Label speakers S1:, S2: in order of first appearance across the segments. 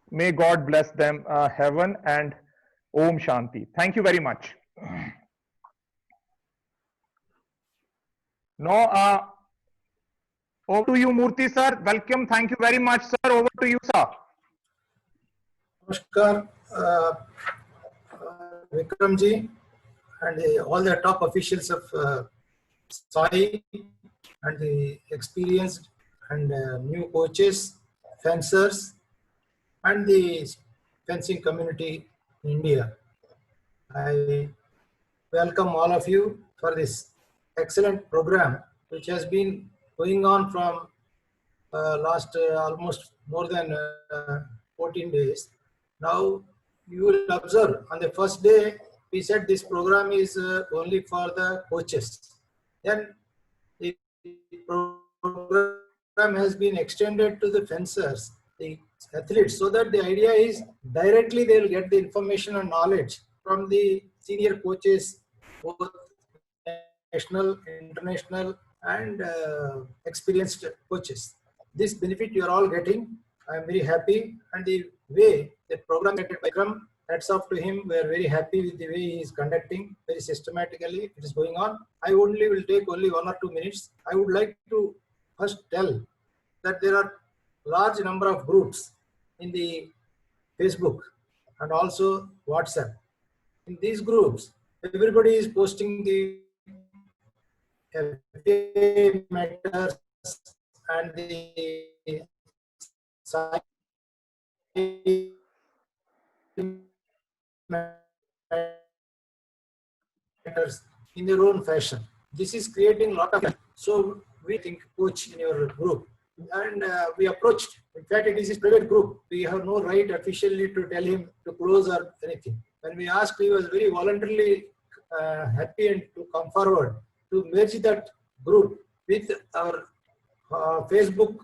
S1: May God bless them, heaven and Om Shanti. Thank you very much. Now, over to you, Murthy sir. Welcome. Thank you very much, sir. Over to you, sir.
S2: Namaskar, Vikramji, and all the top officials of SAI, and the experienced and new coaches, fencers, and the fencing community in India. I welcome all of you for this excellent program, which has been going on from last almost more than 14 days. Now, you will observe on the first day, we said this program is only for the coaches. Then the program has been extended to the fencers, the athletes, so that the idea is directly they will get the information and knowledge from the senior coaches, both national, international, and experienced coaches. This benefit you are all getting. I am very happy, and the way the program by Vikram, hats off to him. We are very happy with the way he is conducting, very systematically. It is going on. I only will take only 1 or 2 minutes. I would like to first tell that there are large number of groups in the Facebook and also WhatsApp. In these groups, everybody is posting the FA matters and the matters in their own fashion. This is creating a lot of. So we think coach in your group, and we approached. In fact, it is his private group. We have no right officially to tell him to close or anything. When we asked, he was very voluntarily happy and to come forward to merge that group with our Facebook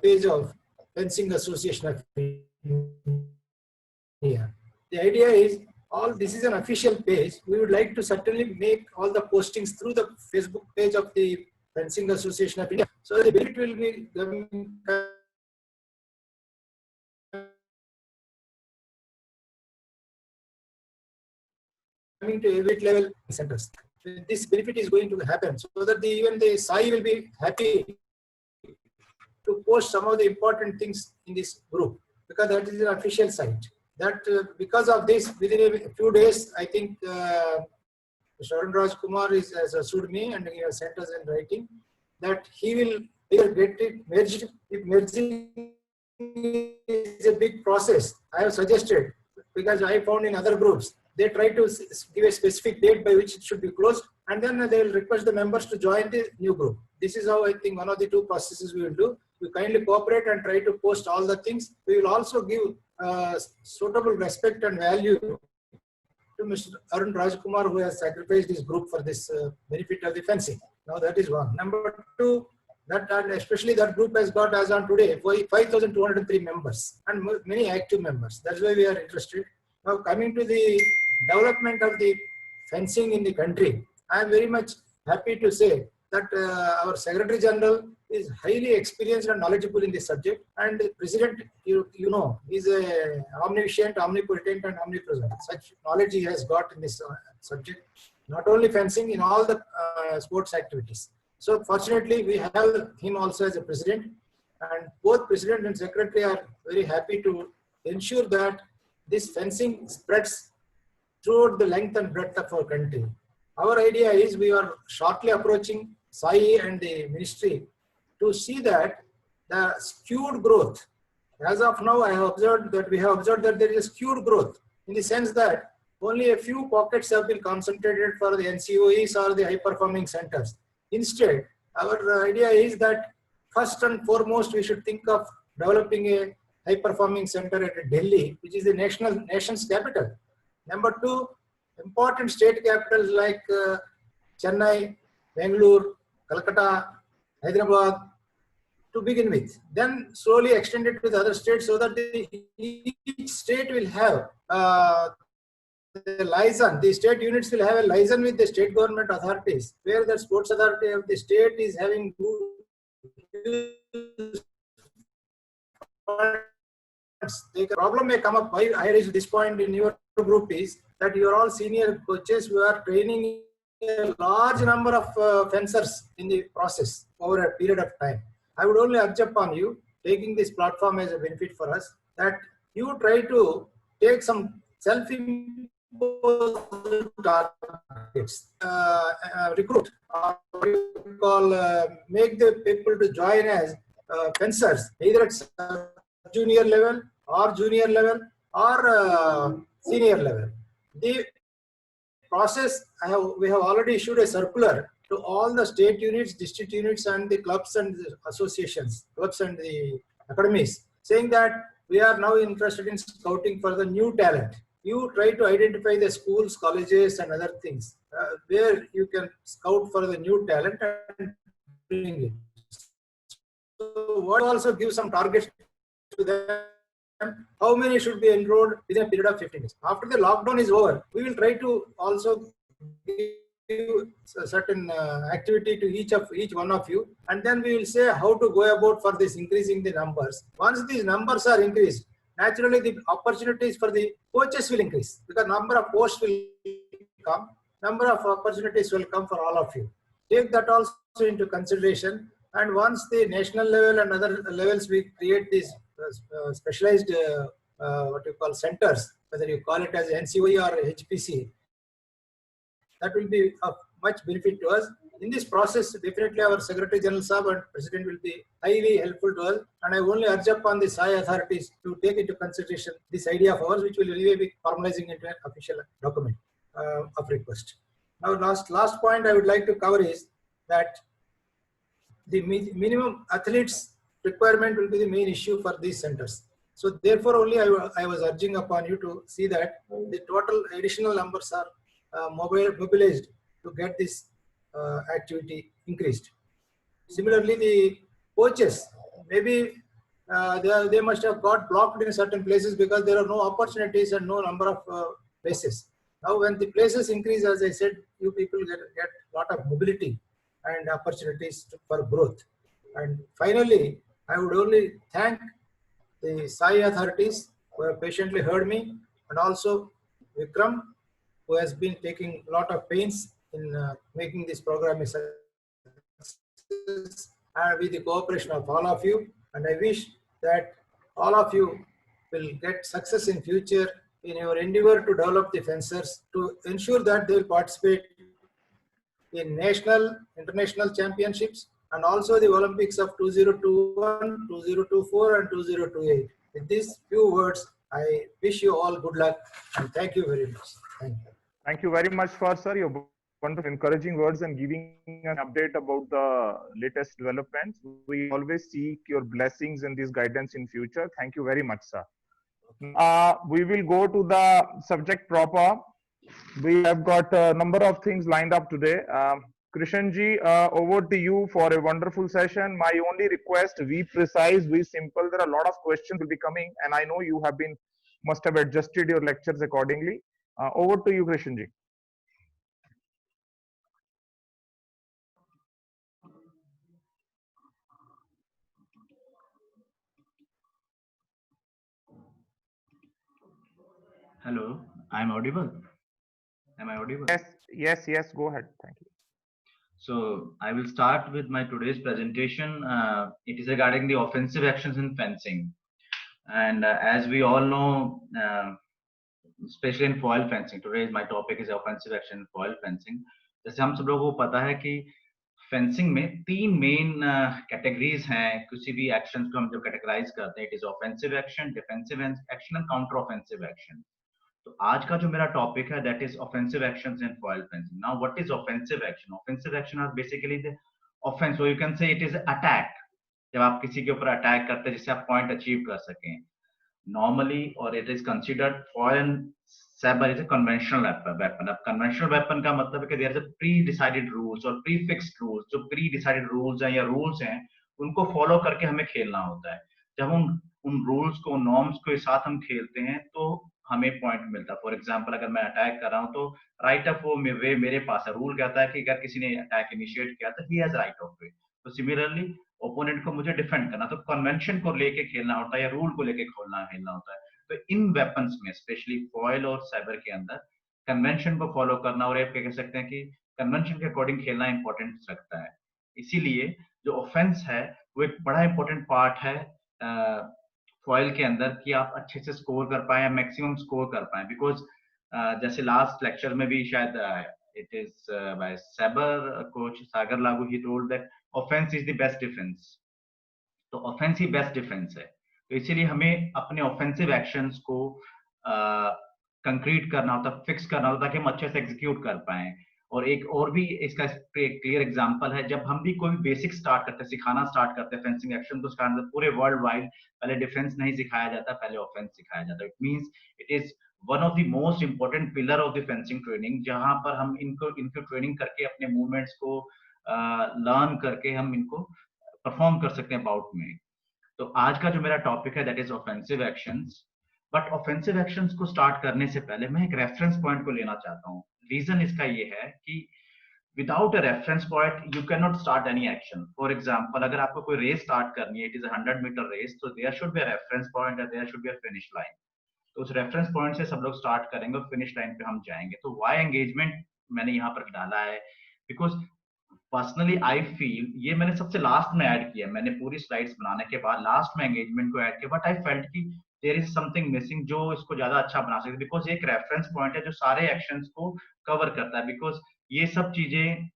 S2: page of Fencing Association of India. The idea is, all this is an official page. We would like to certainly make all the postings through the Facebook page of the Fencing Association of India. So the benefit will be coming to every level centers. This benefit is going to happen, so that even the SAI will be happy to post some of the important things in this group, because that is an official site. That because of this, within a few days, I think Mr. Arun Raj Kumar has assured me, and he has sent us in writing that he will either get it merged. If merging is a big process, I have suggested, because I found in other groups, they try to give a specific date by which it should be closed, and then they will request the members to join the new group. This is how I think one of the two processes we will do. We kindly cooperate and try to post all the things. We will also give suitable respect and value to Mr. Arun Rajkumar, who has sacrificed his group for this benefit of the fencing. Now that is one. Number two, that and especially that group has got, as on today, 5,203 members and many active members. That's why we are interested. Now coming to the development of the fencing in the country, I am very much happy to say that our Secretary General is highly experienced and knowledgeable in this subject, and the President, you know, is a omniscient, omnipotent, and omnipresent. Such knowledge he has got in this subject, not only fencing, in all the sports activities. So fortunately, we have him also as a President, and both President and Secretary are very happy to ensure that this fencing spreads throughout the length and breadth of our country. Our idea is, we are shortly approaching SAI and the ministry to see that the skewed growth. As of now, I have observed that there is a skewed growth, in the sense that only a few pockets have been concentrated for the NCOEs or the high-performing centers. Instead, our idea is that first and foremost, we should think of developing a high-performing center at Delhi, which is the nation's capital. Number two, important state capitals like Chennai, Bangalore, Calcutta, Hyderabad, to begin with. Then slowly extend it to the other states, so that each state will have the liaison, the state units will have a liaison with the state government authorities, where the sports authority of the state is having the problem may come up. Why I raised this point in your group is that you are all senior coaches who are training a large number of fencers in the process over a period of time. I would only urge upon you, taking this platform as a benefit for us, that you try to take some self-imposed targets, recruit, or what you call, make the people to join as fencers, either at junior level or junior level or senior level. The process, we have already issued a circular to all the state units, district units, and the clubs and the associations, clubs and the academies, saying that we are now interested in scouting for the new talent. You try to identify the schools, colleges, and other things where you can scout for the new talent and bring it. So, what also give some targets to them, how many should be enrolled within a period of 15 days. After the lockdown is over, we will try to also give a certain activity to each one of you, and then we will say how to go about for this increasing the numbers. Once these numbers are increased, naturally the opportunities for the coaches will increase, because number of posts will come, number of opportunities will come for all of you. Take that also into consideration. And once the national level and other levels, we create these specialized what you call centers, whether you call it as NCOE or HPC, that will be of much benefit to us. In this process, definitely our Secretary General Sahab and President will be highly helpful to us. And I only urge upon the SAI authorities to take into consideration this idea of ours, which will really be formalizing into an official document of request. Now, last point I would like to cover is that the minimum athletes requirement will be the main issue for these centers. So therefore only I was urging upon you to see that the total additional numbers are mobilized to get this activity increased. Similarly, the coaches, maybe they must have got blocked in certain places because there are no opportunities and no number of places. Now when the places increase, as I said, you people get a lot of mobility and opportunities for growth. And finally, I would only thank the SAI authorities who have patiently heard me, and also Vikram, who has been taking a lot of pains in making this program a success, and with the cooperation of all of you. And I wish that all of you will get success in future in your endeavor to develop the fencers, to ensure that they will participate in national, international championships, and also the Olympics of 2021, 2024, and 2028. With these few words, I wish you all good luck and thank you very much. Thank you.
S1: Thank you very much for, sir, your wonderful encouraging words and giving an update about the latest developments. We always seek your blessings and this guidance in future. Thank you very much, sir. We will go to the subject proper. We have got a number of things lined up today. Krishanji, over to you for a wonderful session. My only request, be precise, be simple. There are a lot of questions will be coming, and I know you must have adjusted your lectures accordingly. Over to you, Krishanji.
S3: Hello, I'm audible. Am I audible?
S1: Yes, go ahead. Thank you.
S3: So I will start with my today's presentation. It is regarding the offensive actions in fencing. And as we all know, especially in foil fencing, today my topic is offensive action in foil fencing. जैसे हम सब लोगों को पता है कि fencing में तीन मेन कैटेगरीज हैं किसी भी एक्शन को हम जो कैटेगराइज करते हैं. It is offensive action, defensive action and counter offensive action. तो आज का जो मेरा टॉपिक है that is offensive actions in foil fencing. Now what is offensive action? Offensive action are basically the offense, so you can say it is attack. जब आप किसी के ऊपर अटैक करते हैं जिससे आप पॉइंट अचीव कर सकें नॉर्मली, और it is considered foreign saber is a conventional weapon. अब conventional weapon का मतलब है कि there is a pre-decided rules और pre-fixed rules. जो pre-decided rules हैं या rules हैं उनको follow करके हमें खेलना होता है. जब हम उन rules को, norms को साथ हम खेलते हैं तो हमें पॉइंट मिलता है। फॉर एग्जांपल अगर मैं अटैक कर रहा हूँ तो राइट ऑफ वे मेरे पास है। रूल कहता है कि अगर किसी ने अटैक इनिशिएट किया तो ही हैज राइट ऑफ वे। तो सिमिलरली ओपोनेंट को मुझे डिफेंड करना, तो कन्वेंशन को लेके खेलना होता है या रूल को लेके खेलना होता है। तो इन वेपन्स में स्पेशली फॉयल और साइबर के अंदर कन्वेंशन को फॉलो करना और आप कह सकते हैं कि कन्वेंशन के अकॉर्डिंग खेलना इंपॉर्टेंट रखता है। इसीलिए जो ऑफेंस है वो एक बड़ा इंपॉर्टेंट पार्ट है फॉयल के अंदर, कि आप अच्छे से स्कोर कर पाए या मैक्सिमम स्कोर कर पाए। बिकॉज जैसे लास्ट लेक्चर में भी शायद it is by sabre coach Sagar Lagu, ही told that offence is the best defence. तो ऑफेंस ही बेस्ट डिफेंस है। तो इसीलिए हमें अपने ऑफेंसिव एक्शंस को कंक्रीट करना होता, फिक्स करना होता, ताकि हम अच्छे से एग्जीक्यूट कर पाए। और एक और भी इसका एक क्लियर एग्जांपल है, जब हम भी कोई बेसिक स्टार्ट करते हैं, सिखाना स्टार्ट करते हैं फेंसिंग एक्शन को स्टार्ट करते, पूरे वर्ल्ड वाइड पहले डिफेंस नहीं सिखाया जाता, पहले ऑफेंस सिखाया जाता है। It means it is one of the most important pillar of the fencing training, जहां पर हम इनको ट्रेनिंग करके अपने मूवमेंट्स को लर्न करके हम इनको परफॉर्म कर सकते हैं बाउट में। तो आज का जो मेरा टॉपिक है that is offensive actions. But offensive actions को स्टार्ट करने से पहले मैं एक रेफरेंस पॉइंट को लेना चाहता हूँ। रीजन इसका ये है कि without a reference point you can not start any action. For example अगर आपको कोई रेस स्टार्ट करनी है, इट इज 100 मीटर रेस, तो there should be a reference point and there should be a finish line. तो उस reference point से सब लोग स्टार्ट करेंगे और फिनिश लाइन पे हम जाएंगे। तो व्हाई एंगेजमेंट मैंने यहाँ पर डाला है, बिकॉज पर्सनली आई फील, ये मैंने सबसे लास्ट में ऐड किया, मैंने पूरी स्लाइड्स बनाने के बाद लास्ट में एंगेजमेंट को ऐड किया, बट आई फेल्ट कि देयर इज समथिंग मिसिंग जो इसको ज्यादा अच्छा बना सकते, बिकॉज एक रेफरेंस पॉइंट है जो सारे एक्शंस को कवर करता है। बिकॉज ये सब चीजें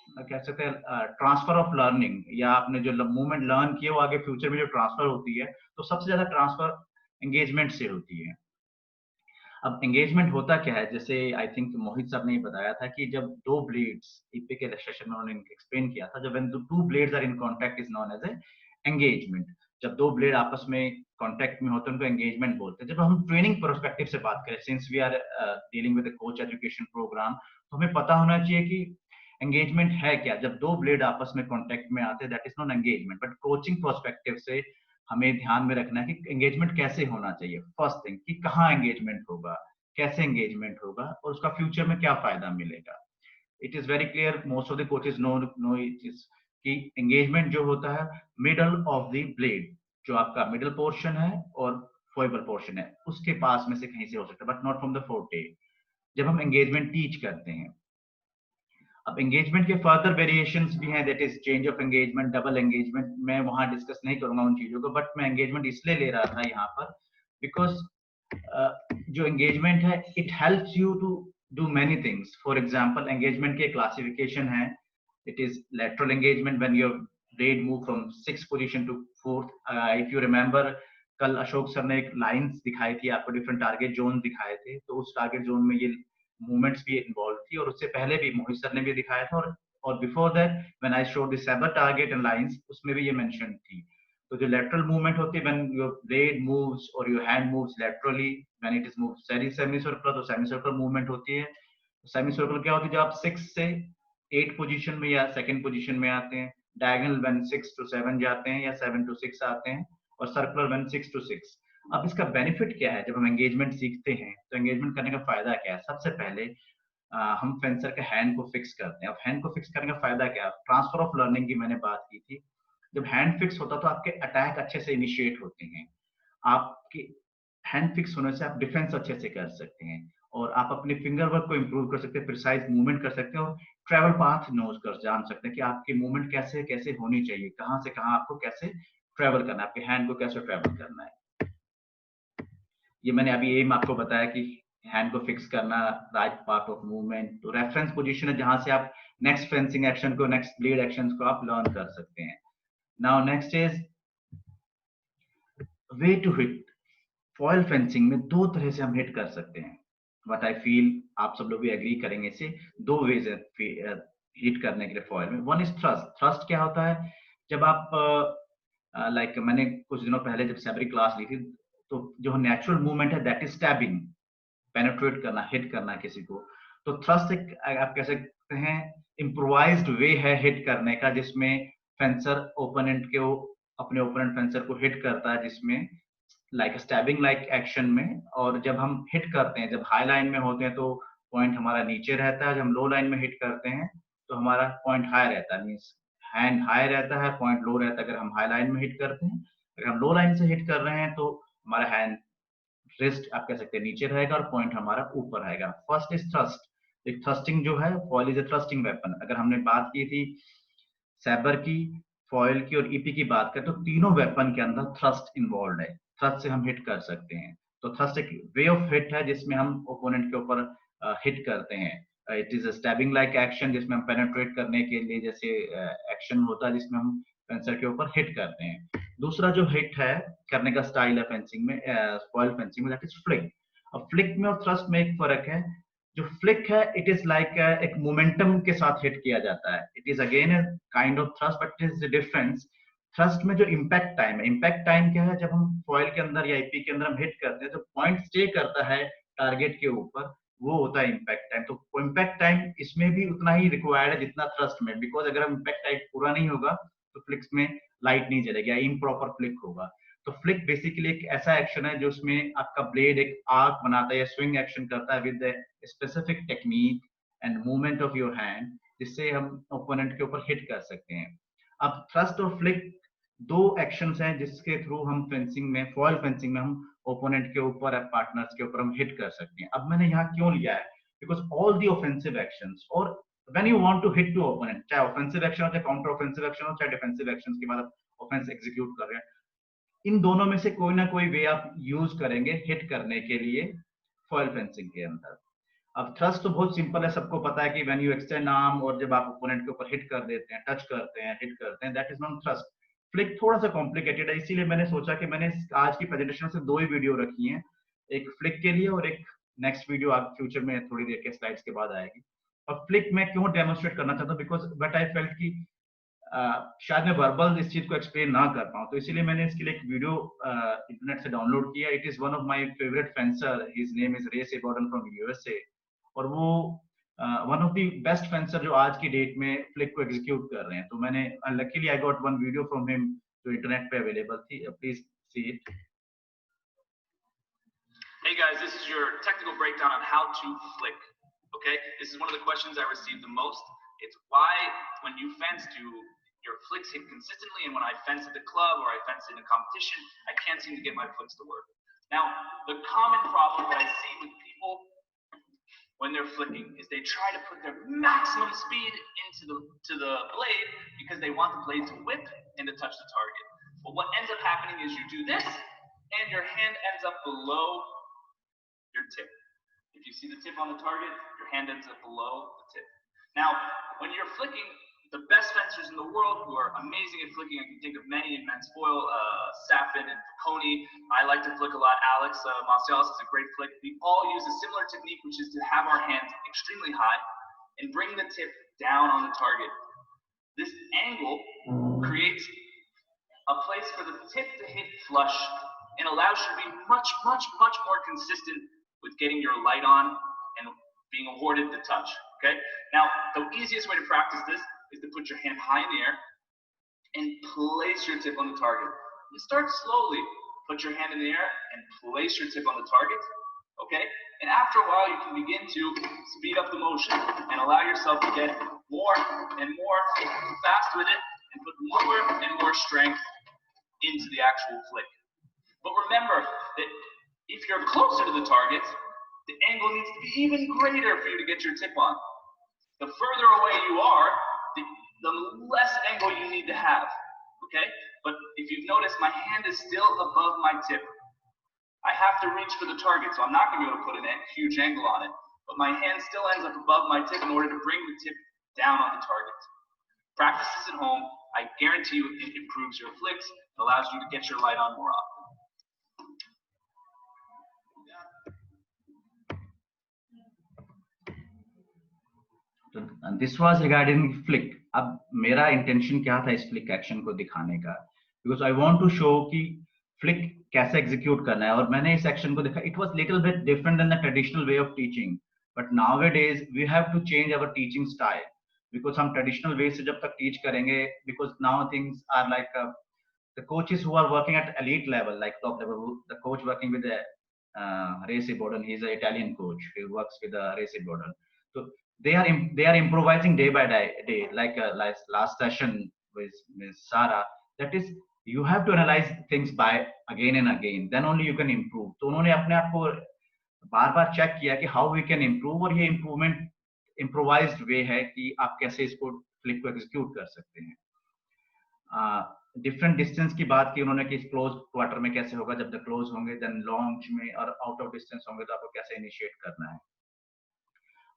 S3: कह सकते हैं ट्रांसफर ऑफ लर्निंग, या आपने जो मूवमेंट लर्न किए वो आगे फ्यूचर में जो ट्रांसफर होती है, तो सबसे ज्यादा ट्रांसफर एंगेजमेंट से होती है। अब एंगेजमेंट होता क्या है, जैसे आई थिंक मोहित साहब ने ही बताया था कि जब दो ब्लेड्स, ईपी के सेशन में उन्होंने एक्सप्लेन किया था, जब when two blades are in contact is known as a engagement. जब दो ब्लेड आपस में कांटेक्ट में होते हैं उनको एंगेजमेंट बोलते हैं। जब हम ट्रेनिंग पर्सपेक्टिव से बात करें, since we are dealing with coach education program, तो हमें पता होना चाहिए कि एंगेजमेंट है क्या। जब दो ब्लेड आपस में कांटेक्ट में आते हैं that is non engagement. But coaching perspective से हमें ध्यान में रखना है कि एंगेजमेंट कैसे होना चाहिए। फर्स्ट थिंग कि कहाँ एंगेजमेंट होगा, कैसे एंगेजमेंट होगा और उसका फ्यूचर में क्या फायदा मिलेगा। It is very clear, most of the coaches know it is कि एंगेजमेंट जो होता है मिडल ऑफ द ब्लेड, जो आपका मिडल पोर्शन है और फोइबल पोर्शन है उसके पास में से कहीं से हो सकता है, but not from the forte, जब हम एंगेजमेंट टीच करते हैं। अब एंगेजमेंट के फर्दर वेरिएशंस भी हैं, that is change of engagement, double engagement, मैं वहां डिस्कस नहीं करूंगा उन चीजों को, बट मैं एंगेजमेंट इसलिए ले रहा था यहाँ पर बिकॉज जो एंगेजमेंट है it helps you to do many things. For example engagement के क्लासिफिकेशन है, it is lateral engagement when your blade move from 6th position to 4th। If you remember कल अशोक सर ने एक लाइंस दिखाई थी आपको, डिफरेंट टारगेट जोन दिखाए थे, तो उस टारगेट जोन में ये मूवमेंट्स भी इन्वॉल्व थी, और उससे पहले भी मोहित सर ने भी दिखाया था, और before that when I showed the cyber target and lines उसमें भी ये मेंशन थी। तो जो लेटरल मूवमेंट होती है व्हेन योर ब्लेड मूव्स और your hand moves laterally, when it is move semi circular, तो सेमी सर्कुलर मूवमेंट होती है। सेमी सर्कुलर क्या होती है, जब आप 6 से 8 पोजीशन में या 2nd पोजीशन में आते हैं, डायगोनल व्हेन 6 to 7 जाते हैं या 7 to 6 आते हैं, और सर्कुलर व्हेन 6 to 6। अब इसका बेनिफिट क्या है जब हम एंगेजमेंट सीखते हैं, तो एंगेजमेंट करने का फायदा क्या है। सबसे पहले हम फेंसर के हैंड को फिक्स करते हैं। अब हैंड को फिक्स करने का फायदा क्या है, ट्रांसफर ऑफ लर्निंग की मैंने बात की थी। जब हैंड फिक्स होता तो आपके अटैक अच्छे से इनिशिएट होते हैं, आपके हैंड फिक्स होने से आप डिफेंस अच्छे से कर सकते हैं, और आप अपने फिंगर वर्क को इंप्रूव कर सकते हैं, प्रिसाइज मूवमेंट कर सकते हैं, और ट्रेवल पाथ नोज कर जान सकते हैं कि आपकी मूवमेंट कैसे कैसे होनी चाहिए, कहाँ से कहाँ आपको कैसे ट्रेवल करना है, आपके हैंड को कैसे ट्रेवल करना है। ये मैंने अभी एम आपको बताया कि हैंड को फिक्स करना, राइट पार्ट ऑफ मूवमेंट, तो रेफरेंस पोजीशन है जहां से आप नेक्स्ट फेंसिंग एक्शन को, नेक्स्ट ब्लेड एक्शंस को आप लर्न कर सकते हैं। Now next is way to hit. Foil fencing में दो तरह से हम हिट कर सकते हैं, बट आई फील आप सब लोग भी एग्री करेंगे इससे, दो वेज है हिट करने के लिए फॉयल में। One is thrust. थ्रस्ट क्या होता है, जब आप लाइक मैंने कुछ दिनों पहले जब सैबरी क्लास ली थी, तो जो नेचुरल मूवमेंट है दैट इज स्टैबिंग, पेनिट्रेट करना, हिट करना किसी को। तो थ्रस्ट एक आप कह सकते हैं इम्प्रोवाइज्ड वे है हिट करने का, जिसमें फेंसर ओपोनेंट को, अपने ओपोनेंट फेंसर को हिट करता है, जिसमें लाइक स्टैबिंग लाइक एक्शन में, और जब हम हिट करते हैं, जब हाई लाइन में होते हैं तो पॉइंट हमारा नीचे रहता है, जब हम लो लाइन में हिट करते हैं तो हमारा पॉइंट हाई रहता है, मीन्स हैंड हाई रहता है, पॉइंट लो रहता है अगर हम हाई लाइन में हिट करते हैं। अगर हम लो लाइन से हिट कर रहे हैं तो हमारा हैंड रिस्ट आप कह सकते हैं नीचे रहेगा और पॉइंट हमारा ऊपर रहेगा। First is thrust. एक थ्रस्टिंग जो है, foil is a thrusting weapon. अगर हमने बात की थी सैबर की, फॉइल की और ईपी की बात करें तो तीनों वेपन के अंदर थ्रस्ट इन्वॉल्व है। थ्रस्ट से हम हिट कर सकते हैं। तो थ्रस्ट एक वे ऑफ हिट है जिसमें हम ओपोनेंट के ऊपर हिट करते हैं। It is a stabbing like action जिसमें हम पेनिट्रेट करने के लिए जैसे एक्शन होता है जिसमें हम फेंसर के ऊपर हिट करते हैं। दूसरा जो हिट है करने का स्टाइल है फेंसिंग में, फॉइल फेंसिंग में, दैट इज फ्लिक। अब फ्लिक में और थ्रस्ट में एक फर्क है। जो फ्लिक है इट इज लाइक एक मोमेंटम के साथ हिट किया जाता है। It is again a kind of thrust but it is difference. Thrust में जो इम्पैक्ट टाइम है, इम्पैक्ट टाइम क्या है, जब हम फॉइल के अंदर या आईपी के अंदर हम हिट करते हैं तो पॉइंट स्टे करता है टारगेट के ऊपर, वो होता है इम्पैक्ट टाइम। तो इम्पैक्ट टाइम इसमें भी उतना ही रिक्वायर्ड है जितना थ्रस्ट में, बिकॉज अगर हम इम्पैक्ट टाइम पूरा नहीं होगा तो फ्लिक्स में लाइट नहीं जलेगी या इम्प्रॉपर फ्लिक होगा। तो फ्लिक बेसिकली एक ऐसा एक्शन है जो उसमें आपका ब्लेड एक आर्क बनाता है या स्विंग एक्शन करता है with specific technique and movement of your hand, जिससे हम ओपोनेंट के ऊपर हिट कर सकते हैं। अब थ्रस्ट और फ्लिक दो एक्शंस हैं जिसके थ्रू हम फेंसिंग में, फॉइल फेंसिंग में हम ओपोनेंट के ऊपर या पार्टनर्स के ऊपर हम हिट कर सकते हैं। अब मैंने यहाँ क्यों लिया है, because all the offensive actions और when you want to hit to opponent, चाहे ऑफेंसिव एक्शन हो, चाहे काउंटर ऑफेंसिव एक्शन हो, चाहे डिफेंसिव एक्शंस के बाद ऑफेंस एग्जीक्यूट कर रहे हैं, इन दोनों में से कोई ना कोई वे आप यूज करेंगे हिट करने के लिए फॉइल फेंसिंग के अंदर। अब थ्रस्ट तो बहुत सिंपल है, सबको पता है कि व्हेन यू एक्सटेंड आर्म और जब आप ओपोनेंट के ऊपर हिट कर देते हैं, टच करते हैं, हिट करते हैं, that is not thrust. Flick थोड़ा सा कॉम्प्लिकेटेड है, इसीलिए मैंने सोचा कि मैंने आज की प्रेजेंटेशन से दो ही वीडियो रखी हैं, एक फ्लिक के लिए और एक नेक्स्ट वीडियो आप फ्यूचर में थोड़ी देर के स्लाइड्स के बाद आएगी। और फ्लिक में क्यों डेमोन्स्ट्रेट करना चाहता हूँ, बिकॉज बट आई फेल्ट कि शायद मैं वर्बल इस चीज को एक्सप्लेन ना कर पाऊँ, तो इसीलिए मैंने इसके लिए एक वीडियो इंटरनेट से डाउनलोड किया। It is one of my favourite fencer, his name is रे सेबॉर्डन फ्रॉम यूएसए, और वो one of the best fencer जो आज की डेट में फ्लिक को एग्जीक्यूट कर रहे हैं। तो मैंने luckily I got one video from him जो इंटरनेट पे अवेलेबल थी, please see it.
S4: Hey guys, this is your technical breakdown on how to flick. Okay, this is one of the questions I received the most. It's why when you fence do your flicks hit consistently, and when I fence at the club or I fence in a competition, I can't seem to get my flicks to work. Now, the common problem that I see with people when they're flicking is they try to put their maximum speed into the blade because they want the blade to whip and to touch the target. But what ends up happening is you do this and your hand ends up below your tip. If you see the tip on the target, your hand ends up below the tip. Now, when you're flicking, the best fencers in the world who are amazing at flicking, I can think of many in men's foil, Safin and Coney. I like to flick a lot. Alex Marcialis is a great flick. We all use a similar technique, which is to have our hands extremely high and bring the tip down on the target. This angle creates a place for the tip to hit flush and allows you to be much, much, much more consistent with getting your light on and being awarded the touch. Okay. Now, the easiest way to practice this is to put your hand high in the air and place your tip on the target. You start slowly. Put your hand in the air and place your tip on the target. Okay. And after a while, you can begin to speed up the motion and allow yourself to get more and more fast with it and put more and more strength into the actual flick. But remember that if you're closer to the target, the angle needs to be even greater for you to get your tip on. The further away you are, the less angle you need to have, okay? But if you've noticed, my hand is still above my tip. I have to reach for the target, so I'm not gonna be able to put a huge angle on it. But my hand still ends up above my tip in order to bring the tip down on the target. Practice this at home. I guarantee you it improves your flicks. It allows you to get your light on more often.
S3: This was regarding flick. अब मेरा intention क्या था इस flick action को दिखाने का, because I want to show कि flick कैसे एग्जीक्यूट करना है। और मैंने इस एक्शन को देखा, it was little bit different than the traditional way of teaching, but nowadays we have to change our teaching style, because हम ट्रेडिशनल वे से जब तक टीच करेंगे, because now things are like the coaches who are working at elite level, like top level, the coach working with the Racing Borden, he's an Italian coach. He works with the Racing Borden. So they are improvising day by day, like last session with Ms. Sara. That is, you have to analyze things by again and again. Then only you can improve. तो उन्होंने अपने आप को बार-बार check किया कि how we can improve, और ये improvement improvised way है कि आप कैसे इसको फ्लिक को एग्जीक्यूट कर सकते हैं. डिफरेंट डिस्टेंस की बात की उन्होंने कि क्लोज क्वार्टर में कैसे होगा, जब तक क्लोज होंगे, देन लॉन्च में और आउट ऑफ डिस्टेंस होंगे तो आपको कैसे इनिशिएट करना है.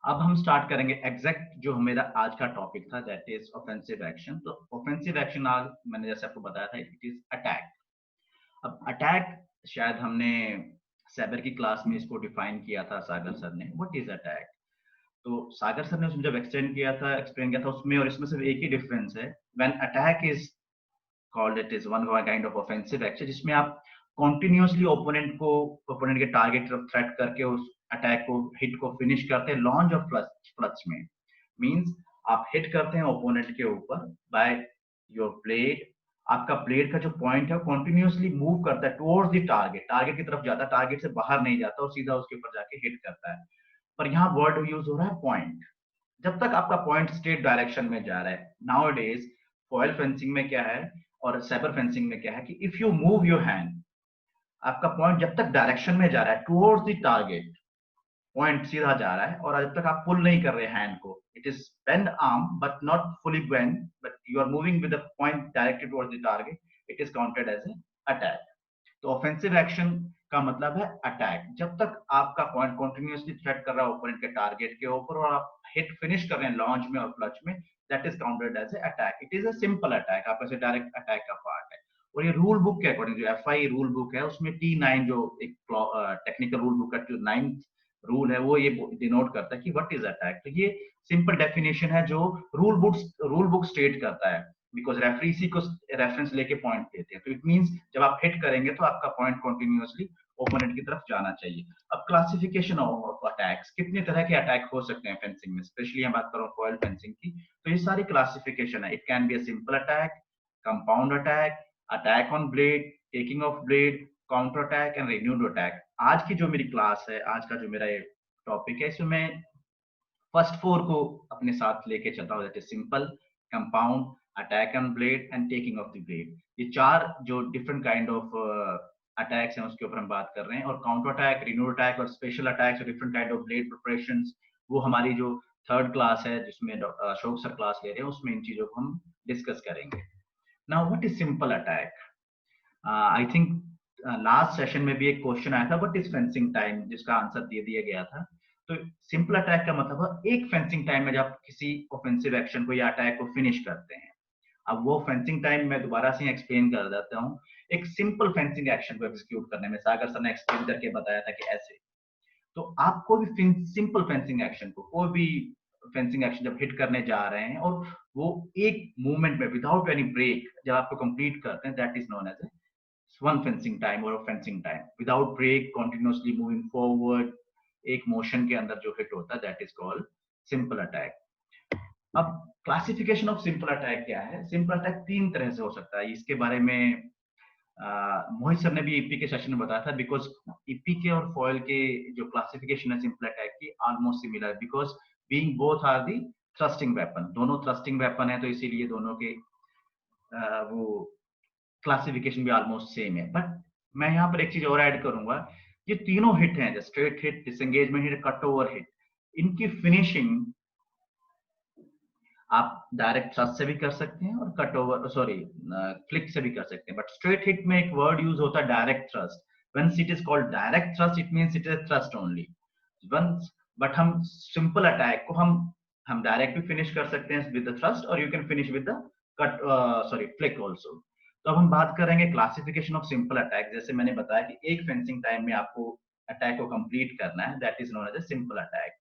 S3: अब हम स्टार्ट करेंगे एग्जैक्ट जो मेरा आज का टॉपिक था, दैट इज ऑफेंसिव एक्शन. तो ऑफेंसिव एक्शन आज मैंने जैसे आपको बताया था, इट इज अटैक. अब अटैक शायद हमने साइबर की क्लास में इसको डिफाइन किया था सागर सर ने, व्हाट इज अटैक. तो सागर सर ने उसमें जब एक्सप्लेन किया था उसमें और इसमें सिर्फ एक ही डिफरेंस है. When attack is called, it is one kind of offensive action, जिसमें आप कॉन्टिन्यूसली ओपोनेंट के टारगेट तरफ थ्रेट करके उस अटैक को हिट को फिनिश करते हैं लॉन्च और फ्लच में. मींस आप हिट करते हैं ओपोनेंट के ऊपर बाय योर ब्लेड. आपका ब्लेड का जो पॉइंट है वो कॉन्टिन्यूसली मूव करता है टुवर्ड्स द टारगेट की तरफ जाता है, टारगेट से बाहर नहीं जाता और सीधा उसके ऊपर जाके हिट करता है. पर यहाँ वर्ड यूज हो रहा है पॉइंट. जब तक आपका पॉइंट स्ट्रेट डायरेक्शन में जा रहा है. नाउ डेज फॉयल फेंसिंग में क्या है और साइबर फेंसिंग में क्या है कि if you move your hand, आपका पॉइंट जब तक डायरेक्शन में जा रहा है टुवर्ड्स द टारगेट, पॉइंट सीधा जा रहा है, और जब तक आप पुल नहीं कर रहे हैंड को, it is bend arm but not fully bend, but you are moving with the point directed towards the target, it is counted as an attack. तो ऑफेंसिव एक्शन का मतलब है अटैक. जब तक आपका पॉइंट कंटिन्यूअसली थ्रेट कर रहा है ओपोनेंट के टारगेट के ऊपर और आप हिट फिनिश कर रहे हैं लॉन्च में और फ्लच में, that is counted as a attack. It is a simple attack, आपका डायरेक्ट अटैक का पार्ट है. और ये रूल बुक के अकॉर्डिंग, जो एफआई रूल बुक है उसमें T9 जो एक टेक्निकल रूल बुक का जो 9th रूल है वो ये डिनोट करता है कि व्हाट इज अटैक. तो ये सिंपल डेफिनेशन है जो रूल बुक स्टेट करता है, बिकॉज रेफरी इसी को रेफरेंस लेके पॉइंट देते हैं. तो इट मींस जब आप हिट करेंगे तो आपका पॉइंट कंटिन्यूअसली ओपोनेंट की तरफ जाना चाहिए. अब क्लासिफिकेशन ऑफ अटैक्स, कितने तरह के अटैक हो सकते हैं फेंसिंग में, स्पेशली हम बात करें फॉयल फेंसिंग की, तो ये सारी क्लासिफिकेशन है. It can be a simple attack, compound attack, attack on blade, taking of blade, counter attack and renewed attack. आज की जो मेरी क्लास है, आज का जो मेरा ये टॉपिक है, इसमें मैं फर्स्ट 4 को अपने साथ लेके चलता हूँ, that is simple, compound, attack on blade and taking off the blade. ये 4 जो डिफरेंट काइंड ऑफ अटैक्स हैं उसके ऊपर हम बात कर रहे हैं. और काउंटर अटैक, रिन्यूड अटैक और स्पेशल अटैक्स और different kind of blade preparations, वो हमारी जो 3rd क्लास है जिसमें अशोक सर क्लास ले रहे हैं, उसमें इन चीजों को हम डिस्कस करेंगे. Now what is simple attack. I think last session में भी एक क्वेश्चन आया था, व्हाट इज फेंसिंग टाइम, जिसका आंसर दे दिया गया था. तो सिंपल अटैक का मतलब है एक फेंसिंग टाइम में जब किसी ऑफेंसिव एक्शन को या अटैक को फिनिश करते हैं. अब वो फेंसिंग टाइम मैं दोबारा से एक्सप्लेन कर देता हूँ. एक सिंपल फेंसिंग एक्शन को एग्जीक्यूट करने में सागर सर ने एक्सप्लेन करके बताया था कि ऐसे. तो आपको भी सिंपल फेंसिंग एक्शन को, कोई भी फेंसिंग एक्शन जब हिट करने जा रहे हैं और वो एक मूवमेंट में विदाउट एनी ब्रेक जब आपको कंप्लीट करते हैं, that is known as one fencing time और fencing time. Without break continuously moving forward एक मोशन के अंदर जो हिट होता है, that is called simple attack. अब क्लासिफिकेशन ऑफ सिंपल अटैक क्या है. सिंपल अटैक 3 तरह से हो सकता है. इसके बारे में मोहित सर ने भी ईपी के सेशन में बताया था, बिकॉज ईपी के और फॉयल के जो क्लासिफिकेशन है सिंपल अटैक की almost similar, because being both are the thrusting weapon. दोनों थ्रस्टिंग वेपन है, तो इसीलिए दोनों के वो क्लासिफिकेशन भी ऑलमोस्ट सेम है. बट मैं यहाँ पर एक चीज और ऐड करूंगा, ये तीनों हिट हैं, straight hit, disengagement hit, cut over hit, इनकी फिनिशिंग आप डायरेक्ट थ्रस्ट से भी कर सकते हैं और कट ओवर फ्लिक से भी कर सकते हैं. बट स्ट्रेट हिट में एक वर्ड यूज होता है direct thrust. When it is called direct thrust, it means it is thrust only. But हम सिंपल अटैक को हम डायरेक्ट भी फिनिश कर सकते हैं विद द थ्रस्ट, और you can finish with the flick also. तो अब हम बात करेंगे क्लासिफिकेशन ऑफ सिंपल अटैक. जैसे मैंने बताया कि एक फेंसिंग टाइम में आपको अटैक को कंप्लीट करना है, that is known as a simple attack.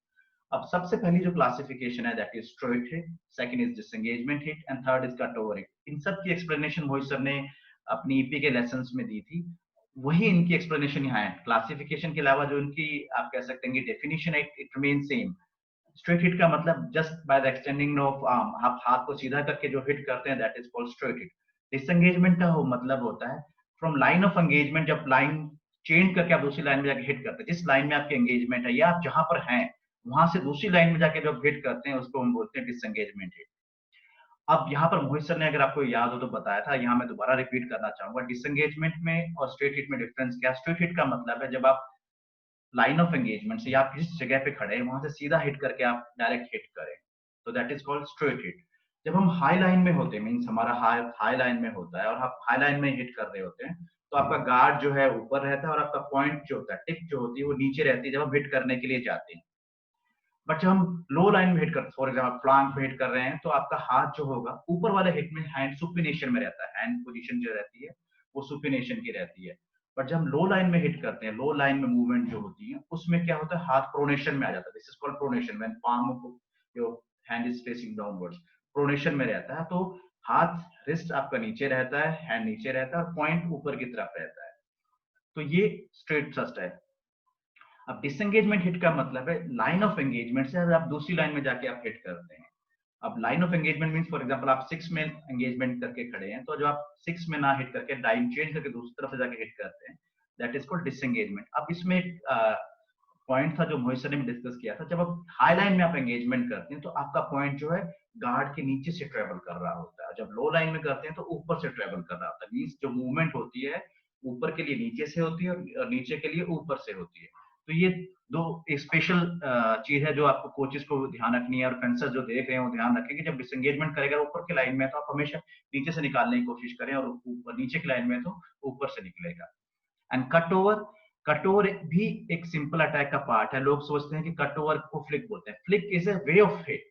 S3: अब सबसे पहली जो क्लासिफिकेशन है, that is straight hit, second is disengagement hit and third is cut over hit. इन सब की एक्सप्लेनेशन मोहित सर ने अपनी ईपी के लेसन्स में दी थी, वही इनकी एक्सप्लेनेशन यहाँ है. क्लासिफिकेशन के अलावा जो इनकी आप कह सकते हैं डेफिनेशन है, it remain same. Straight hit का मतलब just by the extending of arm, आप हाथ को सीधा करके जो हिट करते हैं, that is called straight hit. Disengagement का मतलब होता है फ्रॉम लाइन ऑफ एंगेजमेंट, जब लाइन चेंज करके आप दूसरी लाइन में जाके हिट करते हैं, जिस लाइन में आपकी एंगेजमेंट है या आप जहां पर हैं वहां से दूसरी लाइन में जाके जब हिट करते हैं उसको हम बोलते हैं डिसएंगेजमेंट हिट। अब यहाँ पर मोहित सर ने अगर आपको याद हो तो बताया था, यहाँ मैं दोबारा रिपीट करना चाहूंगा, डिसएंगेजमेंट में और स्ट्रेट हिट में डिफरेंस क्या। स्ट्रेट हिट का मतलब है जब आप लाइन ऑफ एंगेजमेंट से या आप जिस जगह पे खड़े हैं वहां से सीधा हिट करके आप डायरेक्ट हिट करें, तो that is called straight hit. जब हम हाई लाइन में होते हैं, मीन्स हमारा हाई लाइन में होता है और आप हाई लाइन में हिट कर रहे होते हैं, तो आपका गार्ड जो है ऊपर रहता है और आपका पॉइंट जो होता है, टिप जो होती है वो नीचे रहती है जब हम हिट करने के लिए जाते हैं। बट जब हम लो लाइन में हिट करते हैं, फॉर एग्जाम्पल फ्लांक में हिट कर रहे हैं, तो आपका हाथ जो होगा ऊपर वाले हिट में हैंड सुपिनेशन में रहता है, हैंड पोजीशन जो रहती है वो सुपिनेशन की रहती है। बट जब हम लो लाइन में हिट करते हैं, लो लाइन में मूवमेंट जो होती है उसमें क्या होता है, हाथ प्रोनेशन में आ जाता है। This is called pronation, when palm of your hand is facing downwards, pronation में रहता है। तो हाथ, रिस्ट आपका नीचे रहता है, हैंड नीचे रहता है और पॉइंट ऊपर की तरफ रहता है। तो ये स्ट्रेट थ्रस्ट है। अब डिसएंगेजमेंट हिट का मतलब है लाइन ऑफ एंगेजमेंट से आप दूसरी लाइन में जाके आप हिट करते हैं। अब line of engagement means for example आप 6 में एंगेजमेंट करके खड़े हैं, तो जब आप 6 में ना हिट करके लाइन चेंज करके दूसरी तरफ से जाके हिट करते हैं, दैट इज कॉल्ड डिसएंगेजमेंट। अब इसमें एक पॉइंट था जो मोहित सर ने डिस्कस किया था, जब आप हाई लाइन में आप एंगेजमेंट करते हैं तो आपका पॉइंट जो है गार्ड के नीचे से ट्रेवल कर रहा होता है, जब लो लाइन में करते हैं तो ऊपर से ट्रेवल कर रहा होता है। मींस जो मूवमेंट होती है ऊपर के लिए नीचे से होती है और नीचे के लिए ऊपर से होती है। तो ये दो एक स्पेशल चीज है जो आपको कोचेस को ध्यान रखनी है, और फेंसर्स जो देख रहे हैं वो ध्यान रखें कि जब डिसएंगेजमेंट करेगा ऊपर की लाइन में तो आप हमेशा नीचे से निकालने की कोशिश करें, और ऊपर नीचे की लाइन में तो ऊपर से निकलेगा। And cut over, cut over भी एक सिंपल अटैक का पार्ट है। लोग सोचते हैं कि कट ओवर को फ्लिक बोलते हैं। Flick is A way of hit,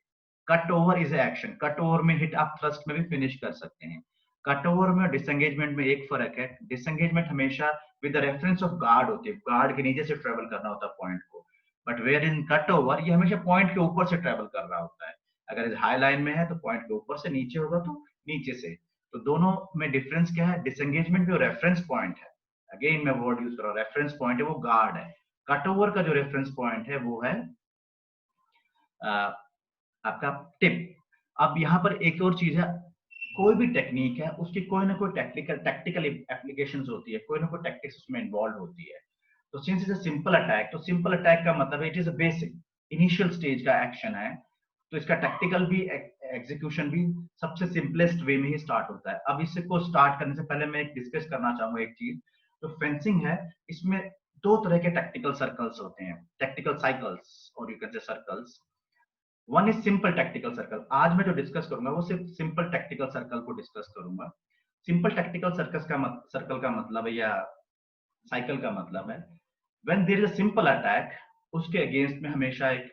S3: cut over is action. Cut over में हिट आप थ्रस्ट में भी फिनिश कर सकते हैं। कट ओवर में डिसएंगेजमेंट में एक फर्क है, डिसएंगेजमेंट हमेशा with the reference of guard होती है, गार्ड के नीचे से ट्रेवल करना होता है पॉइंट को। But where in cut over ये हमेशा पॉइंट के ऊपर से ट्रेवल कर रहा होता है। अगर हाई लाइन में है तो पॉइंट के ऊपर से, नीचे होगा तो नीचे से। तो दोनों में डिफरेंस क्या है, डिसएंगेजमेंट में रेफरेंस पॉइंट है, अगेन मैं वर्ड यूज कर रहा हूँ, रेफरेंस पॉइंट है वो गार्ड है। कट ओवर का जो रेफरेंस पॉइंट है वो है आपका टिप। अब यहाँ पर एक और चीज है, कोई भी टेक्निक है उसकी कोई ना कोई टैक्टिकल एप्लीकेशंस होती है, कोई ना कोई टैक्टिक्स उसमें इन्वॉल्व होती है। तो since is a simple attack, तो सिंपल अटैक का मतलब it is a basic initial stage का एक्शन है, तो इसका टैक्टिकल भी एग्जीक्यूशन भी सबसे सिंपलेस्ट वे में ही स्टार्ट होता है। अब इसको स्टार्ट करने से पहले मैं एक डिस्कस करना चाहूंगा एक चीज, तो फेंसिंग है इसमें दो तरह के टैक्टिकल सर्कल्स होते हैं, टैक्टिकल साइकिल्स और you can say circles. One is simple tactical circle. आज मैं जो डिस्कस करूंगा वो सिर्फ सिंपल टैक्टिकल सर्कल को डिस्कस करूंगा। सिंपल टैक्टिकल सर्कल का मतलब है या साइकिल का मतलब है when there is a simple attack, उसके अगेंस्ट में हमेशा एक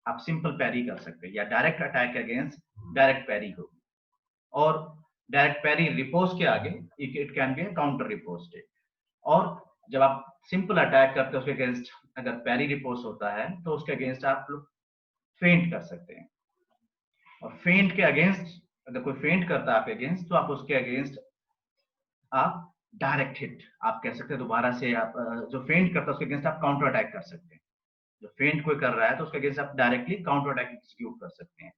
S3: आप सिंपल पैरी कर सकते हैं, या डायरेक्ट अटैक के अगेंस्ट डायरेक्ट पैरी होगी, और डायरेक्ट पैरी रिपोज के आगे it can B counter repose. और जब आप सिंपल अटैक करते हैं उसके अगेंस्ट अगर पैरी रिपोज होता है तो उसके अगेंस्ट आप लोग फेंट कर सकते हैं। और फेंट के अगेंस्ट अगर कोई फेंट करता है आपके अगेंस्ट तो आप उसके अगेंस्ट आप डायरेक्ट हिट आप कह सकते हैं, दोबारा से आप जो फेंट करता है उसके अगेंस्ट आप काउंटर अटैक कर सकते हैं। जो फेंट कोई कर रहा है तो उसके अगेंस्ट आप डायरेक्टली काउंटर अटैक एग्जीक्यूट कर सकते हैं।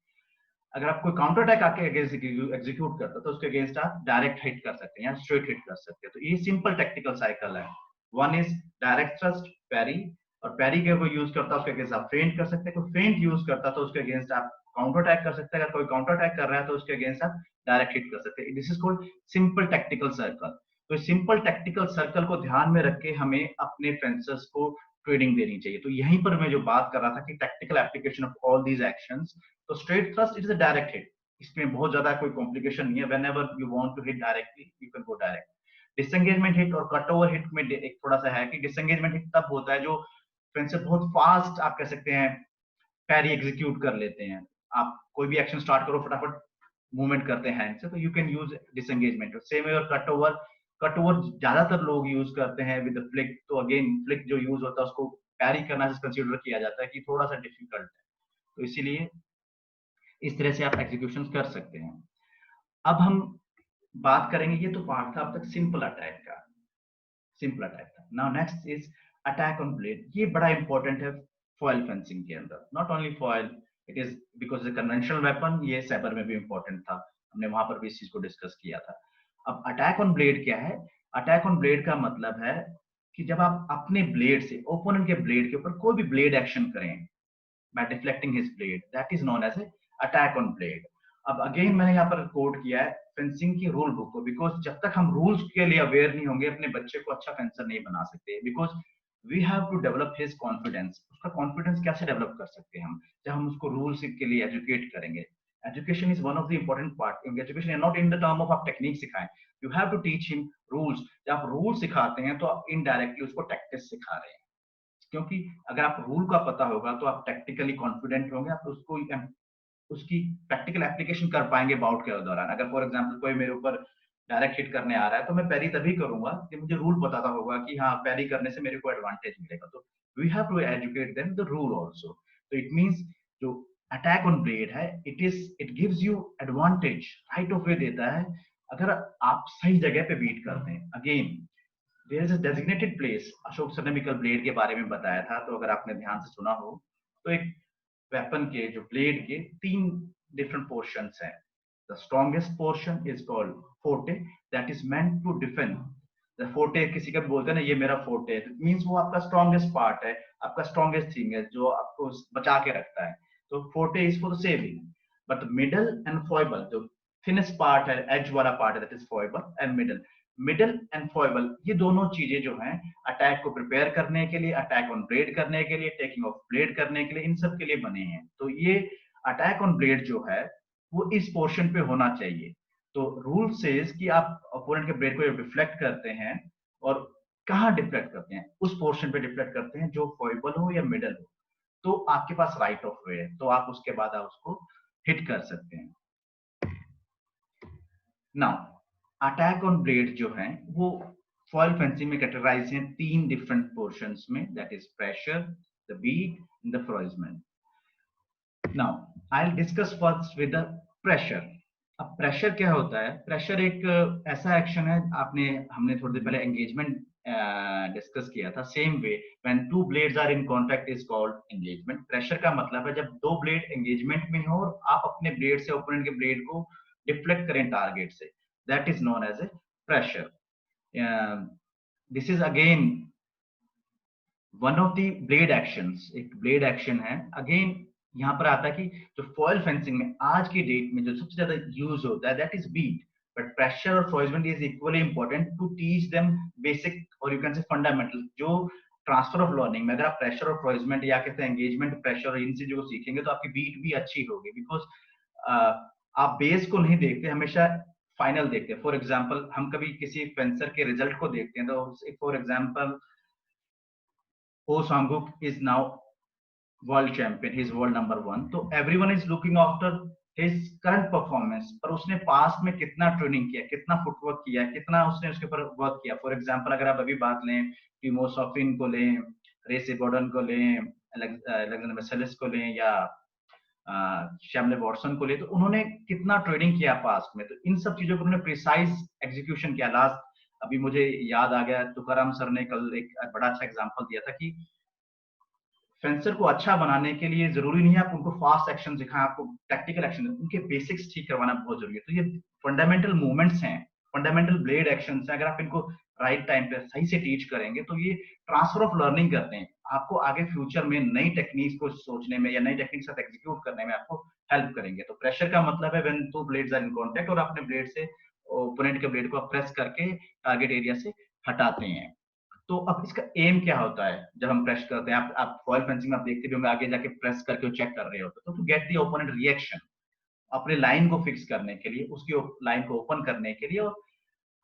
S3: अगर आप कोई काउंटर अटैक आके अगेंस्ट एग्जीक्यूट करता है तो उसके अगेंस्ट आप डायरेक्ट हिट कर सकते हैं या स्ट्रेट हिट कर सकते हैं। तो ये सिंपल टैक्टिकल साइकिल है। वन इज डायरेक्ट थ्रस्ट पैरी, और पैरी के कोई यूज करता है उसके अगेंस्ट आप फेंट कर सकते हैं, कोई फेंट यूज करता तो उसके अगेंस्ट आप काउंटर अटैक कर सकते हैं, अगर कोई काउंटर अटैक कर रहा है तो उसके अगेंस्ट आप डायरेक्ट हिट कर सकते हैं। This is called simple tactical circle. तो सिंपल टैक्टिकल सर्कल को ध्यान में रख के हमें अपने फेंसर्स को ट्रेनिंग देनी चाहिए। तो यहीं पर मैं जो बात कर रहा था कि tactical application of all these actions, तो straight thrust it is a direct hit, इसमें बहुत ज्यादा कोई कॉम्प्लिकेशन नहीं है। Whenever you want to hit directly you can go direct. Disengagement hit और कट ओवर हिट में एक थोड़ा सा है कि डिसएंगेजमेंट हिट तब होता है जो फेंसर बहुत फास्ट आप कह सकते हैं पैरी एग्जीक्यूट कर लेते हैं। आप कोई भी एक्शन स्टार्ट करो फटाफट मूवमेंट करते हैं हैंड से, तो you can use disengagement. Same way और कट ओवर, कट ओवर ज्यादातर लोग यूज करते हैं विद फ्लिक, तो अगेन फ्लिक जो यूज होता है उसको पैरी करना कंसीडर किया जाता है कि थोड़ा सा डिफिकल्ट है, तो इसीलिए इस तरह से आप एग्जीक्यूशन कर सकते हैं। अब हम बात करेंगे, ये तो पार्ट था अब तक सिंपल अटैक का, सिंपल अटैक था। Now next is attack on blade. ये बड़ा इंपॉर्टेंट है फॉयल फेंसिंग के अंदर, not only foil, it is because conventional weapon, ये सैबर में भी इंपॉर्टेंट था, हमने वहां पर भी इस चीज को डिस्कस किया था। अब अटैक ऑन ब्लेड क्या है? अटैक ऑन ब्लेड का मतलब है कि जब आप अपने ब्लेड से ओपोनेंट के ब्लेड के ऊपर कोई भी ब्लेड एक्शन करें by deflecting his blade, that is known as a attack on blade. अब अगेन मैंने यहाँ पर कोट किया है फेंसिंग की रूल बुक को, बिकॉज जब तक हम रूल्स के लिए अवेयर नहीं होंगे अपने बच्चे को अच्छा फेंसर नहीं बना सकते, because we have to develop his confidence. उसका कॉन्फिडेंस कैसे डेवलप कर सकते हैं हम? जब हम उसको रूल्स के लिए एजुकेट करेंगे। Education is one of the important part. Education is not in the term of आप टेक्निक सिखाएं, you have to teach him rules. जब आप रूल सिखाते हैं तो आप इनडायरेक्टली उसको टैक्टिक्स सिखा रहे हैं, क्योंकि अगर आप रूल का पता होगा तो आप टैक्टिकली कॉन्फिडेंट होंगे, आप उसको उसकी प्रैक्टिकल एप्लीकेशन कर पाएंगे बाउट के दौरान। अगर फॉर एग्जांपल कोई मेरे ऊपर डायरेक्ट हिट करने आ रहा है तो मैं पैरी तभी करूंगा कि मुझे रूल पता होगा कि हाँ पैरी करने से मेरे को एडवांटेज मिलेगा। तो we have to educate them the rule also. तो इट मींस जो अटैक ऑन ब्लेड है, it gives you advantage, right of way देता है अगर आप सही जगह पे बीट करते हैं। Again there is a designated place. Ashok sir ने भी कल ब्लेड के बारे में बताया था, तो अगर आपने ध्यान से सुना हो तो एक वेपन के जो ब्लेड के 3 डिफरेंट पोर्शंस हैं। The strongest portion is called forte, that is meant to defend. The forte किसी का भी बोलते हैं ना, ये मेरा फोर्टे है, मींस वो आपका स्ट्रॉन्गेस्ट पार्ट है, आपका स्ट्रॉन्गेस्ट थिंग है जो आपको बचा के रखता है। तो forte is for the saving. But middle and foible, जो थिनेस्ट पार्ट है, एज वाला पार्ट है, that is foible and middle. Middle and foible, ये दोनों चीजें जो हैं अटैक को प्रिपेयर करने के लिए, अटैक ऑन ब्लेड करने के लिए, टेकिंग ऑफ ब्लेड करने के लिए, इन सब के लिए बने हैं। तो ये अटैक ऑन ब्लेड जो है वो इस पोर्शन पे होना चाहिए। तो रूल सेज कि आप अपोनेंट के ब्लेड को डिफ्लेक्ट करते हैं, और कहाँ डिफ्लेक्ट करते हैं? उस पोर्शन पे डिफ्लेक्ट करते हैं जो फॉइबल हो या मिडल हो, तो आपके पास राइट ऑफ वे है, तो आप उसके बाद आप उसको हिट कर सकते हैं। नाउ अटैक ऑन ब्लेड जो है वो फॉइल फेंसिंग में कैटेगराइज हैं 3 डिफरेंट पोर्शंस में, that is pressure, the beat and the froissement. Now I will discuss first with the pressure. अब प्रेशर क्या होता है? प्रेशर एक ऐसा एक्शन है, हमने थोड़ी देर पहले एंगेजमेंट डिस्कस किया था। Same way when 2 blades are in contact is called engagement. Pressure का मतलब है जब 2 ब्लेड एंगेजमेंट में हो और आप अपने ब्लेड से ओपोनेंट के ब्लेड को डिफ्लेक्ट करें टारगेट से, that is known as a pressure. This is again one of the blade actions. एक blade action है। again यहाँ पर आता है कि जो foil fencing में आज की डेट में जो सबसे ज्यादा यूज होता है that is beat, but pressure और foilment is equally important to teach them basic or you can say fundamental। जो ट्रांसफर ऑफ लर्निंग में अगर आप प्रेशर और फोइजमेंट या कहते हैं एंगेजमेंट प्रेशर इन चीजों को सीखेंगे तो आपकी बीट भी अच्छी होगी, बिकॉज आप बेस को नहीं देखते, हमेशा फाइनल देखते हैं। फॉर एग्जाम्पल हम कभी किसी फेंसर के रिजल्ट को देखते हैं तो for example Oh Sanguk is now world champion, he is world number 1, तो everyone is looking after his current performance, पर उसने पास्ट में कितना ट्रेनिंग किया, कितना फुटवर्क किया, कितना उसने उसके ऊपर वर्क किया। फॉर एग्जाम्पल अगर आप अभी बात लें टिमो सॉफिन को लें, रेसी बॉर्डन को लें, अलेक्जेंडर वेसेलिस को लें या शैमले वॉटसन को ले, तो उन्होंने कितना ट्रेनिंग किया पास्ट में। तो इन सब चीजों को उन्होंने प्रिसाइज एग्जीक्यूशन किया। लास्ट अभी मुझे याद आ गया, तुकाराम सर ने कल एक बड़ा अच्छा एग्जांपल दिया था कि फेंसर को अच्छा बनाने के लिए जरूरी नहीं है आप उनको फास्ट एक्शन सिखाएं, आपको टैक्टिकल एक्शन, उनके बेसिक्स ठीक करवाना बहुत जरूरी है। तो ये फंडामेंटल मूवमेंट्स हैं, फंडामेंटल ब्लेड एक्शंस हैं, अगर आप इनको राइट टाइम पे सही से टीच करेंगे तो ये ट्रांसफर ऑफ लर्निंग करते हैं, आपको आगे फ्यूचर में नई टेक्निक्स को सोचने में या नई टेक्निक साथ एग्जीक्यूट करने में आपको हेल्प करेंगे। तो प्रेशर का मतलब है when 2 blades are in contact और अपने ब्लेड से ओपोनेंट के ब्लेड को आप प्रेस करके टारगेट एरिया से हटाते हैं। तो अब इसका एम क्या होता है जब हम प्रेस करते हैं? आप फॉइल फेंसिंग में आप देखते भी होंगे, आगे जाके प्रेस करके चेक कर रहे होते, तो to get the opponent reaction, अपने लाइन को फिक्स करने के लिए, उसकी लाइन को ओपन करने के लिए, और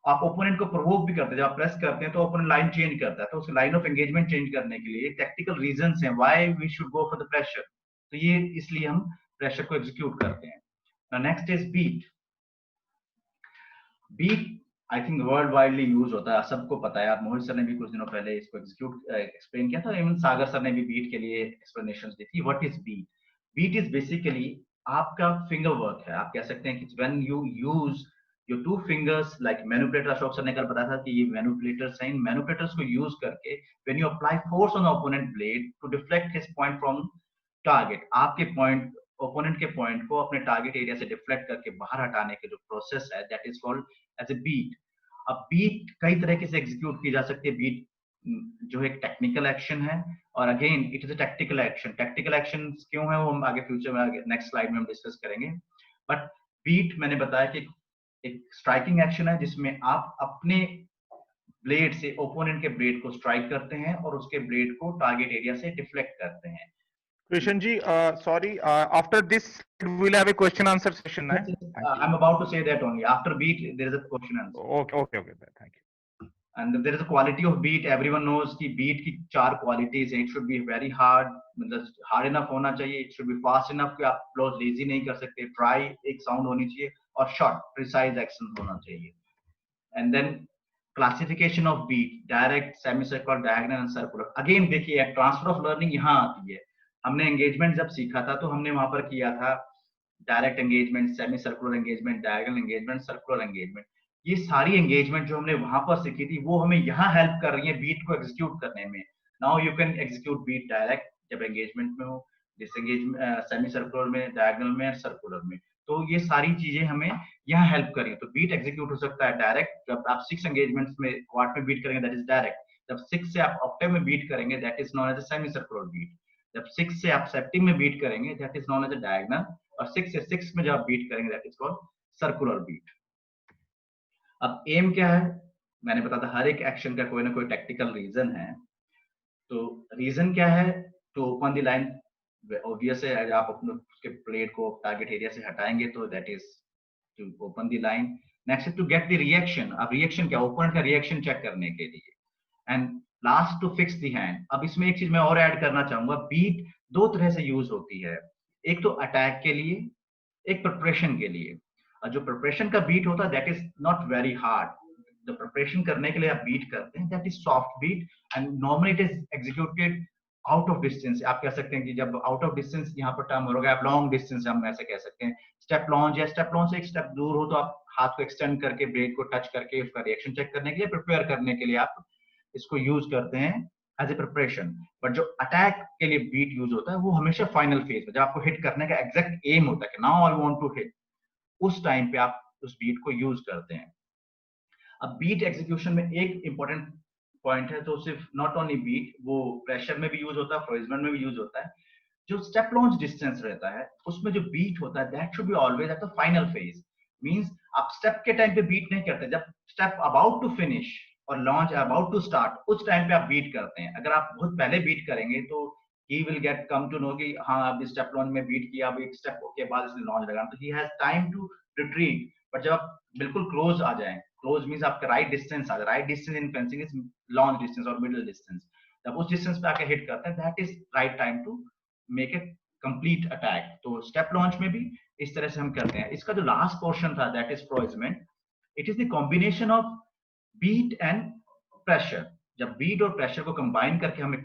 S3: आप ओपोनेंट को प्रोवोक भी करते हैं। जब आप प्रेस करते हैं तो ओपोनेंट लाइन चेंज करता है, तो उस लाइन ऑफ एंगेजमेंट चेंज करने के लिए टैक्टिकल रीजंस हैं why we should go for the pressure. तो ये इसलिए हम प्रेशर को एग्जीक्यूट करते हैं। Now next is beat. Beat I think world widely use होता है, सबको पता है। मोहित सर ने भी कुछ दिनों पहले इसको एक्सप्लेन किया था, इवन सागर सर ने भी बीट के लिए एक्सप्लेनेशंस दी थी। What is beat? Beat is basically आपका फिंगर वर्क है। आप कह सकते हैं कि when you use your 2 fingers like manipulator, Ashok sir ने कल बताया था कि ये मैनिपुलेटर्स हैं। इन मैनिपुलेटर्स को यूज करके when you apply force on the opponent blade to deflect his point from target, आपके पॉइंट ओपोनेंट के पॉइंट को अपने टारगेट एरिया से डिफ्लेक्ट करके बाहर हटाने के जो प्रोसेस है, that is called as a beat. अब बीट कई तरीके से एग्जीक्यूट की जा सकती है। बीट जो एक टेक्निकल एक्शन है, और again it is a tactical action. Tactical action क्यों है वो हम आगे फ्यूचर में नेक्स्ट स्लाइड में हम डिस्कस करेंगे। बट बीट मैंने बताया कि एक स्ट्राइकिंग एक्शन है जिसमें आप अपने ब्लेड से ओपोनेंट के ब्लेड को स्ट्राइक करते हैं और उसके ब्लेड को टारगेट एरिया से डिफ्लेक्ट करते हैं।
S1: Krishan ji, sorry, after this we'll have a question answer session.
S3: I'm about to say that only. After beat, there is a question answer.
S1: Okay, thank you.
S3: And there is a quality of beat. Everyone knows कि beat की 4 qualities हैं. It should be very hard, मतलब hard enough होना चाहिए. It should be fast enough कि आप close lazy नहीं कर सकते. Dry एक sound होनी चाहिए, और short, precise action होना चाहिए. And then classification of beat: direct, semicircular, diagonal and circular. Again देखिए transfer of learning यहाँ आती है। हमने एंगेजमेंट जब सीखा था तो हमने वहां पर किया था direct engagement, semi circular engagement, diagonal engagement, circular engagement. ये सारी एंगेजमेंट जो हमने वहां पर सीखी थी वो हमें यहाँ हेल्प कर रही है बीट को एग्जीक्यूट करने में। Now you can execute beat direct जब एंगेजमेंट में हो, डिसएंगेजमेंट सेमी सर्कुलर में, डायगोनल में, सर्कुलर में। तो ये सारी चीजें हमें यहाँ हेल्प कर रही है। तो बीट एग्जीक्यूट हो सकता है डायरेक्ट, जब आप 6 एंगेजमेंट्स में क्वार्ट में बीट करेंगे दैट इज डायरेक्ट। जब 6 से आप ऑक्टेव में बीट करेंगे that is known as a semi circular beat. जब 6 से आप सेप्टिम में बीट करेंगे that is known as a diagonal, और 6 से 6 में जब आप बीट करेंगे that is called circular beat. अब एम क्या है? मैंने बताया था हर एक एक्शन का कोई ना कोई टैक्टिकल रीजन है। तो रीजन क्या है? To open the line, obvious है आप अपने उसके प्लेट को टारगेट एरिया से हटाएंगे तो that is to open the line. Next is to get the reaction. अब रिएक्शन क्या? ओपोनेंट का रिएक्शन चेक करने के लिए। And last to fix the hand. अब इसमें एक चीज मैं और ऐड करना चाहूंगा, बीट 2 तरह से यूज होती है, एक तो अटैक के लिए, एक प्रिपरेशन के लिए। और जो प्रिपरेशन का बीट होता है that is not very hard. जो प्रिपरेशन करने के लिए आप बीट करते हैं that is soft beat, and normally it is executed out of distance. आप कह सकते हैं कि जब आउट ऑफ डिस्टेंस यहाँ पर टर्म होगा, आप लॉन्ग डिस्टेंस हम ऐसे कह सकते हैं। स्टेप लॉन्च या स्टेप लॉन्च से एक स्टेप दूर हो तो आप हाथ को एक्सटेंड करके ब्लेड को टच करके उसका रिएक्शन चेक करने के लिए, प्रिपेयर करने के लिए आप इसको यूज करते हैं एज ए प्रिपरेशन। बट जो अटैक के लिए बीट यूज होता है वो हमेशा फाइनल फेज में, जब आपको हिट करने का एग्जैक्ट एम होता है कि now I want to hit, उस टाइम पे आप उस बीट को यूज करते हैं। अब बीट एग्जीक्यूशन में एक इंपॉर्टेंट पॉइंट है, तो सिर्फ नॉट ओनली बीट, वो प्रेशर में भी यूज होता है, फ्रोजमेंट में भी यूज होता है। जो स्टेप लॉन्च डिस्टेंस रहता है उसमें जो बीट होता है that should be always at the final phase. Means आप स्टेप के टाइम पे बीट नहीं करते, जब स्टेप अबाउट टू फिनिश और लॉन्च अबाउट टू स्टार्ट उस टाइम पे आप बीट करते हैं। अगर आप बहुत पहले बीट करेंगे तो he will get come to know कि हाँ अब स्टेप लॉन्च में बीट किया, अब एक स्टेप के बाद इसने लॉन्च लगाना, तो he has time to retreat. But जब आप बिल्कुल क्लोज आ जाए, क्लोज मींस आपका राइट डिस्टेंस आ जाए, right distance in fencing is lunge distance और मिडिल डिस्टेंस, जब उस डिस्टेंस पे आके हिट करते हैं that is right time to make a complete attack. तो स्टेप लॉन्च में भी इस तरह से हम करते हैं। इसका जो लास्ट पोर्शन था that is froissement. It is the combination of beat and pressure. जब बीट और प्रेशर को कंबाइन करके हम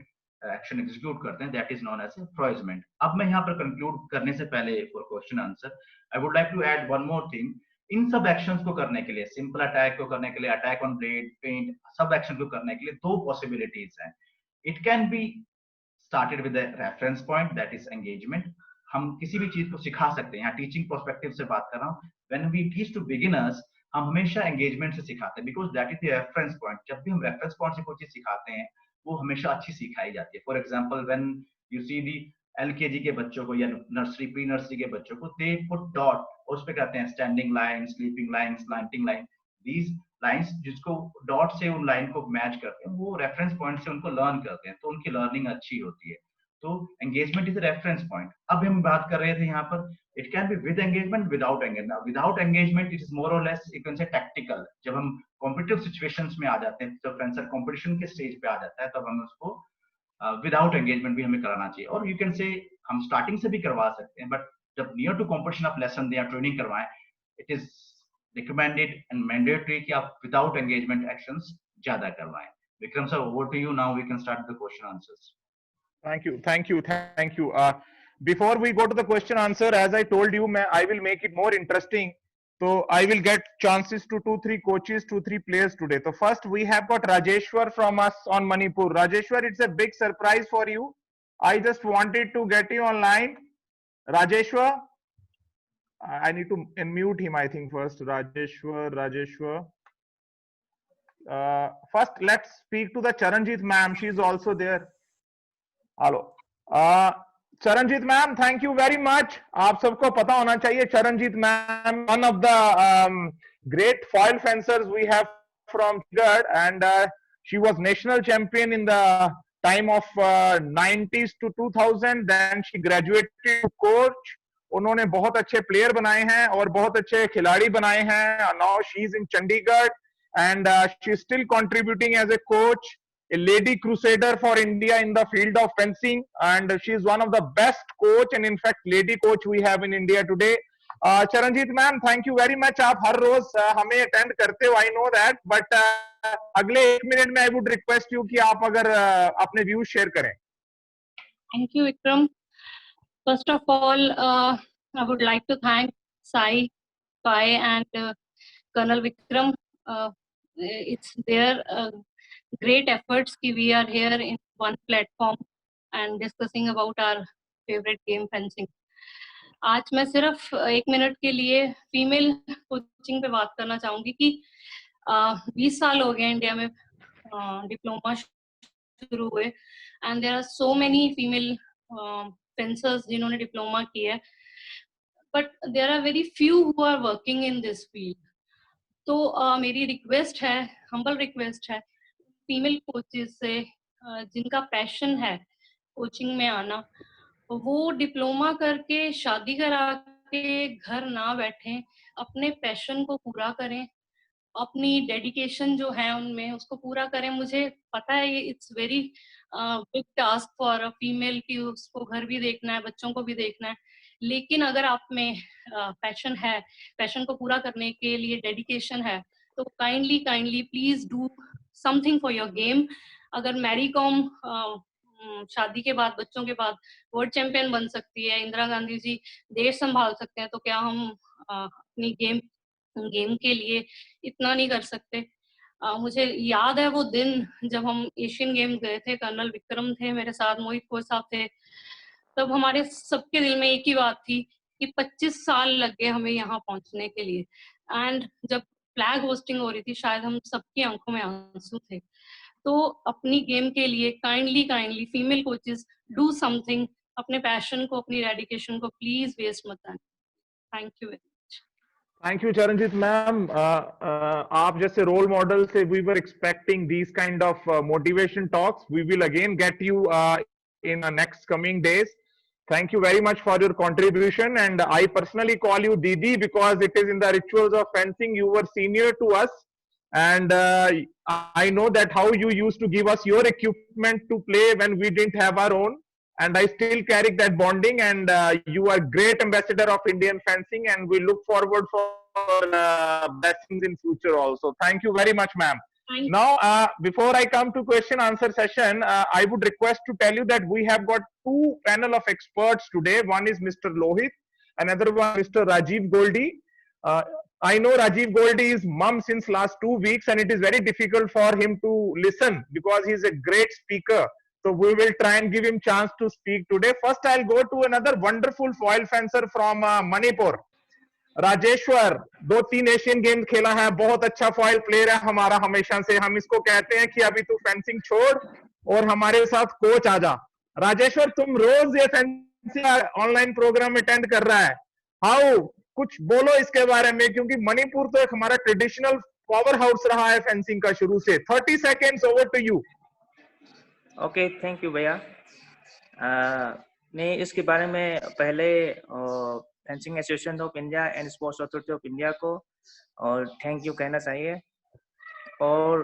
S3: एक्शन एग्जीक्यूट करते हैं that is known as froissement. अब मैं यहाँ पर कंक्लूड करने से पहले for question answer I would like to add one more thing. इन सब एक्शंस को करने के लिए, सिंपल अटैक को करने के लिए, अटैक ऑन ब्लेड, फेंट, सब एक्शन को करने के लिए 2 पॉसिबिलिटीज हैं। It can B started with a reference point that is engagement। हम किसी भी चीज को सिखा सकते हैं, यहाँ टीचिंग पर्सपेक्टिव से बात कर रहा हूँ। when we teach to beginners हम हमेशा engagement से सिखाते हैं because that is the reference point। जब भी हम reference point से कोई चीज सिखाते हैं वो हमेशा अच्छी सिखाई जाती है। for example when you see the LKG के बच्चों को या नर्सरी प्री नर्सरी के बच्चों को they put dot, उस पे कहते हैं standing line, sleeping line, slanting line. these lines जिसको डॉट से उन लाइन को मैच करते हैं वो रेफरेंस पॉइंट से उनको लर्न करते हैं, तो उनकी लर्निंग अच्छी होती है। तो एंगेजमेंट इज रेफरेंस पॉइंट। अब हम बात कर रहे थे यहाँ पर it can be with engagement, without engagement. Without engagement it is more और less you can say tactical. जब हम कॉम्पिटिटिव सिचुएशंस में आ जाते हैं, जब फेंसर कॉम्पिटिशन के स्टेज पे आ जाता है तब हमें उसको विदाउट एंगेजमेंट भी हमें कराना चाहिए। और यू कैन से हम स्टार्टिंग से भी करवा सकते हैं, बट जब नियर टू कॉम्पिटिशन आप लेसन दें या ट्रेनिंग करवाएं it is recommended and mandatory कि आप without engagement actions ज्यादा करवाएं। Vikram sir, over to you now. We can start the question answers.
S1: Thank you. Before we go to the question answer, as I told you, I will make it more interesting. So I will get chances to 2-3 coaches, 2-3 players today. So first we have got Rajeshwar from us on Manipur. Rajeshwar, it's a big surprise for you. I just wanted to get you online. Rajeshwar, I need to unmute him, I think, first. Rajeshwar. First, let's speak to the Charanjit ma'am. She's also there. Hello. Charanjit ma'am, thank you very much. आप सबको पता होना चाहिए Charanjit ma'am, one of the great foil fencers we have from Chhattisgarh, and she was national champion in the time of 90s to 2000. Then she graduated to coach. उन्होंने बहुत अच्छे player बनाए हैं और बहुत अच्छे खिलाड़ी बनाए हैं. Now she is in Chandigarh and she is still contributing as a coach, a lady crusader for India in the field of fencing, and she is one of the best coach and in fact lady coach we have in India today. Charanjit ma'am, thank you very much. आप हर रोज हमें attend करते हो, I know that, but अगले 1 minute में I would request you कि आप अगर अपने व्यूज शेयर करें.
S5: Thank you, Vikram. First of all, I would like to thank Sai, Pai, and Colonel Vikram. It's their great efforts that we are here in one platform and discussing about our favorite game, fencing. आज मैं सिर्फ 1 minute के लिए female coaching पे बात करना चाहूंगी कि 20 साल हो गए इंडिया में डिप्लोमा शुरू हुए, and there are so many female fencers जिन्होंने डिप्लोमा किया है, but there are very few who are working in this field. तो मेरी रिक्वेस्ट है, हम्बल रिक्वेस्ट है फीमेल कोचेस से, जिनका पैशन है कोचिंग में आना, वो डिप्लोमा करके शादी करा के घर ना बैठें, अपने पैशन को पूरा करें, अपनी डेडिकेशन जो है उनमें उसको पूरा करें. मुझे पता है ये it's very big task for a female कि उसको घर भी देखना है, बच्चों को भी देखना है, लेकिन अगर आप में पैशन है, पैशन को पूरा करने के लिए डेडिकेशन है, तो kindly please do something for your game. अगर मैरी कॉम शादी के बाद, बच्चों के बाद वर्ल्ड चैंपियन बन सकती है, इंदिरा गांधी जी देश संभाल सकते हैं, तो क्या हम अपनी गेम के लिए इतना नहीं कर सकते? मुझे याद है वो दिन जब हम एशियन गेम गए थे, कर्नल विक्रम थे मेरे साथ, मोहित कोच साहब थे, तब हमारे सबके दिल में एक ही बात थी कि 25 साल लग गए हमें यहाँ पहुंचने के लिए. एंड जब फ्लैग होस्टिंग हो रही थी, शायद हम सबकी आंखों में आंसू थे. तो अपनी गेम के लिए kindly female coaches do something, अपने पैशन को, अपनी डेडिकेशन को प्लीज वेस्ट मत करना. Thank you very much.
S1: Thank you, Charanjit ma'am. आप जैसे role model से we were expecting these kind of motivation talks. We will again get you in the next coming days. Thank you very much for your contribution, and I personally call you Didi because it is in the rituals of fencing. You were senior to us, and I know that how you used to give us your equipment to play when we didn't have our own. And I still carry that bonding, and you are great ambassador of Indian fencing, and we look forward for blessings in future also. Thank you very much, ma'am. Now, before I come to question answer session, I would request to tell you that we have got 2 panel of experts today. One is Mr. Lohit, another one Mr. Rajiv Goldie. I know Rajiv Goldie is mum since last 2 weeks, and it is very difficult for him to listen because he is a great speaker. So we will try and give him chance to speak today. First, I'll go to another wonderful foil fencer from Manipur, Rajeshwar. 2-3 Asian games खेला है, बहुत अच्छा foil player है हमारा हमेशा से. हम इसको कहते हैं कि अभी तू फेंसिंग छोड़ और हमारे साथ कोच आ जा. राजेश्वर, तुम रोज ये फेंसिंग ऑनलाइन प्रोग्राम अटेंड कर रहा है, हाउ, कुछ बोलो इसके बारे में, क्योंकि मणिपुर तो एक हमारा ट्रेडिशनल पावर हाउस रहा है फेंसिंग का शुरू से. 30 seconds, over to you.
S6: Okay, thank you भैया. मैं इसके बारे में पहले fencing association of India and sports authority of India को और थैंक यू कहना चाहिए, और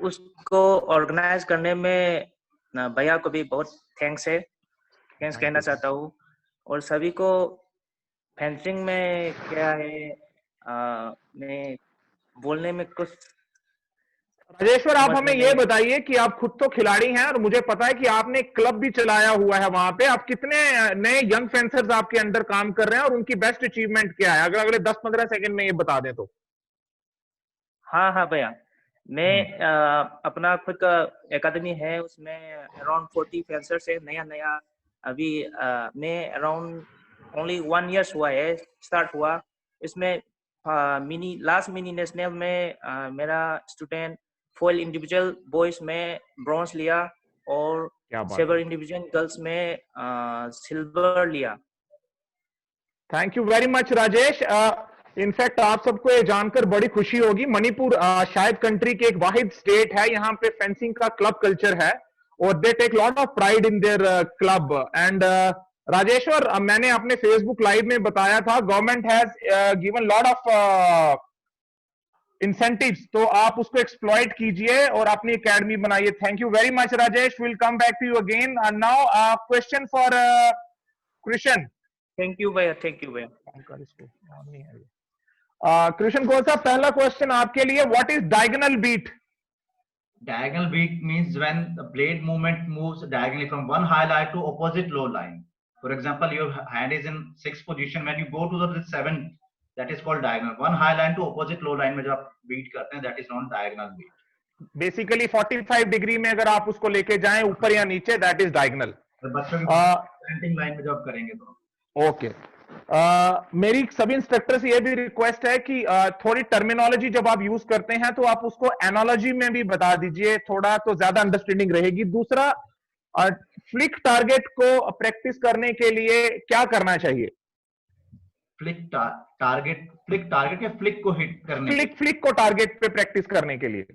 S6: उसको ऑर्गेनाइज करने में भैया को भी बहुत थैंक्स कहना चाहता हूँ. और सभी को फेंसिंग में क्या है, मैं बोलने में कुछ.
S1: राजेश्वर, आप हमें ये बताइए कि आप खुद तो खिलाड़ी हैं और मुझे पता है कि आपने क्लब भी चलाया हुआ है वहां पे. आप कितने नए यंग फेंसर्स आपके अंडर काम कर रहे हैं और उनकी बेस्ट अचीवमेंट क्या है, अगर अगले 10-15 सेकंड में ये बता दें तो.
S6: हाँ भैया, मैं अपना खुद का एकेडमी है, उसमें अराउंड 40 फेंसर्स है, नया अभी मैं अराउंड ओनली 1 years हुआ है स्टार्ट हुआ। इसमें लास्ट मिनी नेशनल में मेरा स्टूडेंट फॉइल इंडिविजुअल बॉयज में ब्रॉन्ज लिया और
S1: क्या बात
S6: सेवर
S1: है।
S6: इंडिविजुअल गर्ल्स में सिल्वर लिया।
S1: Thank you very much Rajesh. In fact आप सबको ये जानकर बड़ी खुशी होगी, मणिपुर शायद कंट्री के एक वाहिद स्टेट है यहाँ पे फेंसिंग का क्लब कल्चर है और they take lot of pride in their club. And Rajeshwar, मैंने अपने फेसबुक लाइव में बताया था government has given lot of incentives, तो आप उसको एक्सप्लॉइट कीजिए और अपनी एकेडमी बनाइए। Thank you very much Rajesh, will come back to you again. Now question for Krishna.
S6: Thank you भैया, थैंक यू भैया।
S1: कृष्ण कौन सा पहला क्वेश्चन आपके लिए, what is diagonal beat?
S3: Diagonal beat means when the blade movement moves diagonally from one high line to opposite low line. For example, your hand is in 6th position. When you go to the 7th, that is called diagonal. One high line to opposite low line में जब आप beat करते हैं, that is known diagonal beat.
S1: Basically 45 degree में अगर आप उसको लेके जाएं ऊपर या नीचे, दैट इज डायगोनल।
S3: बच्चों की पेंटिंग लाइन में जब करेंगे तो
S1: ओके। मेरी सभी इंस्ट्रक्टर से ये भी रिक्वेस्ट है कि थोड़ी टर्मिनोलॉजी जब आप यूज करते हैं तो आप उसको एनोलॉजी में भी बता दीजिए, थोड़ा तो ज्यादा अंडरस्टैंडिंग रहेगी। दूसरा, फ्लिक टारगेट को प्रैक्टिस करने के लिए क्या करना चाहिए?
S3: फ्लिक टारगेट या फ्लिक को हिट करने
S1: फ्लिक को टारगेट पे प्रैक्टिस करने के लिए।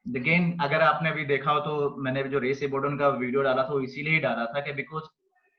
S3: अगेन अगर आपने अभी देखा हो तो मैंने जो रेस एबोर्डन का वीडियो डाला था वो इसीलिए ही डाला था कि because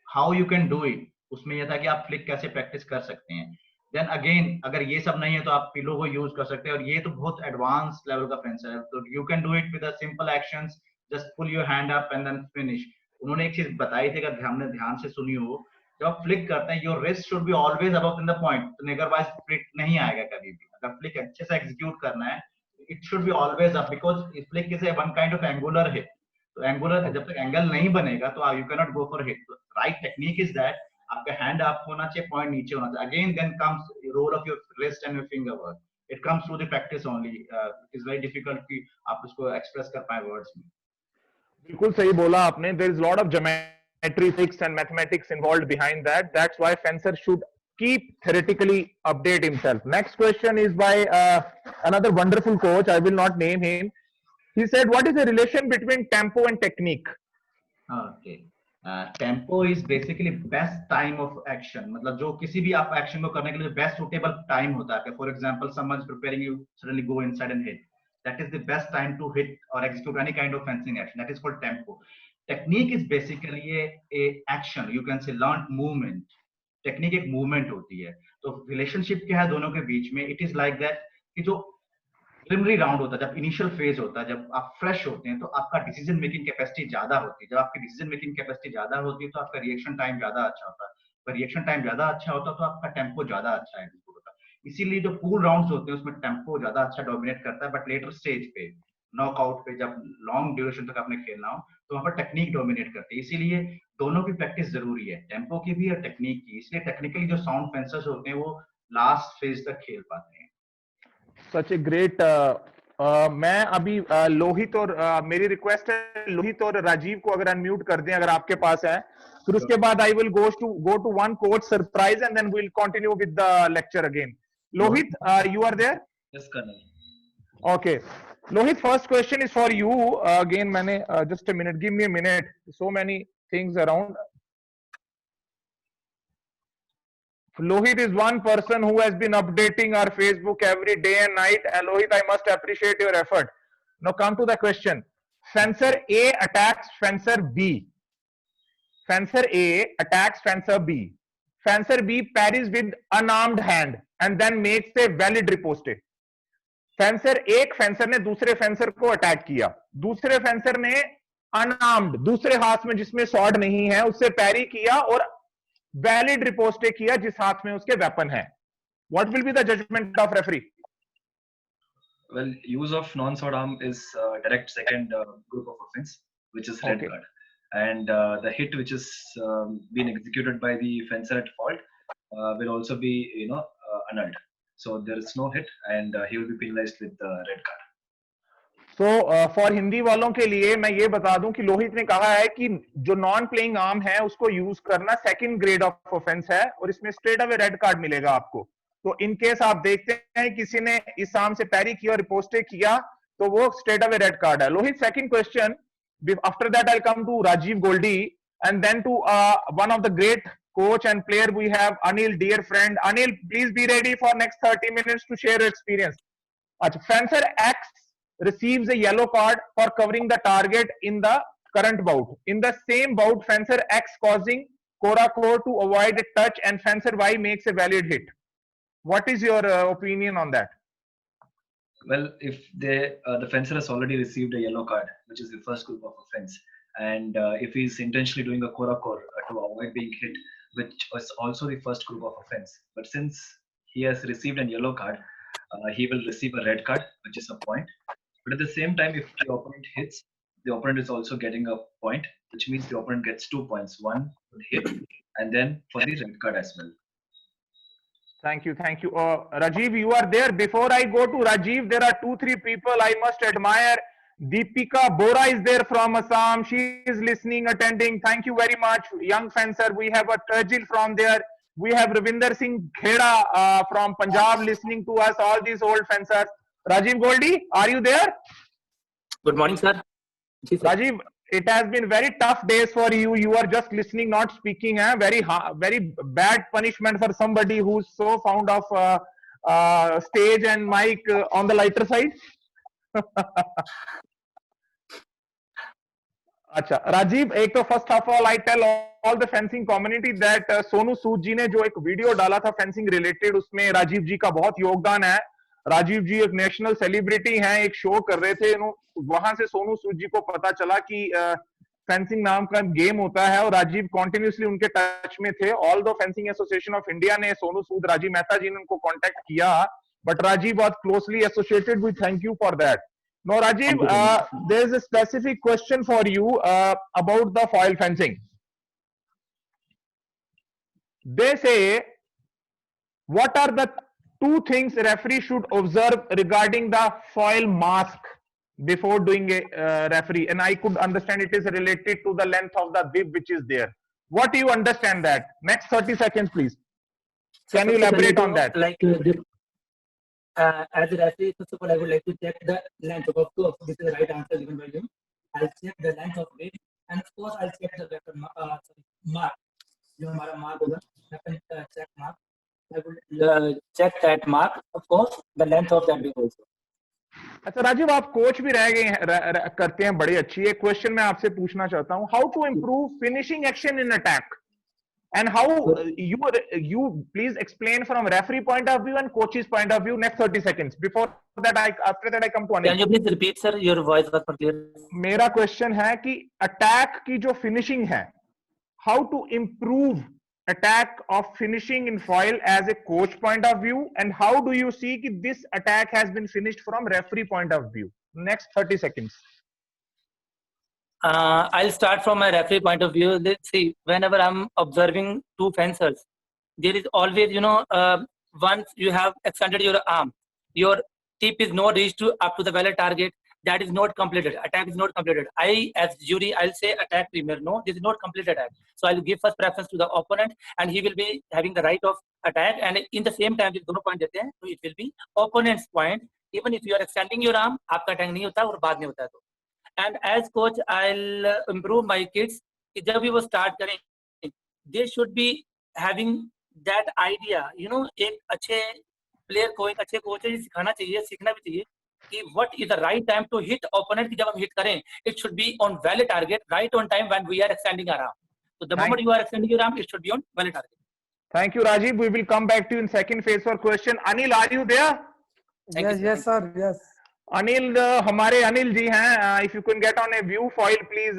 S3: how you can do it, उसमें यह था कि आप फ्लिक कैसे प्रैक्टिस कर सकते हैं। देन अगेन अगर ये सब नहीं है तो आप पिलो को यूज कर सकते हैं, और ये तो बहुत एडवांस लेवल का फेंसर है, तो you can do it with simple actions, just pull your hand up and then finish. उन्होंने एक चीज बताई थी, अगर हमने ध्यान से सुनी हो, जब आप फ्लिक करते हैं your wrist should be always above in the point, तो नेगरवाइज फ्लिक नहीं आएगा कभी भी। अगर फ्लिक अच्छे से एग्जीक्यूट करना है, it should be always up, because flick is a one kind of angular hit. तो एंगुलर जब तक एंगल नहीं बनेगा तो you can not go for hit. Right technique is that आपका हैंड अप होना चाहिए, पॉइंट नीचे होना चाहिए। Again then comes role of your wrist and your finger work, it comes through the practice only. It is very difficult कि आप उसको express कर पाए वर्ड्स में।
S1: बिल्कुल सही बोला आपने, there is lot of geometry tricks and mathematics involved behind that, that's why fencer should keep theoretically update himself. Next question is by another wonderful coach, I will not name him. He said, what is the relation between tempo and technique?
S3: Okay. Tempo is basically best time of action, मतलब जो किसी भी आप action को करने के लिए best suitable time होता है। For example someone is preparing, you suddenly go inside and hit, that is the best time to hit or execute any kind of fencing action, that is called tempo. Technique is basically a action, you can say learned movement. Technique एक movement होती है। तो relationship क्या है दोनों के बीच में, it is like that कि जो प्रिलिमिनरी राउंड होता है, जब इनिशियल फेज होता है, जब आप फ्रेश होते हैं, तो आपका डिसीजन मेकिंग कैपेसिटी ज्यादा होती है। जब आपकी डिसीजन मेकिंग कैपेसिटी ज्यादा होती है तो आपका रिएक्शन टाइम ज्यादा अच्छा होता है। तो रिएक्शन टाइम ज्यादा अच्छा होता है तो आपका टेम्पो ज्यादा अच्छा है होता है। इसीलिए जो पूल राउंड्स होते हैं उसमें टेम्पो ज्यादा अच्छा डोमिनेट करता है, बट लेटर स्टेज पे नॉकआउट पे जब लॉन्ग ड्यूरेशन तक आपने खेलना हो तो वहां पर टेक्निक डोमिनेट करती है। इसीलिए दोनों की प्रैक्टिस जरूरी है, टेम्पो की भी और टेक्निक की। इसलिए टेक्निकली जो साउंड फेंसर्स होते हैं वो लास्ट फेज तक खेल पाते हैं।
S1: सच ए ग्रेट। मैं अभी लोहित और मेरी रिक्वेस्ट है लोहित और राजीव को अगर अनम्यूट कर दें अगर आपके पास है, फिर उसके बाद I will go to one coach surprise and then we will continue with the lecture again. Lohit, you are there?
S7: Yes colonel.
S1: Okay, Lohit, first question is for you. Again, मैंने just a minute. Give me a minute. So many things around. Lohit is one person who has been updating our Facebook every day and night. And Lohit, I must appreciate your effort. Now come to the question. Fencer A attacks fencer B. Fencer A attacks fencer B. Fencer B parries with unarmed hand and then makes a valid riposte. Fencer एक fencer ने दूसरे fencer को attack किया, दूसरे fencer ने unarmoured दूसरे हाथ में जिसमें स्वॉर्ड नहीं है उससे पैरी किया और वैलिड रिपोस्टे किया जिस हाथ में उसके वेपन है। What will be the judgement of referee?
S7: Well, use of non-sword arm is direct second group of offense, which is red card, and the hit which is been executed by the fencer at fault will also be annulled. So there is no hit, and he will be penalized with the red card.
S1: So for Hindi वालों के लिए मैं ये बता दूं कि लोहित ने कहा है कि जो नॉन प्लेइंग आर्म है उसको यूज करना सेकंड ग्रेड ऑफ ऑफेंस है और इसमें स्ट्रेट अवे रेड कार्ड मिलेगा आपको। तो इन केस आप देखते हैं किसी ने इस आर्म से पैरी किया और रिपोस्टे किया तो वो स्ट्रेट अवे रेड कार्ड है। Lohit, second question, after that I come to Rajiv Goldie and then to one of the great coach and player we have Anil, dear friend. Anil, please be ready for next 30 minutes to share your experience. Achha, fencer X receives a yellow card for covering the target in the current bout. In the same bout, fencer X causing Korakor to avoid a touch and fencer Y makes a valid hit. What is your opinion on that?
S7: Well, if the fencer has already received a yellow card, which is the first group of offense, and if he's intentionally doing a Korakor to avoid being hit, which was also the first group of offense, but since he has received a yellow card, he will receive a red card, which is a point. But at the same time, if the opponent hits, the opponent is also getting a point, which means the opponent gets 2 points, one for the hit and then for the red card as well.
S1: Thank you, thank you. Rajiv, you are there. Before I go to Rajiv, there are 2-3 people I must admire. Deepika Bora is there from Assam. She is listening, attending. Thank you very much, young fencer. We have a Turjil from there. We have Ravinder Singh Kheda from Punjab listening to us. All these old fencers. Rajiv Goldie, are you there?
S8: Good morning, sir.
S1: Rajiv, it has been very tough days for you. You are just listening, not speaking. Very bad punishment for somebody who's so fond of stage and mic on the lighter side. अच्छा राजीव, एक तो first of all I tell all the fencing community that Sonu Sood ji ने जो एक video डाला था fencing related, उसमें राजीव जी का बहुत योगदान है। राजीव जी एक नेशनल सेलिब्रिटी हैं, एक शो कर रहे थे, वहां से सोनू सूद जी को पता चला कि फेंसिंग नाम का गेम होता है और राजीव कॉन्टिन्यूसली उनके टच में थे। All the fencing association of India ने सोनू सूद, राजीव मेहता जी ने उनको कॉन्टेक्ट किया, but Rajiv was closely associated with. Thank you for that. Now, Rajiv, there is a specific question for you about the foil fencing. They say, what are the 2 things referee should observe regarding the foil mask before doing a referee? And I could understand it is related to the length of the bib which is there. What do you understand that? Next 30 seconds, please. Can you elaborate on that?
S8: Like as a referee, first of all, I would like to check the length. Of course, this is the right answer given by you. I'll check the length of bib, and of course, I'll check the mark. जो हमारा mark होगा, check mark. I will check that mark. Of course, the length of that bib also.
S1: अच्छा राजीव, आप coach भी रह गए हैं, करते हैं, बड़ी अच्छी। एक क्वेश्चन मैं आपसे पूछना चाहता हूँ, how to improve finishing action in attack and how you please explain from referee point of view and coach's point of view. Next 30 seconds. Before that, after that I come to Anil.
S8: Can you please repeat, sir? Your voice was not clear.
S1: मेरा question है कि attack की जो finishing है, how to improve attack of finishing in foil as a coach point of view, and how do you see that this attack has been finished from referee point of view? Next 30 seconds.
S8: I'll start from my referee point of view. Let's see, whenever I'm observing 2 fencers, there is always, once you have extended your arm, your tip is not reached up to the valid target, that is not completed. Attack is not completed. I, as jury, I'll say attack premier. No, this is not complete attack. So I'll give first preference to the opponent, and he will be having the right of attack. And in the same time, दोनों point देते हैं, so it will be opponent's point. Even if you are extending your arm, आपका attack नहीं होता और बाद में होता है तो. And as coach, I'll improve my kids. जब भी वो start करें, they should be having that idea. एक अच्छे player को एक अच्छे coach से सिखाना चाहिए, सीखना भी चाहिए कि what is the right time to hit opponent. कि जब हम hit करें, it should be on valid target, right on time when we are extending our arm. So the moment you are extending your arm, it should be on valid target.
S1: Thank you, Rajiv. We will come back to you in second phase for question. Anil, are you there?
S9: Yes, sir. Yes.
S1: Anil, हमारे अनिल जी हैं. If you can get on a view foil, please,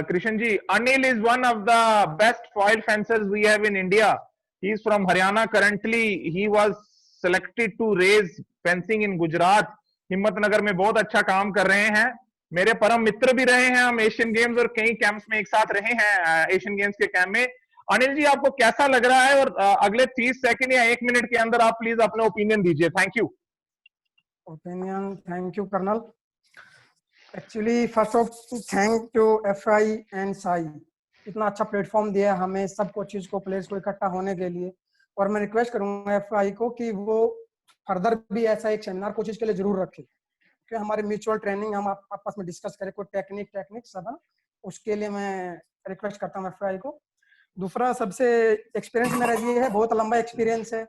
S1: Krishan ji. Anil is one of the best foil fencers we have in India. He is from Haryana. Currently, he was selected to raise fencing in Gujarat. Himmatnagar में बहुत अच्छा काम कर रहे हैं. मेरे परम मित्र भी रहे हैं. हम एशियन गेम्स और कई कैंप्स में एक साथ रहे हैं. एशियन गेम्स के कैंप में. अनिल जी, आपको कैसा लग रहा है? और अगले 30 सेकंड या 1 मिनट के अंदर आप प्लीज अपना ओपिनियन दीजिए. Thank you.
S9: Opinion. Thank you, Colonel. Actually first of thank to FI and SAI, इतना अच्छा प्लेटफॉर्म दिया हमें सब कोचेज को, प्लेयर्स को इकट्ठा होने के लिए। और मैं रिक्वेस्ट करूंगा एफआई को कि वो फर्दर भी ऐसा एक सेमिनार कोचेज के लिए जरूर रखे, कि हमारे म्यूचुअल ट्रेनिंग हम आपस में डिस्कस करें, कोई टेक्निक सब, उसके लिए मैं रिक्वेस्ट करता हूँ एफआई को। दूसरा सबसे एक्सपीरियंस मेरा ये है, बहुत लंबा एक्सपीरियंस है।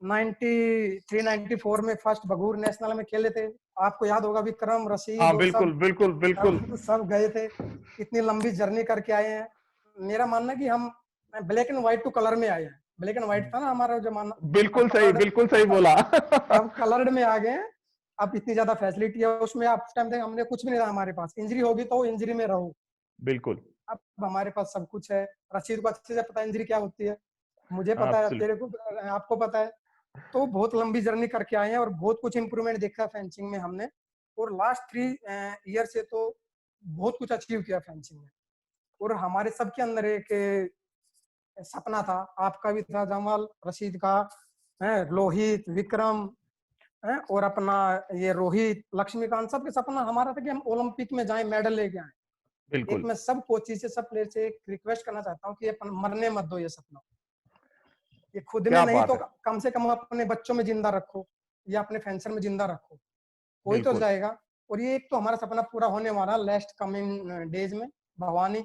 S9: 93-94 में फर्स्ट बगूर नेशनल में खेले थे, आपको याद होगा, विक्रम, रशीद
S1: हाँ,
S9: और
S1: बिल्कुल
S9: सब
S1: बिल्कुल बिल्कुल
S9: सब गए थे। इतनी लंबी जर्नी करके आए हैं। मेरा मानना है कि हम black and white to colour में आए हैं। ब्लैक एंड व्हाइट था ना हमारा जमाना,
S1: बिल्कुल सही बोला।
S9: अब कलर्ड में आ गए हैं। अब इतनी ज्यादा फैसिलिटी है उसमें, आप टाइम तक हमने कुछ भी नहीं रहा हमारे पास, इंजरी होगी तो इंजरी में रहो।
S1: बिल्कुल।
S9: अब हमारे पास सब कुछ है। रशीद को अच्छे से पता है इंजरी क्या होती है, मुझे पता है, तेरे को, आपको पता है। तो बहुत लंबी जर्नी करके आए हैं और बहुत कुछ इंप्रूवमेंट देखा फेंसिंग में हमने। और लास्ट 3 ईयर से तो बहुत कुछ अचीव किया फेंसिंग में। और हमारे सबके अंदर एक सपना था, आपका भी था जमाल, रशीद का है, लोहित, विक्रम है, और अपना ये रोहित, लक्ष्मीकांत, सबके सपना हमारा था कि हम ओलंपिक में जाएं, मेडल लेके आए। एक मैं सब कोचिज से, सब प्लेयर से एक रिक्वेस्ट करना चाहता हूँ कि अपन मरने मत दो ये सपना। ये खुद में नहीं तो कम से कम अपने बच्चों में जिंदा रखो, या अपने फेंसर में जिंदा रखो, कोई तो जाएगा। और ये एक तो हमारा सपना पूरा होने वाला लास्ट कमिंग डेज में। भवानी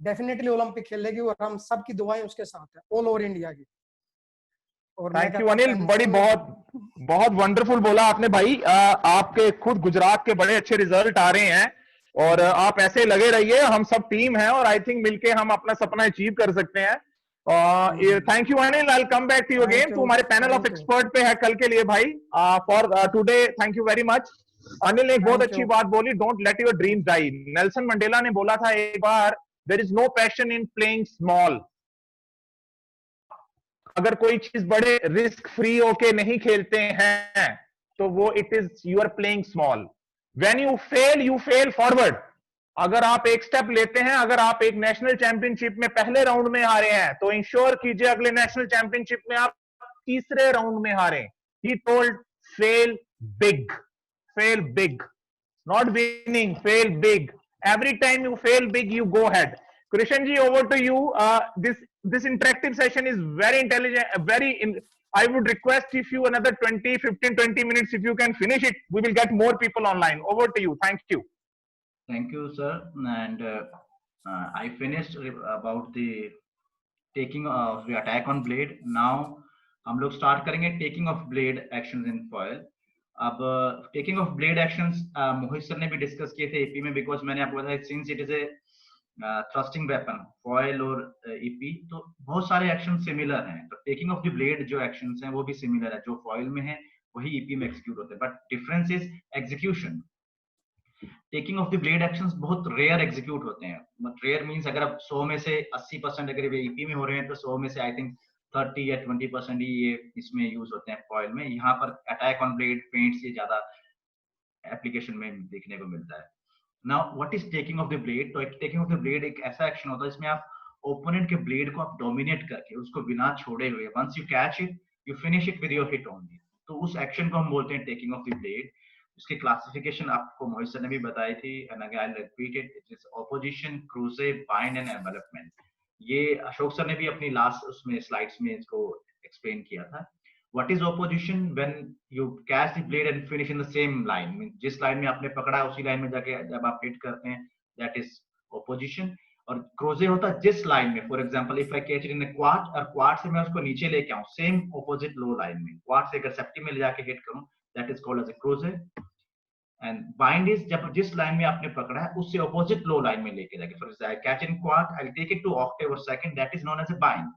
S9: डेफिनेटली ओलंपिक खेलेगी और हम सबकी दुआएं उसके साथ है, ऑल ओवर इंडिया की। और
S1: थैंक यू अनिल, बड़ी बहुत वंडरफुल बोला आपने भाई। आपके खुद गुजरात के बड़े अच्छे रिजल्ट आ रहे हैं और आप ऐसे लगे रहिए, हम सब टीम है और आई थिंक मिलके हम अपना सपना अचीव कर सकते हैं। Thank you Anil, I will come back to you again. तो हमारे पैनल ऑफ एक्सपर्ट पे है कल के लिए भाई। For today thank you very much. Anil ने एक बहुत अच्छी बात बोली, don't let your dream die. Nelson Mandela ने बोला था एक बार, there is no passion in playing small. अगर कोई चीज बड़े रिस्क फ्री होके नहीं खेलते हैं तो वो it is you are playing small. When you fail forward. अगर आप एक स्टेप लेते हैं, अगर आप एक नेशनल चैंपियनशिप में पहले राउंड में हारे हैं तो इंश्योर कीजिए अगले नेशनल चैंपियनशिप में आप तीसरे राउंड में हारे। He told fail big, fail big, not winning, fail big. Every time you fail big, you go ahead. Krishan ji, over to you. This interactive session is very intelligent, I would request if you another 15-20 minutes, if you can finish it, we will get more people online. Over to you. Thank you.
S3: Thank you, sir. And I finished about the taking of the attack on blade. Now हम लोग start करेंगे taking of blade actions in foil. अब taking of blade actions Mohit sir ने भी discuss किए थे AP में, because मैंने आपको बताया since it is a thrusting weapon foil और ईपी, तो बहुत सारे एक्शन सिमिलर हैं। तो टेकिंग ऑफ द ब्लेड जो एक्शंस हैं वो भी सिमिलर है, जो फॉयल में है वही ईपी में एक्सिक्यूट होते हैं, but difference is execution. Taking off the blade actions बहुत रेयर एग्जीक्यूट होते हैं, बट रेयर मींस अगर आप 100 में से 80% अगर ये ईपी में हो रहे हैं तो 100 में से आई थिंक 30 या 20% ही ये इसमें यूज होते हैं फॉयल में। यहाँ पर अटैक ऑन ब्लेड पेंट्स ये ज्यादा एप्लीकेशन में देखने को मिलता है। Now what is taking off the blade? तो टेकिंग ऑफ द ब्लेड एक ऐसा एक्शन होता है जिसमें आप ओपोनेंट के ब्लेड को आप डोमिनेट करके उसको बिना छोड़े हुए once you catch it you finish it with your hit only, तो उस एक्शन को हम बोलते हैं टेकिंग ऑफ द ब्लेड। उसकी क्लासिफिकेशन आपको मोहित सर ने भी बताई थी, and again I repeat it, it is opposition, croisé, bind and envelopment. ये अशोक सर ने भी अपनी लास्ट उसमें स्लाइड्स में इसको एक्सप्लेन किया था। What is opposition? When you catch the blade and finish in the same line, जिस लाइन में आपने पकड़ा उसी लाइन में जाके जब आप हिट करते हैं, that is opposition। और क्रोजे होता है जिस लाइन में, for example if I catch it in a quad और क्वाड से मैं उसको नीचे लेके आऊं सेम ऑपोजिट लो लाइन में, क्वाड से अगर सेप्टी में ले जाके हिट करूं, that is called as a croisé. And bind is जब जिस लाइन में आपने पकड़ा है उससे ऑपोजिट लो लाइन में लेके जाके, for example catch in quarte, I will take it to octave और second, that is known as a bind.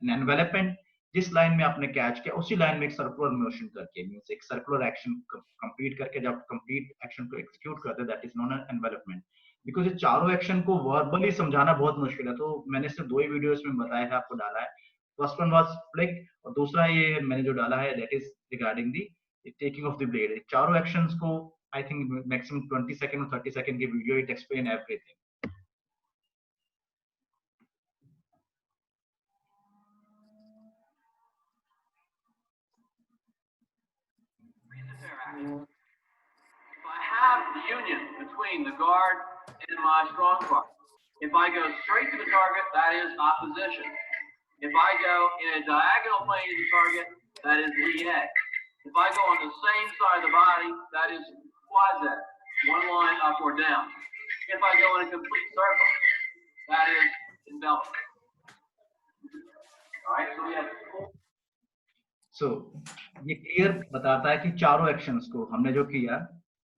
S3: And envelopment जिस लाइन में आपने कैच किया उसी लाइन में एक सर्कुलर मोशन करके, मींस एक सर्कुलर एक्शन कंप्लीट करके जब कंप्लीट एक्शन को एग्जीक्यूट करते हैं, that is known as envelopment. Because ये चारों एक्शन को वर्बली समझाना बहुत मुश्किल है, तो मैंने सिर्फ 2 ही वीडियोस में बताया है, आपको डाला है। फर्स्ट वन वाज फ्लिक और दूसरा ये मैंने जो डाला है that is regarding the taking off the blade. चारों एक्शंस को आई थिंक मैक्सिमम 20 सेकंड और 30 सेकंड की video it explain everything.
S4: If I have you between the guard and my strong part. If I go straight to the target, that is opposition. If I go in a diagonal plane to the target, that is lead edge. If I go on the same side of the body, that is quasi, one line up or down. If I go in a complete circle, that is envelopment. All right, so we have
S3: So ये clear बताता है कि चारों actions को हमने जो किया,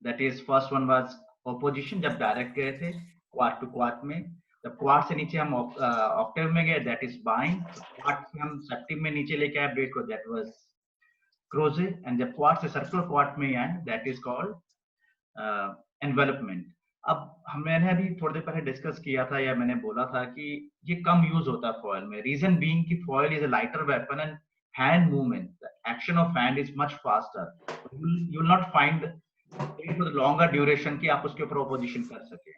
S3: that is first one was opposition, जब डायरेक्ट गए थे क्वाड टू क्वाड में, जब क्वाड से नीचे हम ऑक्टेव में गए दैट इज बाइंग, क्वाड से हम सेप्टिम में नीचे लेके आए ब्लेड को दैट वाज क्रोजे, एंड जब क्वाड से सर्कुलर क्वाड में आए दैट इज कॉल्ड एनवेलपमेंट। अब मैंने अभी थोड़ी देर पहले डिस्कस किया था या मैंने बोला था कि ये कम यूज होता है फॉयल में, रीजन बीइंग कि foil is a lighter weapon and hand movement, the action of hand is much faster. You will not find it for the longer duration कि आप उसके ऊपर opposition कर सके।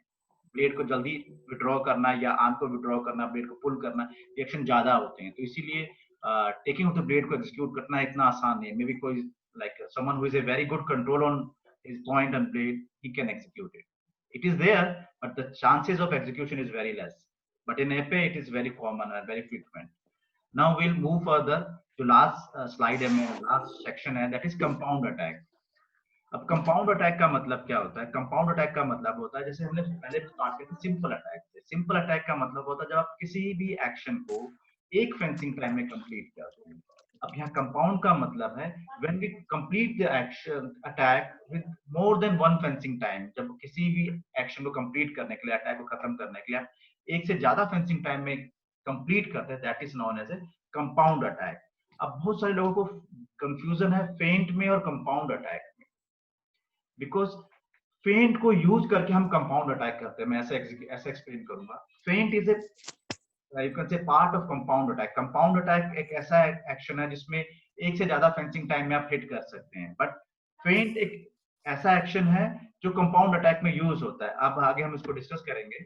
S3: ब्लेड को जल्दी विड्रॉ करना या आर्म को विड्रॉ करना, ब्लेड को पुल करना, ये एक्शन ज्यादा होते हैं, तो इसीलिए टेकिंग ऑफ द ब्लेड को एग्जीक्यूट करना इतना आसान नहीं है। मे बी कोई like someone who is a very good control on his point and blade, he can execute it. It is there, but the chances of execution is very less. But in FA it is very common and very frequent. Now we'll move further. जो last slide है, last section है, that is compound attack. अब compound attack का मतलब क्या होता है? Compound attack का मतलब होता है, जैसे हमने पहले स्टार्ट किया था सिंपल अटैक से। सिंपल अटैक का मतलब होता है जब आप किसी भी एक्शन को एक फेंसिंग टाइम में कंप्लीट करते हैं। अब यहाँ कंपाउंड का मतलब है when we complete the action attack with more than one fencing time, जब किसी भी एक्शन को कंप्लीट करने के लिए, अटैक को खत्म करने के लिए आप एक से ज्यादा फेंसिंग टाइम में कंप्लीट करते हैं, that is known as a compound attack. अब बहुत सारे लोगों को कंफ्यूजन है फेंट में और कंपाउंड अटैक में, बिकॉज फेंट को यूज करके हम कंपाउंड अटैक करते हैं। मैं ऐसे एक्सप्लेन करूंगा। फेंट इज ए यू कैन से part of compound attack. Compound attack एक ऐसा एक्शन है जिसमें एक से ज्यादा फेंसिंग टाइम में आप हिट कर सकते हैं, बट फेंट एक ऐसा एक्शन है जो कंपाउंड अटैक में यूज होता है। अब आगे हम इसको डिस्कस करेंगे।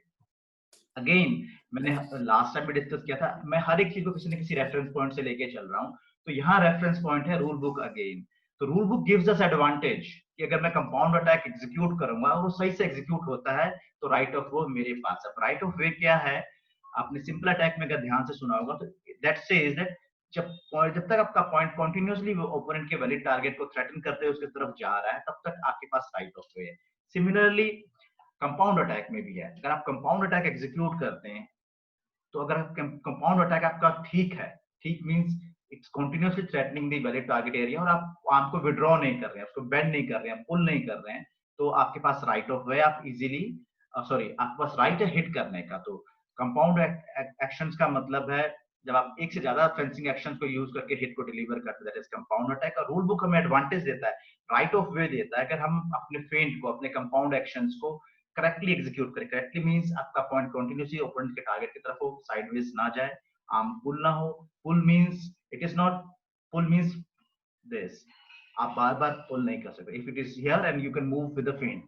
S3: अगेन मैंने लास्ट टाइम भी डिस्कस किया था, मैं हर एक चीज को किसी न किसी रेफरेंस पॉइंट से लेके चल रहा हूँ। तो यहाँ रेफरेंस पॉइंट है रूल बुक अगेन। तो rule book gives us advantage कि अगर मैं कंपाउंड अटैक एग्जीक्यूट करूंगा और वो सही से एग्जीक्यूट होता है तो राइट ऑफ वे मेरे पास है। राइट ऑफ वे क्या है? आपने सिंपल अटैक में अगर ध्यान से सुना होगा तो दैट सेज दैट जब तक आपका पॉइंट कंटिन्यूअसली ओपोनेंट के वैलिड टारगेट को थ्रेटन करते हुए उसकी तरफ जा रहा है तब तक आपके पास राइट ऑफ वे है। सिमिलरली कंपाउंड अटैक में भी है। अगर आप कंपाउंड अटैक एग्जीक्यूट करते हैं तो अगर कंपाउंड अटैक आपका ठीक है, ठीक means it's continuously threatening the valid target area और आप आर्म को विड्रॉ नहीं कर रहे हैं, उसको बेंड नहीं कर रहे हैं, पुल नहीं कर रहे हैं, तो आपके पास राइट ऑफ वे, आप इजीली आपके पास राइट है हिट करने का। तो कंपाउंड एक्शंस का मतलब है जब आप एक से ज्यादा फेंसिंग एक्शंस को यूज करके हिट को डिलीवर करते हैं, दैट इज कंपाउंड अटैक। और रूल बुक हमें एडवांटेज देता है, राइट ऑफ वे देता है। अगर हम अपने फेंट को, अपने कंपाउंड एक्शंस को करेक्टली एग्जीक्यूट करें, करेक्टली मींस आपका पॉइंट कंटिन्यूअसली ओपोनेंट के टारगेट की तरफ हो, साइडवेज ना जाए, आर्म पुल ना हो। Pull means it is not, pull means this, आप बार बार पुल नहीं कर सकते। If it is here and you can move with the feint,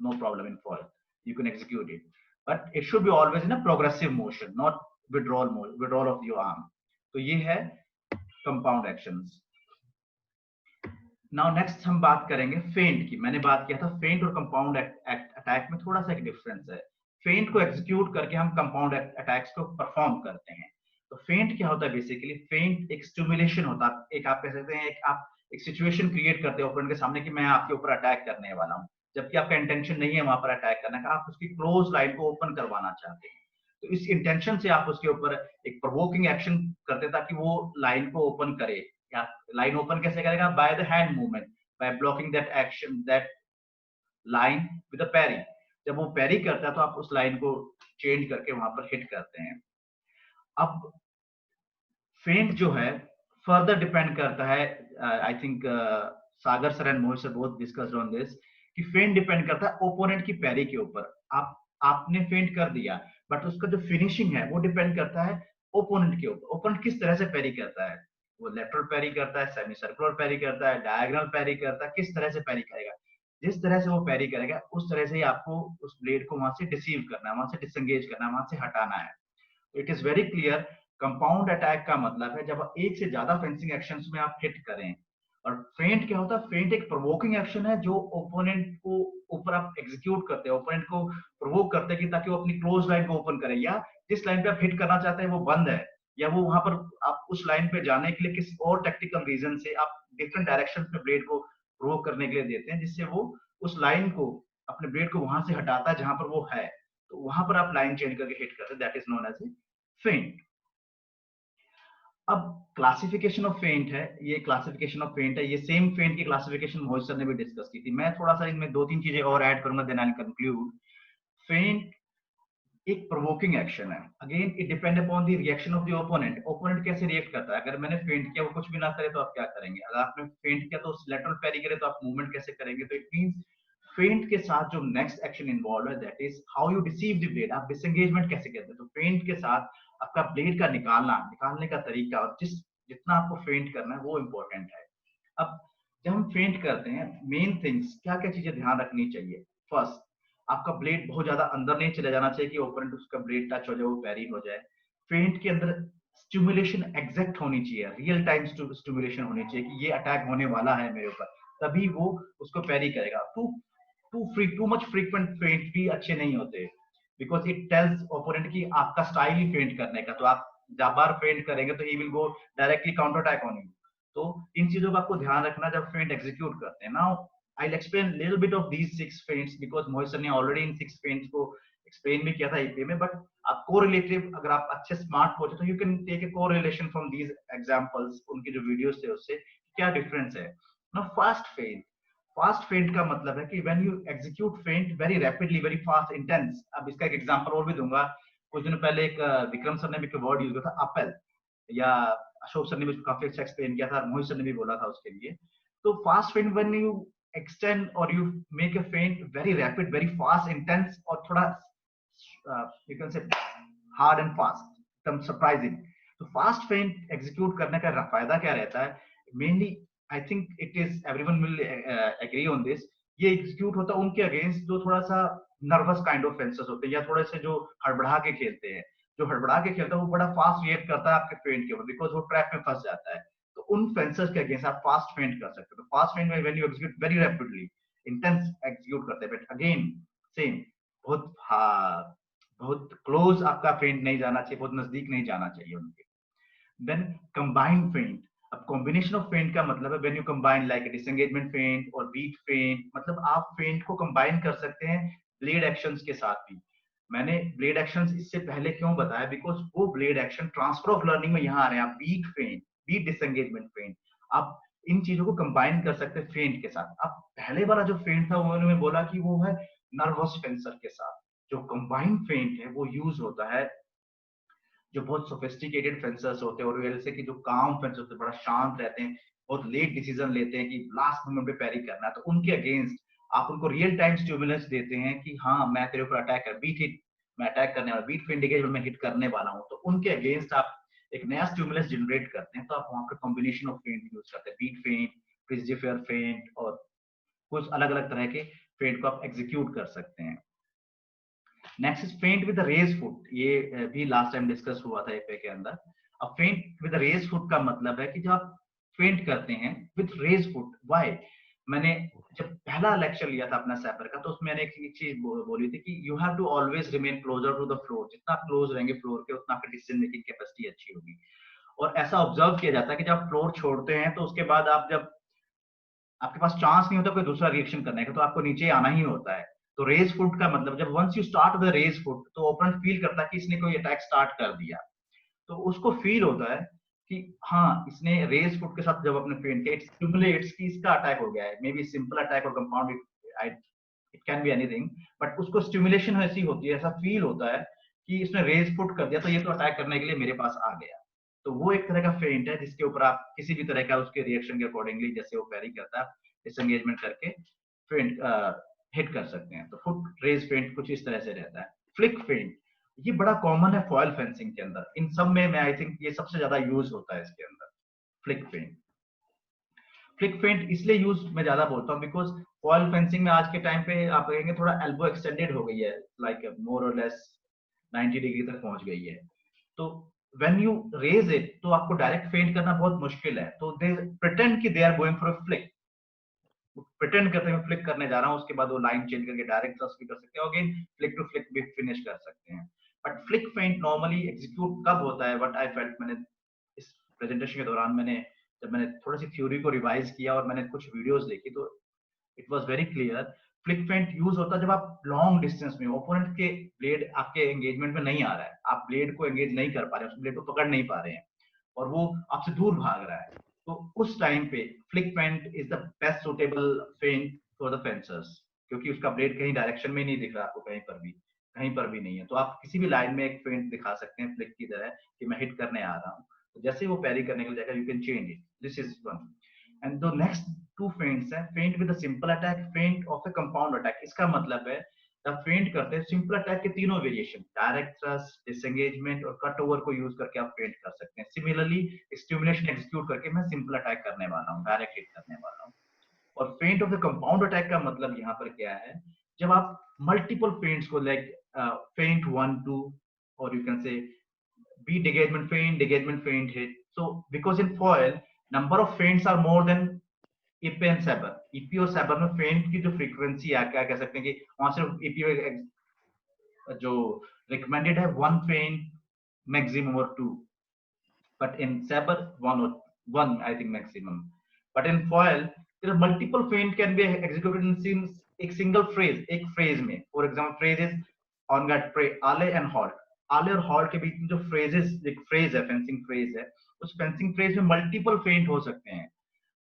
S3: no problem in fall, you can execute it, but it should be always in a progressive motion, not withdrawal of your arm. तो ये है compound actions. Now next हम बात करेंगे फेंट की। मैंने बात किया था फेंट और कंपाउंड अटैक में थोड़ा सा एक डिफरेंस है। फेंट को एग्जीक्यूट करके हम कंपाउंड अटैक्स को परफॉर्म करते हैं। तो फेंट क्या होता है? बेसिकली फेंट एक स्टिमुलेशन होता है, एक आप कह सकते हैं आप एक सिचुएशन क्रिएट करते हैं ओपोनेंट के सामने कि मैं आपके ऊपर अटैक करने वाला हूं, जबकि आपका इंटेंशन नहीं है वहां पर अटैक करने का, आप उसकी क्लोज लाइन को ओपन करवाना चाहते हैं। तो इस इंटेंशन से आप उसके ऊपर एक प्रोवोकिंग एक्शन करते हैं ताकि वो लाइन को ओपन करे। या लाइन ओपन कैसे करेगा? By the hand movement, by blocking that action, that line with a parry. जब वो पैरी करता है तो आप उस लाइन को चेंज करके वहां पर हिट करते हैं। अब फेंट जो है फर्दर डिपेंड करता है, I think Sagar sir and Mohit sir both discussed on this, कि फेंट डिपेंड करता है ओपोनेंट की पैरी के ऊपर। आपने फेंट कर दिया बट उसका जो फिनिशिंग है वो डिपेंड करता है ओपोनेंट के ऊपर। ओपोनेंट किस तरह से पैरी करता है, वो लेटरल पैरी करता है, सेमी सर्कुलर पैरी करता है, डायगोनल पैरी करता है, किस तरह से पैरी करेगा। जिस तरह से वो पैरी करेगा उस तरह से ही आपको उस ब्लेड को वहां से डिसीव करना है, वहां से डिसएंगेज करना है, वहां से हटाना है। It is very clear. Compound attack का मतलब है जब एक से ज्यादा फेंसिंग एक्शंस में आप हिट करें। और फेंट क्या होता है? फेंट एक प्रोवोकिंग एक्शन है जो ओपोनेंट को ऊपर आप एग्जीक्यूट करते हैं, ओपोनेंट को प्रोवोक करते हैं कि ताकि वो अपनी क्लोज लाइन को ओपन करे, या जिस लाइन पे आप हिट करना चाहते हैं वो बंद है, या वो वहां पर आप उस लाइन पे जाने के लिए किसी और टेक्निकल रीजन से आप डिफरेंट डायरेक्शन में ब्लेड को प्रोवोक करने के लिए देते हैं, जिससे वो उस लाइन को, अपने ब्लेड को वहां से हटाता है जहां पर वो है, तो वहां पर आप लाइन चेंज करके हिट करते हैं, that is known as a feint. अब क्लासिफिकेशन ऑफ फेंट है, ये क्लासिफिकेशन ऑफ फेंट है, ये सेम फेंट की क्लासिफिकेशन मोहित सर ने भी डिस्कस की थी। मैं थोड़ा सा इनमें 2-3 चीजें और ऐड करूंगा, देन आई विल कंक्लूड। फेंट एक प्रोवोकिंग एक्शन है, again it depend upon the reaction of the opponent, opponent कैसे रिएक्ट करता है। अगर मैंने फेंट किया वो कुछ भी ना करे तो आप क्या करेंगे, अगर आपने फेंट किया तो लैटरल पैरी करे तो आप मूवमेंट कैसे करेंगे। तो इट मींस फेंट के साथ जो नेक्स्ट एक्शन इन्वॉल्व है, that is how you receive the blade, आप डिसएंगेजमेंट कैसे करते हैं। तो फेंट के साथ आपका ब्लेड का निकालने का तरीका और जितना आपको फेंट करना है वो इंपॉर्टेंट है। अब जब हम फेंट करते हैं, मेन थिंग्स क्या क्या चीजें ध्यान रखनी चाहिए। फर्स्ट, आपका ब्लेड बहुत ज्यादा अंदर नहीं चले जाना चाहिए कि ओपोनेंट उसका ब्लेड टच हो जाए, वो पैरी हो जाए। फेंट के अंदर स्टिमुलेशन एग्जैक्ट होनी चाहिए, रियल टाइम स्टिमुलेशन होनी चाहिए कि ये अटैक होने वाला है मेरे ऊपर, तभी वो उसको पैरी करेगा। टू मच फ्रीक्वेंट फेंट भी अच्छे नहीं होते, बिकॉज इट टेल्स ओपोनेंट की आपका स्टाइल ही फेंट करने का, तो आप जब बार फेंट करेंगे तो he will go directly counter attack on you. तो इन चीजों का आपको ध्यान रखना जब फेंट एग्जीक्यूट करते हैं। Now I'll explain little bit of these 6 feints because Mohit sir ने already इन 6 feints को explain भी किया था EP में, but आप correlative, अगर आप अच्छे smart हो तो you can take a correlation from these examples, उनके जो videos थे उससे क्या difference है। Now fast feint का मतलब है कि when you execute feint very rapidly, very fast, intense। अब इसका एक example और भी दूंगा। कुछ दिन पहले एक विक्रम सर ने भी एक word यूज किया था, अपल, या अशोक सर ने भी काफी अच्छा एक्सप्लेन किया था, मोहित सर ने भी बोला था उसके लिए। तो fast feint when you extend or you make a feint very rapid, very fast, intense, और थोड़ा you can say hard and fast, एकदम surprising। तो fast feint execute करने का फायदा क्या रहता है, mainly I think it is everyone will agree on this, ये execute होता है उनके against जो थोड़ा सा nervous kind of fencers होते हैं, या थोड़े से जो हड़बड़ा के खेलते हैं। जो हड़बड़ा के खेलता है वो बड़ा फास्ट रिएक्ट करता है आपके फेंट के ऊपर, बिकॉज वो ट्रैप में फंस जाता है। तो उन फेंसर्स के अगेंस्ट आप फास्ट फेंट कर सकते हो। तो फास्ट फेंट में when you execute very rapidly, intense execute करते हैं, बट अगेन सेम, बहुत क्लोज आपका फेंट नहीं जाना चाहिए, बहुत नजदीक नहीं जाना चाहिए उनके। देन कंबाइंड फेंट। अब कॉम्बिनेशन ऑफ फेंट का मतलब है when you combine like disengagement फेंट और बीट फेंट, मतलब आप फेंट को कंबाइन कर सकते हैं ब्लेड एक्शंस के साथ भी। मैंने ब्लेड एक्शंस इससे पहले क्यों बताया, बिकॉज वो blade action transfer of learning में यहाँ आ रहे हैं। आप बीट फेंट, बीट डिसएंगेजमेंट फेंट, आप इन चीजों को कंबाइन कर सकते हैं फेंट के साथ। अब पहले वाला जो फेंट था वो उन्होंने बोला कि वो है नर्वस फेंसर के साथ। जो कंबाइंड फेंट है वो यूज होता है जो बहुत सोफिस्टिकेटेड फेंसर्स होते हैं, और जैसे कि जो काम फेंसर्स होते हैं, बड़ा शांत रहते हैं, बहुत लेट डिसीजन लेते हैं कि लास्ट मोमेंट पे पैरी करना है, तो उनके अगेंस्ट आप उनको रियल टाइम स्टिमुलस देते हैं कि हाँ मैं तेरे ऊपर अटैक कर, बीट हिट, मैं अटैक करने वाला, बीट फेंट इंगेज मैं हिट करने वाला हूँ। तो उनके अगेंस्ट आप एक नया स्टिमुलस जनरेट करते हैं, तो आप वहां पर कॉम्बिनेशन ऑफ फेंट यूज करते हैं, बीट फेंट, प्रिजिफियर फेंट, और कुछ अलग अलग तरह के फेंट को आप एग्जीक्यूट कर सकते हैं। नेक्स्ट इज फेंट विद रेज फुट, ये भी लास्ट टाइम डिस्कस हुआ था एपे के अंदर। अब फेंट विद रेज फुट का मतलब है कि जब आप फेंट करते हैं विद रेज फुट, व्हाई? मैंने जब पहला लेक्चर लिया था अपना सैपर का, तो उसमें मैंने एक चीज बोली थी कि you have to always remain closer to the floor. जितना आप क्लोज रहेंगे फ्लोर के, उतना आपकी डिसीजन मेकिंग कैपेसिटी अच्छी होगी। और ऐसा ऑब्जर्व किया जाता है कि जब आप फ्लोर छोड़ते हैं तो उसके बाद आप जब आपके पास चांस नहीं होता कोई दूसरा रिएक्शन करने का, तो आपको नीचे आना ही होता है। तो रेज फुट का मतलब जब once you start the raise foot, तो ओपोनेंट फील करता है कि इसने कोई अटैक स्टार्ट कर दिया, तो उसको फील होता है कि हाँ इसने रेज फुट के साथ जब अपने फेंट किया, इट स्टिमुलेट्स कि इसका अटैक हो गया है, मे बी सिंपल अटैक और compound, it can be anything, but उसको स्टिमुलेशन ऐसी होती है, ऐसा फील होता है कि इसने रेज फुट कर दिया, तो ये तो अटैक करने के लिए मेरे पास आ गया। तो वो एक तरह का फेंट है जिसके ऊपर आप किसी भी तरह का उसके रिएक्शन के अकॉर्डिंगली जैसे वो पैरी करता है, डिसएंगेजमेंट करके फेंट हिट कर सकते हैं। तो फुट रेज फेंट कुछ इस तरह से रहता है। फ्लिक फेंट, ये बड़ा कॉमन है फॉयल फेंसिंग के अंदर, इन सब में मैं आई थिंक ये सबसे ज्यादा यूज होता है इसके अंदर, फ्लिक फेंट। फ्लिक फेंट इसलिए यूज मैं ज्यादा बोलता हूँ बिकॉज फॉयल फेंसिंग में आज के टाइम पे आप कहेंगे थोड़ा एल्बो एक्सटेंडेड हो गई है, लाइक मोर और लेस 90 डिग्री तक पहुंच गई है। तो व्हेन यू रेज इट, तो आपको डायरेक्ट फेंट करना बहुत मुश्किल है, तो दे प्रिटेंड कि they are going for a flick. Pretend करते हैं फ्लिक करने जा रहा हूँ, उसके बाद वो लाइन चेंज करके डायरेक्ट थ्रस्ट भी कर सकते हैं, अगेन फ्लिक टू फ्लिक भी फिनिश कर सकते हैं। बट फ्लिक फेंट नॉर्मली एग्जीक्यूट कब होता है, व्हाट आई फेल्ट, मैंने इस प्रेजेंटेशन के दौरान जब मैंने थोड़ी सी थ्योरी को रिवाइज किया और मैंने कुछ वीडियोस देखी तो it was very clear, flick फेंट यूज होता है जब आप लॉन्ग डिस्टेंस में, ओपोनेंट के ब्लेड आपके एंगेजमेंट में नहीं आ रहा है, आप ब्लेड को एंगेज नहीं कर पा रहे हैं, उस ब्लेड को पकड़ नहीं पा रहे हैं और वो आपसे दूर भाग रहा है, तो उस टाइम पे फ्लिक फेंट इज द बेस्ट सुटेबल फेंट फॉर द फेंसर्स, क्योंकि उसका ब्लेड कहीं डायरेक्शन में नहीं दिख रहा आपको, कहीं पर भी नहीं है, तो आप किसी भी लाइन में एक फेंट दिखा सकते हैं फ्लिक की तरह कि मैं हिट करने आ रहा हूँ, तो जैसे ही वो पैरी करने के लिए जाएगा you can change it, this is one. And the next two feints है feint with a simple attack, feint of a compound attack. इसका मतलब है जब फेंट करते हैं सिंपल अटैक के तीनों वेरिएशन, डायरेक्ट थ्रस्ट, डिसएंगेजमेंट और कट ओवर को यूज करके आप फेंट कर सकते हैं। सिमिलरली स्टिमुलेशन एग्जीक्यूट करके मैं सिंपल अटैक करने वाला हूँ, डायरेक्ट हिट करने वाला हूँ। और फेंट ऑफ द कंपाउंड अटैक का मतलब यहाँ पर क्या है, जब आप मल्टीपल फेंट्स को लाइक फेंट 1 2 और यू कैन से beat engagement feint hit. So because in foil number of feints are more than EP and saber, EP और saber में feint की जो frequency है, क्या कह सकते हैं कि वहां से EP जो recommended है 1 feint maximum or 2, but in saber 1 I think maximum, but in foil there are multiple feint can be executed in एक single phrase, एक phrase में, for example phrase is on guard, pray, alley and halt, आले और halt के बीच में जो phrases, एक phrase है, फेंसिंग फ्रेज है, उस फेंसिंग फ्रेज में मल्टीपल फेंट हो सकते हैं।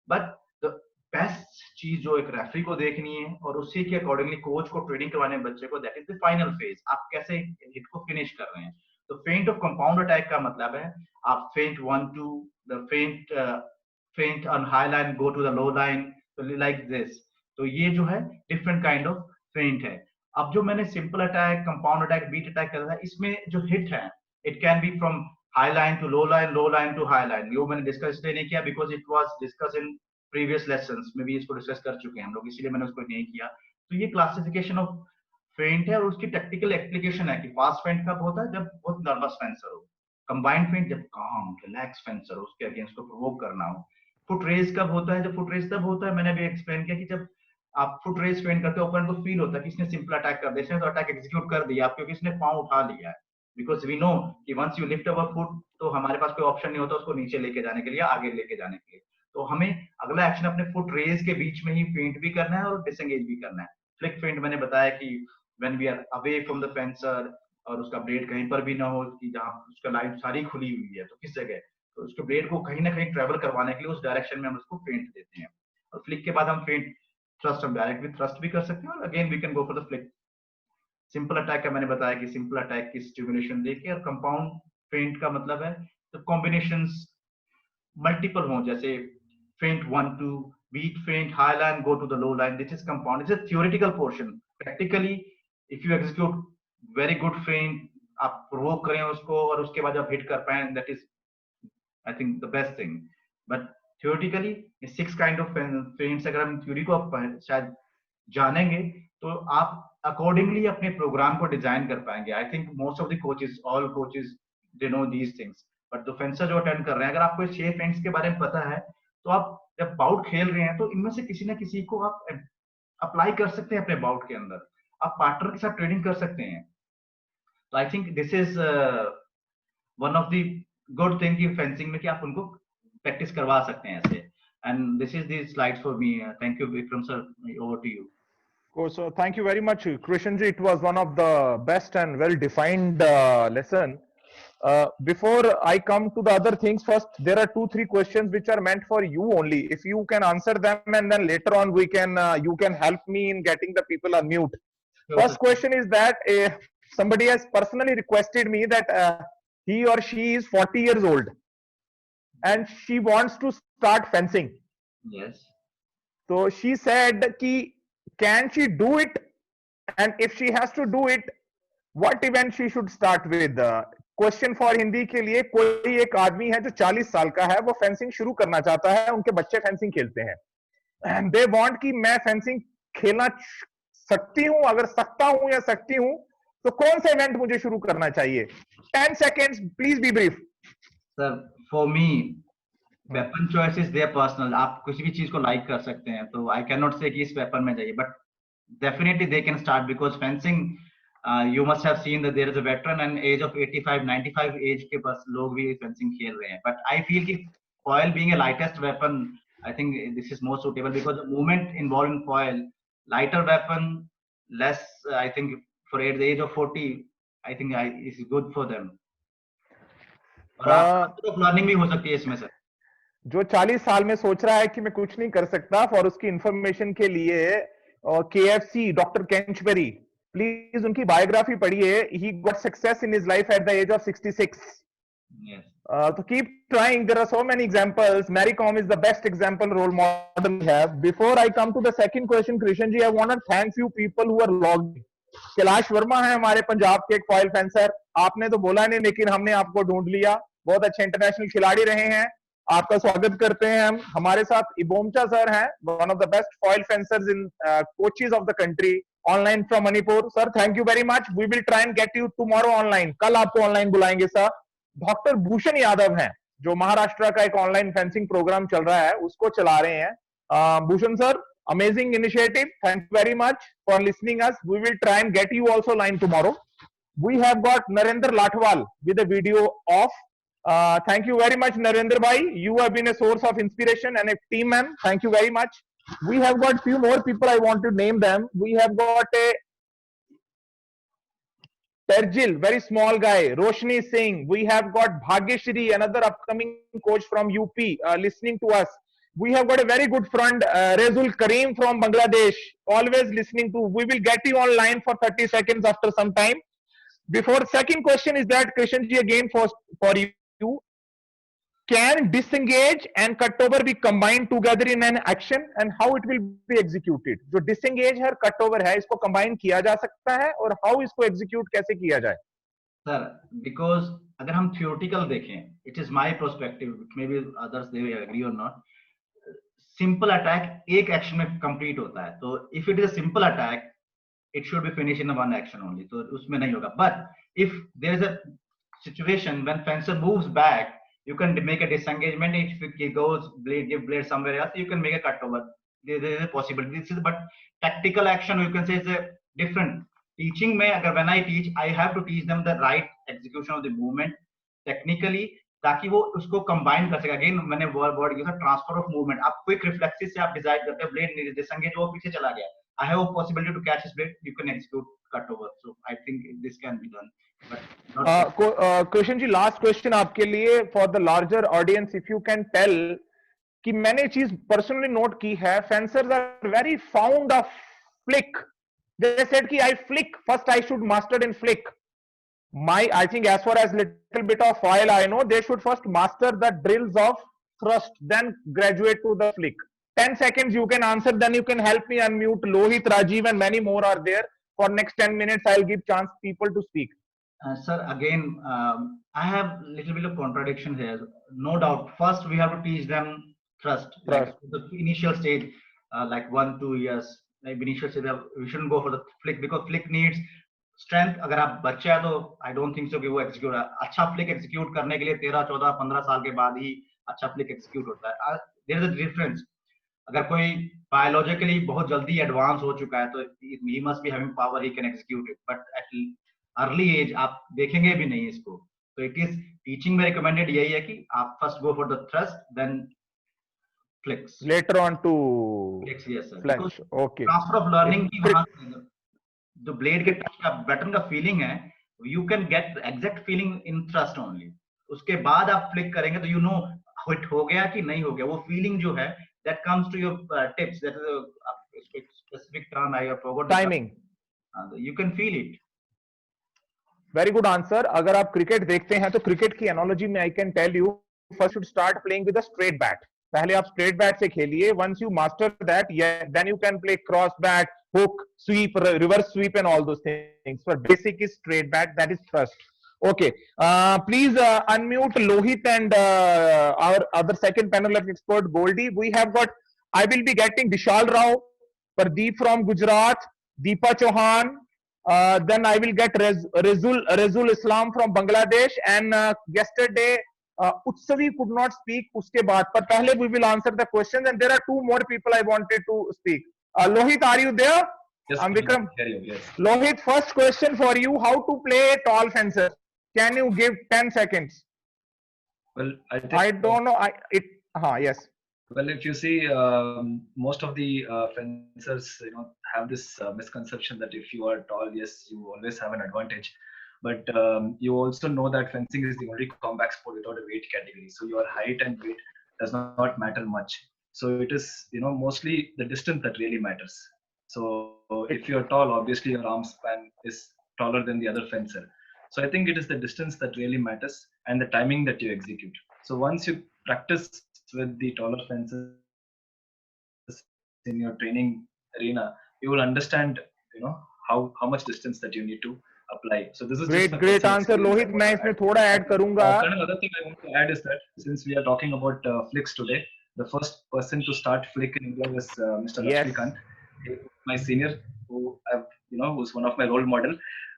S3: बट द बेस्ट चीज जो एक रेफरी को देखनी है और उसी के अकॉर्डिंगली कोच को ट्रेनिंग करवाने बच्चे को, that is the final phase, आप कैसे हिट को फिनिश कर रहे हैं। तो फेंट ऑफ कंपाउंड अटैक का मतलब है आप फेंट 1 2 the feint on high line go to the low line, like this. तो ये जो है डिफरेंट काइंड ऑफ फेंट है। अब जो मैंने simple attack, compound attack, beat attack कर रहा है, इसमें जो हिट है it can be from high line to low line to high line. ये मैंने डिस्कस इसलिए नहीं किया because it was discuss in previous lessons में भी, इसको डिस्कस कर चुके हैं हम लोग, इसीलिए मैंने उसको नहीं किया। तो ये क्लासिफिकेशन ऑफ फेंट है और उसकी टेक्निकल एप्लीकेशन है कि फास्ट फेंट कब होता है, जब बहुत नर्वस फेंसर हो, कंबाइंड फेंट जब काम रिलैक्स फेंसर हो, उसके अगेंस्ट को प्रोवोक करना हो। फुट रेज कब होता है, जब फुट रेज तब होता है, मैंने भी एक्सप्लेन किया कि जब आप फुट रेज फेंट करते हो, ओपोनेंट को फील होता है कि इसने सिंपल अटैक कर दिया, तो अटैक एग्जीक्यूट कर दिया क्योंकि इसने पांव उठा लिया है, बिकॉज वी नो कि once you lift our foot तो हमारे पास कोई ऑप्शन नहीं होता उसको नीचे लेके जाने के लिए, आगे लेके जाने के लिए। तो हमें अगला एक्शन अपने फुट रेज के बीच में ही फेंट भी करना है और डिसएंगेज भी करना है। फ्लिक फेंट मैंने बताया कि when we are away from the fencer और उसका ब्लेड कहीं पर भी ना हो कि जहां उसका लाइन सारी खुली हुई है, तो किस जगह, तो उसके ब्लेड को कहीं ना कहीं ट्रेवल करवाने के लिए उस डायरेक्शन में हम उसको फेंट देते हैं। और फ्लिक के बाद हम फेंट थ्रस्ट, हम डायरेक्ट भी थ्रस्ट भी कर सकते हैं और again we can go for the flick. Simple attack का मैंने बताया कि सिंपल अटैक की स्टिमुलेशन देके, और कंपाउंड फेंट का मतलब है तो कॉम्बिनेशंस मल्टीपल हो, जैसे फेंट 1 2 beat feint high line go to the low line, this is compound, it's a theoretical portion. Practically if you execute very good feint, आप प्रोवोक करें उसको और उसके बाद आप हिट कर पाए, that is I think the best thing. But theoretically 6 kind of feigns, अगर हम थ्योरी को शायद जानेंगे तो आप अकॉर्डिंगली अपने प्रोग्राम को डिजाइन कर पाएंगे। I think most of the coaches, all coaches they know these things, but the fencer जो अटेंड कर रहे हैं, अगर आपको 6 फेंट्स के बारे में पता है तो आप जब बाउट खेल रहे हैं तो इनमें से किसी ना किसी को आप अप्लाई कर सकते हैं अपने बाउट के अंदर, आप पार्टनर के साथ ट्रेनिंग कर सकते हैं। तो I think this is one of the good thing की फेंसिंग में कि आप उनको प्रैक्टिस करवा सकते हैं ऐसे। And this is the slides for me. Thank you, Vikram sir. Over to you.
S1: Cool. So thank you very much, Krishanji. It was one of the best and well-defined lesson. Before I come to the other things, first there are 2-3 questions which are meant for you only. If you can answer them, and then later on we can you can help me in getting the people on mute. First question is that somebody has personally requested me that he or she is 40 years old and she wants to start fencing.
S3: Yes.
S1: So she said ki can she do it, and if she has to do it, what event she should start with. Question for Hindi के लिए, कोई एक आदमी है जो 40 साल का है, वो फेंसिंग शुरू करना चाहता है, उनके बच्चे फेंसिंग खेलते हैं, and they want कि मैं फेंसिंग खेलना सकती हूं, अगर सकता हूं या सकती हूं तो कौन सा इवेंट मुझे शुरू करना चाहिए? 10 seconds, please be brief.
S3: Sir, for me weapon choice is their personal, आप किसी भी चीज को लाइक कर सकते हैं, तो आई कैन नॉट से कि इस वेपन में जाइए, but definitely they can start because fencing you must have seen that there is a veteran and age of 85 95 age के पास लोग भी fencing खेल रहे हैं, but I feel कि foil being a lightest weapon, I think this is more suitable because the movement involved in foil, lighter weapon, less I think for at the age of 40 I think is good for them, और आप learning भी हो सकती है इसमें से।
S1: जो 40 साल में सोच रहा है कि मैं कुछ नहीं कर सकता, फॉर उसकी इंफॉर्मेशन के लिए KFC डॉक्टर केंचबेरी, प्लीज उनकी बायोग्राफी पढ़िए। He got success in his life at the age of 66। तो keep trying, there are so many examples. Mary Kom is the best example, role model we have. Before I come to the second question, Krishna ji, I want to thank you people who are logged. Kailash Verma है हमारे पंजाब के एक foil fencer, आपने तो बोला नहीं लेकिन हमने आपको ढूंढ लिया, बहुत अच्छे इंटरनेशनल खिलाड़ी रहे हैं, आपका स्वागत करते हैं हम। हमारे साथ इबोमचा सर हैं, one of the best foil fencers in coaches of the country, online from Manipur. Sir thank you very much, we will try and get you tomorrow online, कल आपको ऑनलाइन बुलाएंगे सर। डॉक्टर भूषण यादव हैं, जो महाराष्ट्र का एक ऑनलाइन फेंसिंग प्रोग्राम चल रहा है उसको चला रहे हैं। Bhushan sir, amazing initiative, thank you very much for listening us, we will try and get you also line tomorrow. We have got Narendra Lathwal with a video of thank you very much Narendra bhai, you have been a source of inspiration and a team man, thank you very much. We have got few more people, I want to name them. We have got a Terjil, very small guy, Roshni Singh. We have got Bhagyashri, another upcoming coach from UP, listening to us. We have got a very good friend, Rezul Kareem from Bangladesh, always listening to. We will get you online for 30 seconds after some time. Before, second question is that, Krishan ji, again for you, can disengage and cutover be combined together in an action and how it will be executed? जो disengage है और cutover है, इसको combine किया जा सकता है और how इसको execute कैसे किया जाए?
S3: Sir, because अगर हम theoretical देखें, it is my perspective, maybe others they will agree or not. Simple attack एक एक्शन में कंप्लीट होता है, तो if it is a simple attack it should be finish in one action only, तो उसमें नहीं होगा। But if there is a situation when fencer moves back, you can make a disengagement, if it goes give blade somewhere else, you can make a cut over, there is a possibility. This is but tactical action you can say is a different. Teaching में अगर when I teach, I have to teach them the right execution of the movement technically, ताकि वो उसको combine कर सके। Again मैंने word use transfer of movement, आप quick reflexes से आप डिसाइड करते हैं ब्लेड डिसंगेज, वो पीछे चला गया, I have a possibility to catch his blade, you can execute cut over, so I think this can be done.
S1: Krishna ji, last question आपके लिए for the larger audience, if you can tell कि मैंने चीज personally note की है, fencers are very found of flick, they said कि I flick first, I should master in flick. I think as far as little bit of foil I know, they should first master the drills of thrust, then graduate to the flick. 10 seconds you can answer, then you can help me unmute Lohit, Rajiv and many more are there. For next 10 minutes I'll give chance people to speak.
S3: Sir, again I have little bit of contradiction here, no doubt. First we have to teach them thrust. Like the initial stage, like 1-2 years, like initial stage we shouldn't go for the flick because flick needs strength. अगर आप बच्चे हैं तो I don't think so कि वो execute, अच्छा flick execute करने के लिए 13, 14, 15 साल के बाद ही अच्छा फ्लिक एग्जीक्यूट होता है। There is a difference. अगर कोई बायोलॉजिकली बहुत जल्दी एडवांस हो चुका है तो he must be having power, he can execute it, but at early age आप देखेंगे भी नहीं इसको। तो इट इज टीचिंग में रिकमेंडेड यही है कि आप first go for the thrust, then flicks,
S1: later on to
S3: flicks. Yes sir,
S1: flash. Okay,
S3: transfer of learning की वहां जो ब्लेड के टच का बटन का फीलिंग है, you can get exact feeling in thrust only. उसके बाद आप फ्लिक करेंगे तो यू नो हिट हो गया कि नहीं हो गया, वो फीलिंग जो है that comes to your tips, that is specific term I have forgot,
S1: timing,
S3: you can feel it.
S1: Very good answer. अगर आप क्रिकेट देखते हैं तो क्रिकेट की एनालॉजी में I can tell you, first should start playing with a straight bat. पहले आप straight bat से खेलिए, once you master that then you can play cross bat, hook, sweep, reverse sweep and all those things. For basic is straight bat, that is first. Okay, please unmute Lohit and our other second panel of expert Goldie. We have got, I will be getting Vishal Rao, Pradeep from Gujarat, Deepa Chauhan, then I will get Rezul Islam from Bangladesh, and yesterday Utsavi could not speak उसके बाद, पर पहले we will answer the questions and there are two more people I wanted to speak. Lohit, are you there?
S7: Yes,
S1: Vikram.
S7: yes.
S1: Lohit, first question for you: how to play a tall fencer? Can you give 10 seconds?
S7: Well, I think
S1: I don't know. Yes.
S7: Well, if you see, most of the fencers, have this misconception that if you are tall, yes, you always have an advantage. But you also know that fencing is the only combat sport without a weight category. So your height and weight does not matter much. So it is, mostly the distance that really matters. So if you're tall, obviously your arm span is taller than the other fencer. So I think it is the distance that really matters and the timing that you execute. So once you practice with the taller fencers in your training arena, you will understand, how much distance that you need to apply. So this is
S1: great answer, Lohit. मैं इसमें थोड़ा add करूँगा.
S7: Another thing I want to add is that since we are talking about flicks today, the first person to start flick in India was Mr. Lakshmikant, my senior, who's one of my role model.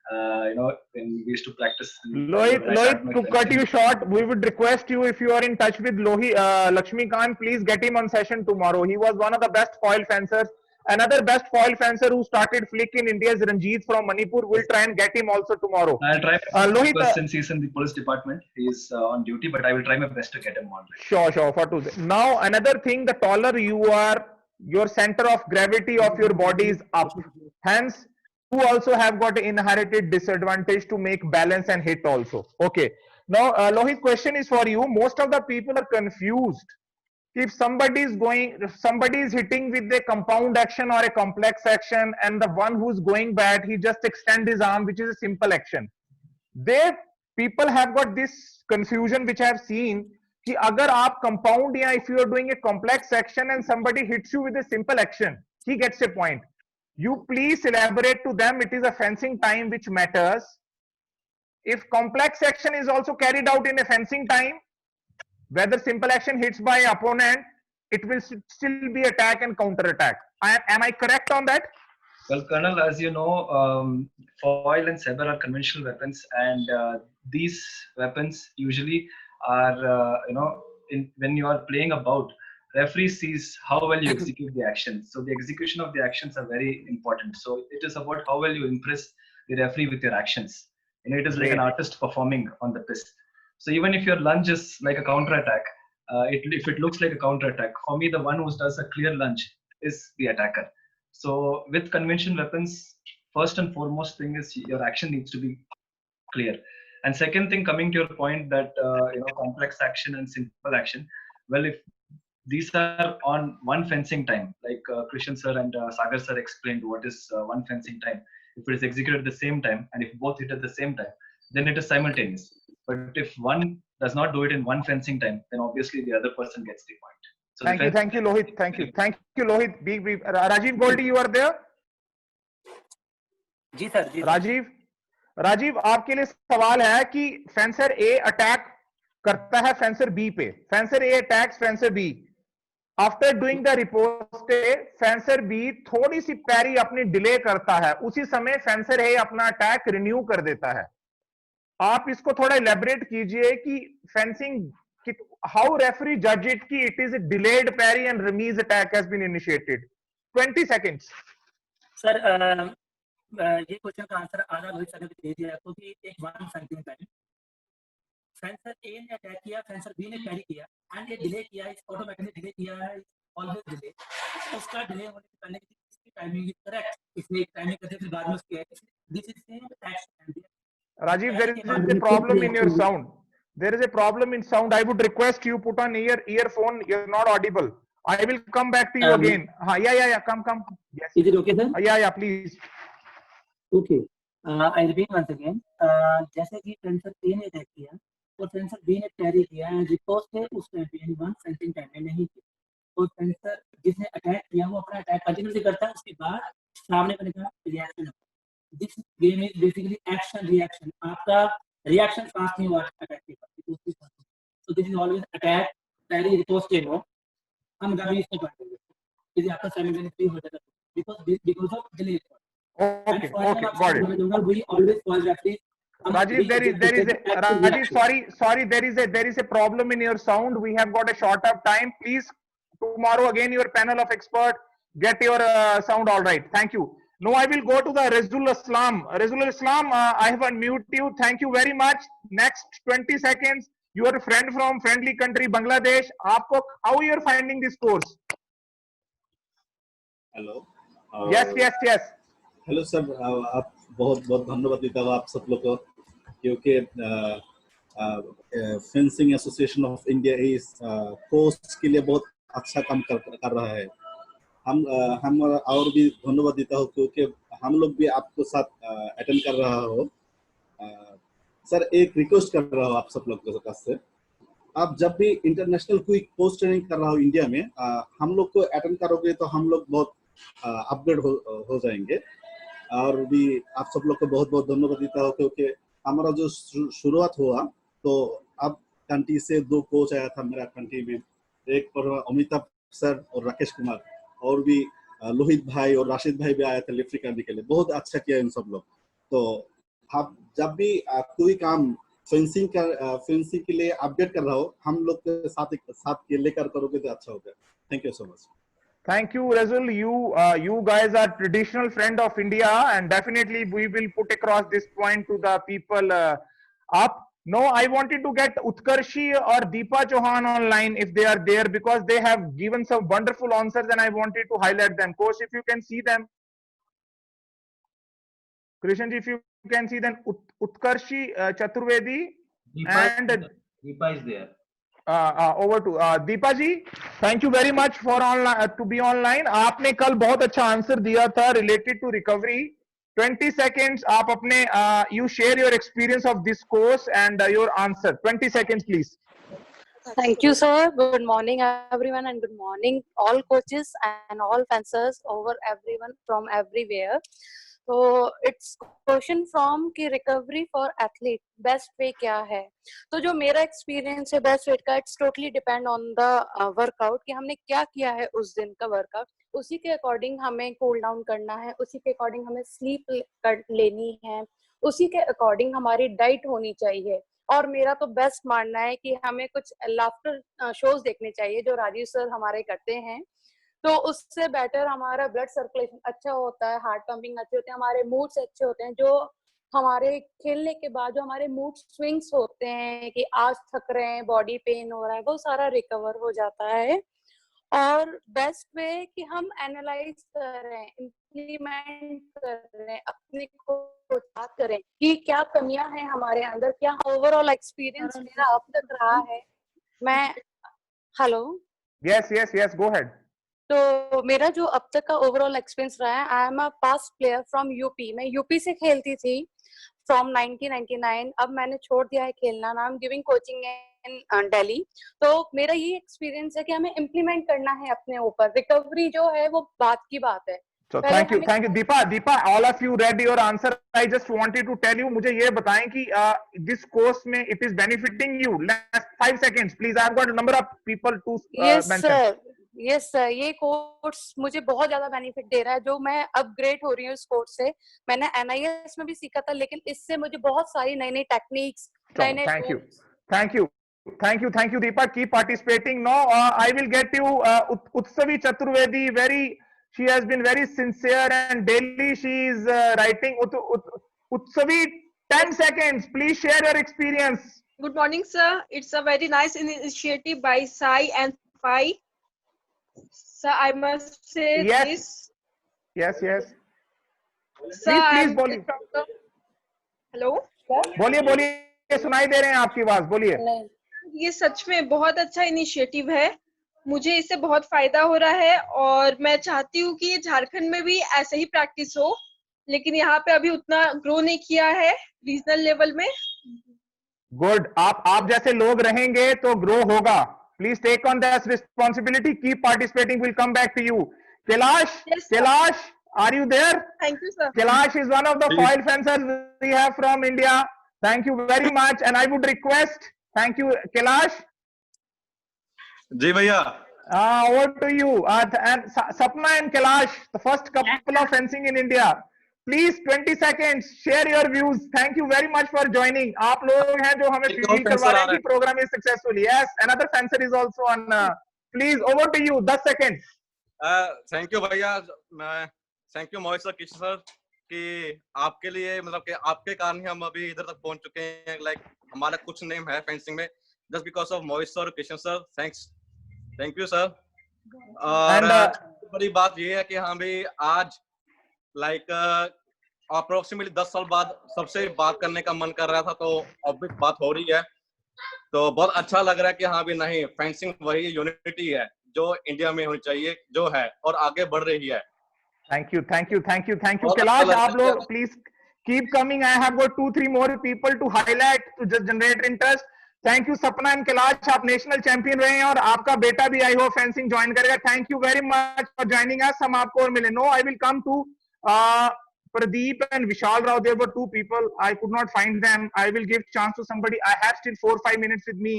S7: When we used to practice.
S1: Lohit, to cut you short, we would request you, if you are in touch with Lakshmikant, please get him on session tomorrow. He was one of the best foil fencers. Another best foil fencer who started flick in India is Ranjit from Manipur. We'll try and get him also tomorrow.
S7: I'll try
S1: Lohit,
S7: since he's in the police department, he's on duty, but I will try my best to get him on.
S1: Sure. For today. Now, another thing, the taller you are, your center of gravity of your body is up. Hence, you also have got an inherited disadvantage to make balance and hit also. Okay. Now, Lohit, question is for you. Most of the people are confused. If somebody is hitting with a compound action or a complex action, and the one who's going bad, he just extend his arm, which is a simple action. People have got this confusion, which I have seen, कि अगर आप compound या if you are doing a complex action and somebody hits you with a simple action, he gets a point. You please elaborate to them, it is a fencing time which matters. If complex action is also carried out in a fencing time, whether simple action hits by opponent, it will still be attack and counter attack. Am I correct on that?
S7: Well, Colonel, as you know, foil and saber are conventional weapons, and these weapons usually are, when you are playing a bout, referee sees how well you execute the actions. So the execution of the actions are very important. So it is about how well you impress the referee with your actions. It is like an artist performing on the piste. So even if your lunge is like a counter attack, if it looks like a counter attack, for me, the one who does a clear lunge is the attacker. So with conventional weapons, first and foremost thing is your action needs to be clear. And second thing, coming to your point that complex action and simple action, well, if these are on one fencing time, like Krishan sir and Sagar sir explained what is one fencing time. If it is executed at the same time and if both hit at the same time, then it is simultaneous. But if one does not do it in one fencing time, then obviously the other person gets the point. So
S1: thank you, Lohit. Thank you, Lohit. Rajiv Goldie, you are there?
S8: जी sir.
S1: Rajiv, आपके लिए सवाल है कि fencer ए attack करता है fencer B पे. Fencer A attacks fencer B. After doing the riposte, fencer B थोड़ी सी पैरी अपनी डिले करता है. उसी समय फेंसर ए अपना अटैक रिन्यू कर देता है. आप इसको थोड़ा इलेबरेट कीजिए कि फेंसिंग, हाउ रेफरी जज इट कि it is a delayed parry and remise attack has been initiated. 20 seconds.
S8: Sir, ये क्वेश्चन का आंसर आधा रोहित सर ने दे दिया है, क्योंकि एक वन फेंसिंग टाइम फेंसर ए ने अटैक किया, फेंसर बी ने पैरी किया एंड ये डिले किया, इस ऑटोमेटिकली डिले किया है, ऑलवेज डिले. उसका डिले होने से पहले इसकी टाइमिंग इज करेक्ट, इसने टाइमिंग करके फिर बाद में उसकी this is same action.
S1: Rajiv, there is a problem in your sound. There is a problem in sound. I would request you put on earphone. You're not audible. I will come back to you again. Yeah. Come. Yes.
S8: Is it okay, sir?
S1: Yeah. Please.
S8: Okay. I repeat once again. जैसे कि fencer ए ने attack किया और fencer B ने पैरी किया, repose से उस time पे वन फेंसिंग टाइम में नहीं किया, तो फेंसर जिसने अटैक किया वो अपना अटैक कंटिन्यूअसली करता है, उसके बाद सामने वाले का reaction. This game is basically action reaction. आपका reaction fast नहीं हुआ अटैक के बाद. So this is always attack, parry, riposte. हम कभी इसको पढ़ेंगे. इसे आपका simultaneously हो जाता है because of delay.
S1: Okay, got it.
S8: We always call referees
S1: Rajiv, Rajiv, sorry, there is a problem in your sound. We have got a short of time. Please, tomorrow again your panel of expert get your sound all right. Thank you. Now I will go to the Razul Islam. Razul Islam, I have unmuted you. Thank you very much. Next 20 seconds. Your friend from friendly country Bangladesh. आपको how you are finding this course?
S10: Hello.
S1: Yes.
S10: Hello sir, आप बहुत बहुत धन्यवाद देता हूँ आप सब लोग को, क्योंकि फेंसिंग एसोसिएशन ऑफ इंडिया इस कोर्स के लिए बहुत अच्छा काम कर रहा है. हम और भी धन्यवाद देता हूँ क्योंकि हम लोग भी आपको साथ अटेंड कर रहा हो. सर, एक रिक्वेस्ट कर रहा हूँ आप सब लोग के पास से, आप जब भी इंटरनेशनल कोई कोर्स ट्रेनिंग कर रहा हो इंडिया में, हम लोग को अटेंड करोगे तो हम लोग बहुत अपग्रेड हो जाएंगे. और भी आप सब लोग को बहुत बहुत धन्यवाद देता हूँ क्योंकि हमारा जो शुरुआत हुआ तो अब कंट्री से 2 कोच आया था मेरा कंट्री में. एक पर अमिताभ सर और राकेश कुमार, और भी लोहित भाई और राशिद भाई भी आया था लिफ्ट करने के लिए. बहुत अच्छा किया इन सब लोग. तो आप जब भी कोई काम फेंसिंग के लिए अपडेट कर रहा हो, हम लोग के साथ लेकर करोगे तो अच्छा होगा. Thank you so much.
S1: Thank you, Razul. You guys are traditional friend of India, and definitely we will put across this point to the people up. No, I wanted to get Utkarshi or Deepa Chauhan online if they are there, because they have given some wonderful answers and I wanted to highlight them. Coach, if you can see them. Krishan ji, if you can see them, Utkarshi Chaturvedi and
S3: Deepa is there.
S1: Over to Deepa ji. Thank you very much for to be online. आपने कल बहुत अच्छा answer दिया था related to recovery. 20 seconds आप अपने you share your experience of this course and your answer. 20 seconds please.
S11: Thank you, sir. Good morning, everyone, and good morning, all coaches and all fencers over everyone from everywhere. So it's question from कि recovery for athlete best way क्या है. तो जो मेरा experience है best way का, it's totally depend on the workout कि हमने क्या किया है उस दिन का workout. उसी के according हमें cool down करना है, उसी के according हमें sleep लेनी है, उसी के according हमारी diet होनी चाहिए. और मेरा तो बेस्ट मानना है कि हमें कुछ लाफ्टर शोज देखने चाहिए जो राजीव सर हमारे करते हैं. तो उससे बेटर हमारा ब्लड सर्कुलेशन अच्छा होता है, हार्ट पंपिंग अच्छे होते हैं, हमारे मूड्स अच्छे होते हैं. जो हमारे खेलने के बाद जो हमारे मूड स्विंग्स होते हैं कि आज थक रहे हैं, बॉडी पेन हो रहा है, वो सारा रिकवर हो जाता है. और बेस्ट वे कि हम एनालाइज करें, इम्प्लीमेंट करें, अपने को बात करें कि क्या कमियां हैं हमारे अंदर, क्या ओवरऑल एक्सपीरियंस मेरा अब तक रहा है. मैं हेलो
S1: यस गो अहेड.
S11: तो मेरा जो अब तक का ओवरऑल एक्सपीरियंस रहा है, I am a past player from UP. मैं यूपी से खेलती थी फ्रॉम 1999. अब मैंने छोड़ दिया है खेलना. Now I am giving coaching इन दिल्ली. तो मेरा ये एक्सपीरियंस है कि हमें इम्प्लीमेंट करना है अपने ऊपर. रिकवरी जो है वो बात की बात है.
S1: So thank you Deepa. All of you read your answer. I just wanted to tell you, मुझे ये बताएं कि this course में it is benefiting you. Last 5 seconds please. I have got a number of people to mention.
S11: Yes sir, ये course मुझे बहुत ज्यादा benefit दे रहा है. जो मैं अपग्रेड हो रही हूँ इस कोर्स से. मैंने NIS में भी सीखा था, लेकिन इससे मुझे बहुत सारी नई techniques,
S1: Thank you Deepa. Keep participating. Now I will get you Utsavi Chaturvedi. She has been very sincere and daily she is writing. Utsavi, 10 seconds please share your experience.
S12: Good morning sir. It's a very nice initiative by Sai and Fai. Sir, I must say this.
S1: Yes.
S12: Sir,
S1: please बोलिए.
S12: Hello,
S1: बोलिए, सुनाई दे रहे हैं आपकी आवाज, बोलिए.
S12: ये सच में बहुत अच्छा इनिशिएटिव है. मुझे इससे बहुत फायदा हो रहा है और मैं चाहती हूँ कि झारखंड में भी ऐसे ही प्रैक्टिस हो, लेकिन यहाँ पे अभी उतना ग्रो नहीं किया है रीजनल लेवल में.
S1: गुड. आप जैसे लोग रहेंगे तो ग्रो होगा. Please take on this responsibility. Keep participating. We'll come back to you. Kailash,
S12: yes,
S1: Kailash, are you there?
S12: Thank you, sir.
S1: Kailash is one of the foil fencers we have from India. Thank you very much. And I would request, thank you, Kailash.
S13: जी भैया.
S1: Over to you. And Sapna and Kailash, the first couple of fencing in India. Please 20 seconds, share your views. Thank you very much for joining. आप लोग हैं जो हमें feel करवा रहे हैं कि program is successful. Yes, another fencer is also on. Please over to you, 10 second.
S13: Thank you भैया, thank you Mohit sir, Kishan sir, कि आपके लिए मतलब कि आपके कारण ही हम अभी इधर तक पहुंच चुके हैं। लाइक हमारा कुछ नेम है फेंसिंग में, just because of Mohit sir, Kishan sir. Thank you sir. और बड़ी बात ये है कि हम भी आज लाइक अप्रोक्सीमेटली 10 साल बाद सबसे बात करने का मन कर रहा था, तो ऑब्वियस बात हो रही है, तो बहुत अच्छा लग रहा है कि हाँ भी नहीं, फेंसिंग वही यूनिटी है जो इंडिया में होनी चाहिए, जो है और आगे बढ़ रही है।
S1: Thank you, thank you, thank you, thank you. Kailash, आप लोग please keep coming. I have got 2-3 more people to highlight to just generate interest. Thank you Sapna and Kailash, आप नेशनल चैंपियन रहे हैं और आपका बेटा भी आई होप फेंसिंग ज्वाइन करेगा। Thank you very much for joining us. हम आपको और मिले। No, I will come to Pradeep and Vishal Rao. There were 2 people. I could not find them. I will give chance to somebody. I have still 4-5 minutes with me.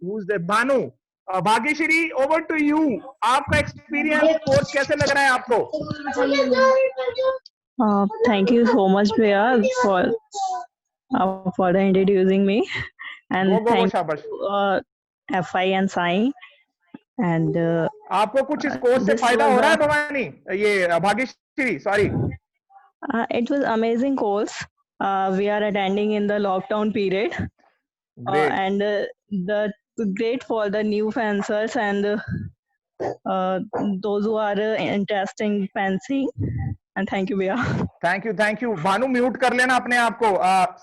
S1: Who's there? Banu. Bhagyashree, over to you. आपका experience course कैसे लग रहा है आपको?
S14: Thank you so much, Priya, for introducing me, and thank you, FI and Sai. And
S1: आपको कुछ इस course से फायदा हो रहा है भवानी? ये Bhagyashree, sorry.
S14: It was amazing course. We are attending in the lockdown period, and the great for the new fencers and those who are interested in fencing. And thank you, Bhaiya.
S1: Thank you, thank you. Bhanu, mute कर लेना अपने आप को।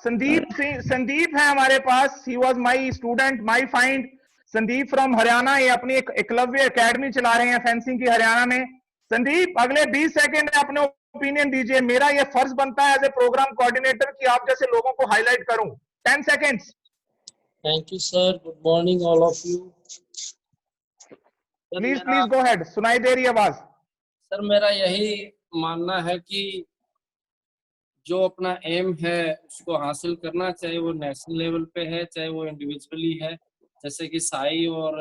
S1: संदीप है हमारे पास। He was my student, my find. Sandeep from Haryana, ये अपनी एक एकलव्य एकेडमी चला रहे हैं फेंसिंग की हरियाणा में। संदीप, अगले 20 सेकंड में अपने ओपिनियन दीजिए। मेरा ये फर्ज बनता है एज ए प्रोग्राम कोऑर्डिनेटर कि आप जैसे लोगों को हाईलाइट करूं। 10 seconds.
S15: Thank you sir, good morning all of you.
S1: Please go ahead, सुनाई दे रही है आवाज?
S15: सर, मेरा यही मानना है कि जो अपना एम है उसको हासिल करना, चाहे वो नेशनल लेवल पे है चाहे वो इंडिविजुअली है। जैसे कि साई और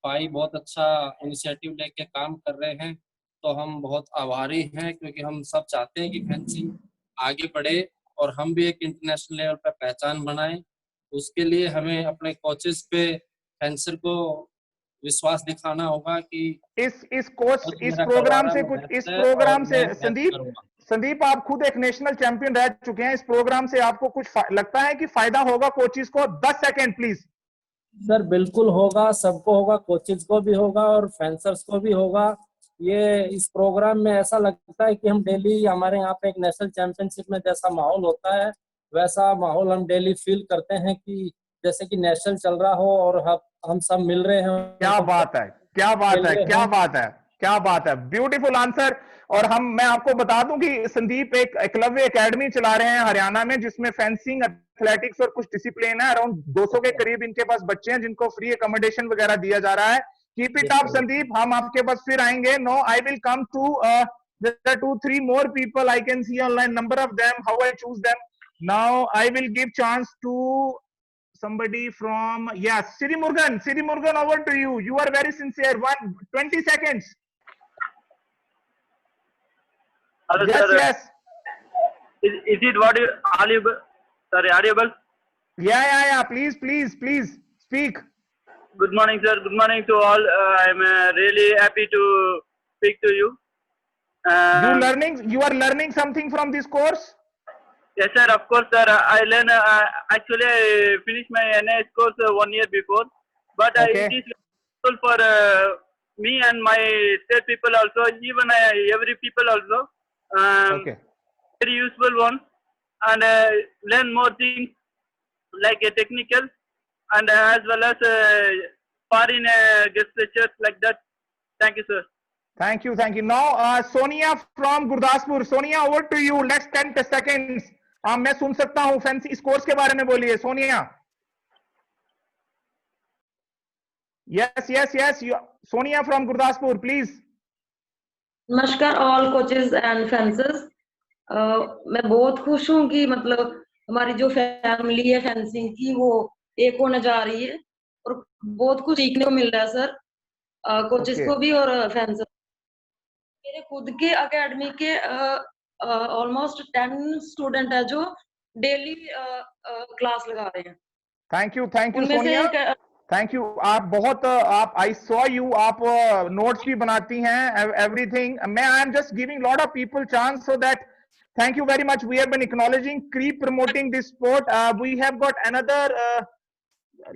S15: पाई बहुत अच्छा इनिशिएटिव लेके काम कर रहे हैं, तो हम बहुत आभारी हैं, क्योंकि हम सब चाहते हैं कि फेंसिंग आगे बढ़े और हम भी एक इंटरनेशनल लेवल पर पहचान बनाएं। उसके लिए हमें अपने कोचेस पे फेंसर को विश्वास दिखाना होगा कि
S1: इस प्रोग्राम से संदीप, आप खुद एक नेशनल चैंपियन रह चुके हैं। इस प्रोग्राम से आपको कुछ लगता है कि फायदा होगा कोचेस को? 10 सेकंड प्लीज।
S15: सर, बिल्कुल होगा, सबको होगा, कोचेस को भी होगा और फेंसर्स को भी होगा। ये इस प्रोग्राम में ऐसा लगता है कि हम डेली, हमारे यहाँ पे एक नेशनल चैंपियनशिप में जैसा माहौल होता है वैसा माहौल हम डेली फील करते हैं कि जैसे कि नेशनल चल रहा हो और हम सब मिल रहे हैं।
S1: क्या बात है, क्या बात है, क्या बात है, क्या बात है। Beautiful answer. और मैं आपको बता दूं कि संदीप एक एकलव्य एकेडमी चला रहे हैं हरियाणा में, जिसमें फेंसिंग, एथलेटिक्स और कुछ डिसिप्लिन है। अराउंड 200 के करीब इनके पास बच्चे हैं जिनको फ्री अकोमोडेशन वगैरह दिया जा रहा है। कीप इट अप संदीप, हम आपके पास फिर आएंगे। No, I will come to there are 2-3 more people I can see online. Number of them, how I choose them? Now I will give chance to somebody from, yes, Siri Murugan. Siri Murugan, over to you. You are very sincere. 20 seconds.
S16: Hello,
S1: yes,
S16: sir.
S1: yes.
S16: Is it audible? Sorry, audible?
S1: Yeah. Please speak.
S16: Good morning, sir. Good morning to all. I'm really happy to speak to you.
S1: You are learning something from this course?
S16: Yes, sir. Of course, sir. I learn. Actually, I finished my NIS course 1 year before, but
S1: okay.
S16: It is useful for me and my state people also. Even every people also.
S1: Okay.
S16: Very useful one, and learn more things like a technical, and as well as foreign guest lectures like that. Thank you, sir.
S1: Thank you. Now, Sonia from Gurdaspur. Sonia, over to you. Let's 10 seconds. मैं सुन सकता हूँ। Fancy इस course के बारे में बोलिए Sonia. Yes. Sonia from Gurdaspur, please.
S17: नमस्कार all coaches and fencers. मैं बहुत खुश हूँ कि मतलब हमारी जो फैमिली है फेंसिंग की वो एक होने जा रही है और बहुत कुछ सीखने को मिल रहा है सर, कोचेस को भी और फेंसर। मेरे खुद के एकेडमी के ऑलमोस्ट 10 स्टूडेंट है जो डेली क्लास लगा रहे हैं।
S1: थैंक यू
S17: उनमें से
S1: सोनिया,
S17: एक
S1: थैंक यू। आप बहुत आप आई सॉ यू, आप नोट्स भी बनाती हैं एवरीथिंग। मैं I am just giving lot of people chance so that thank you very much. We have been acknowledging, keep promoting this sport. We have got another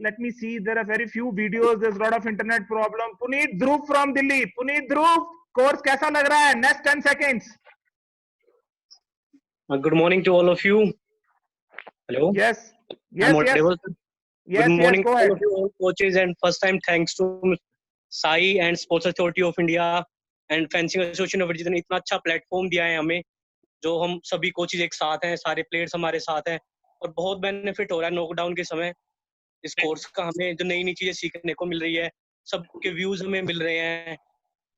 S1: let me see, there are very few videos, there's a lot of internet problem. Puneet Dhruv from Delhi. Puneet Dhruv, course कैसा लग रहा है? Next 10 seconds.
S18: Good morning to all of you. Hello.
S1: Yes.
S18: I'm audible.
S1: Yes,
S18: Good morning
S1: go
S18: to
S1: ahead.
S18: all of you, all coaches, and first time thanks to Sai and Sports Authority of India and Fencing Association of India ने इतना अच्छा platform दिया है हमें, जो हम सभी coaches एक साथ हैं, सारे प्लेयर्स हमारे साथ हैं, और बहुत बेनिफिट हो रहा है लॉकडाउन के समय इस कोर्स का। हमें जो नई नई चीजें सीखने को मिल रही है, सबके व्यूज हमें मिल रहे हैं।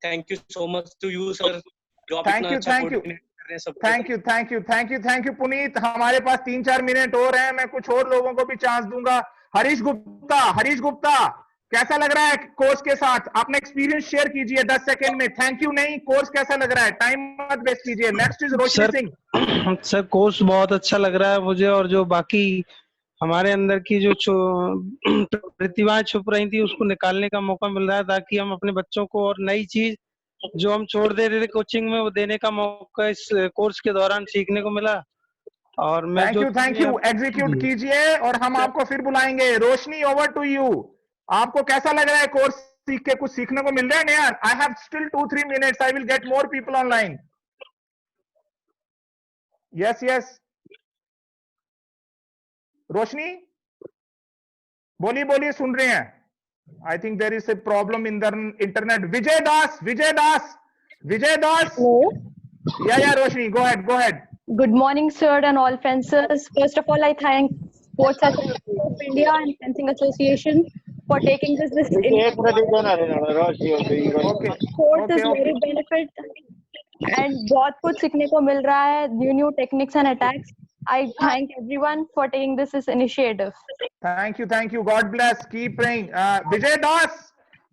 S18: Thank you so much to you sir, जो आप इतना अच्छा कोऑर्डिनेट कर रहे हैं सब।
S1: Thank you Puneet. हमारे पास 3-4 मिनट और हैं, मैं कुछ और लोगों को भी चांस दूंगा। हरीश गुप्ता कैसा लग रहा है कोर्स के साथ? अपना एक्सपीरियंस शेयर कीजिए 10 सेकंड में। थैंक यू नहीं, कोर्स कैसा लग रहा है? टाइम मत वेस्ट कीजिए। Next is Roshni Singh.
S19: Sir course बहुत अच्छा लग रहा है मुझे, और जो बाकी हमारे अंदर की जो प्रतिभाएं छुप रही थी उसको निकालने का मौका मिल रहा है, ताकि हम अपने बच्चों को और नई चीज जो हम छोड़ दे रहे थे कोचिंग में, वो देने का मौका इस कोर्स के दौरान सीखने को मिला। और मैं
S1: थैंक यू एग्जीक्यूट कीजिए और हम आपको फिर बुलाएंगे। रोशनी, ओवर टू यू। आपको कैसा लग रहा है कोर्स सीख के? कुछ सीखने को मिल रहा है ना यार? I have still 2-3 minutes, I will get more people online. Yes Roshni बोलिए, सुन रहे हैं? I think there is a problem in the internet. Vijay Das या रोशनी, गो ahead.
S20: Good morning, sir, and all fencers. First of all, I thank Sports Authority of India and Fencing Association for taking this initiative. Sport is very benefit and बहुत कुछ सीखने को मिल रहा है, new techniques and attacks. I thank everyone for taking this initiative.
S1: Thank you. God bless. Keep praying.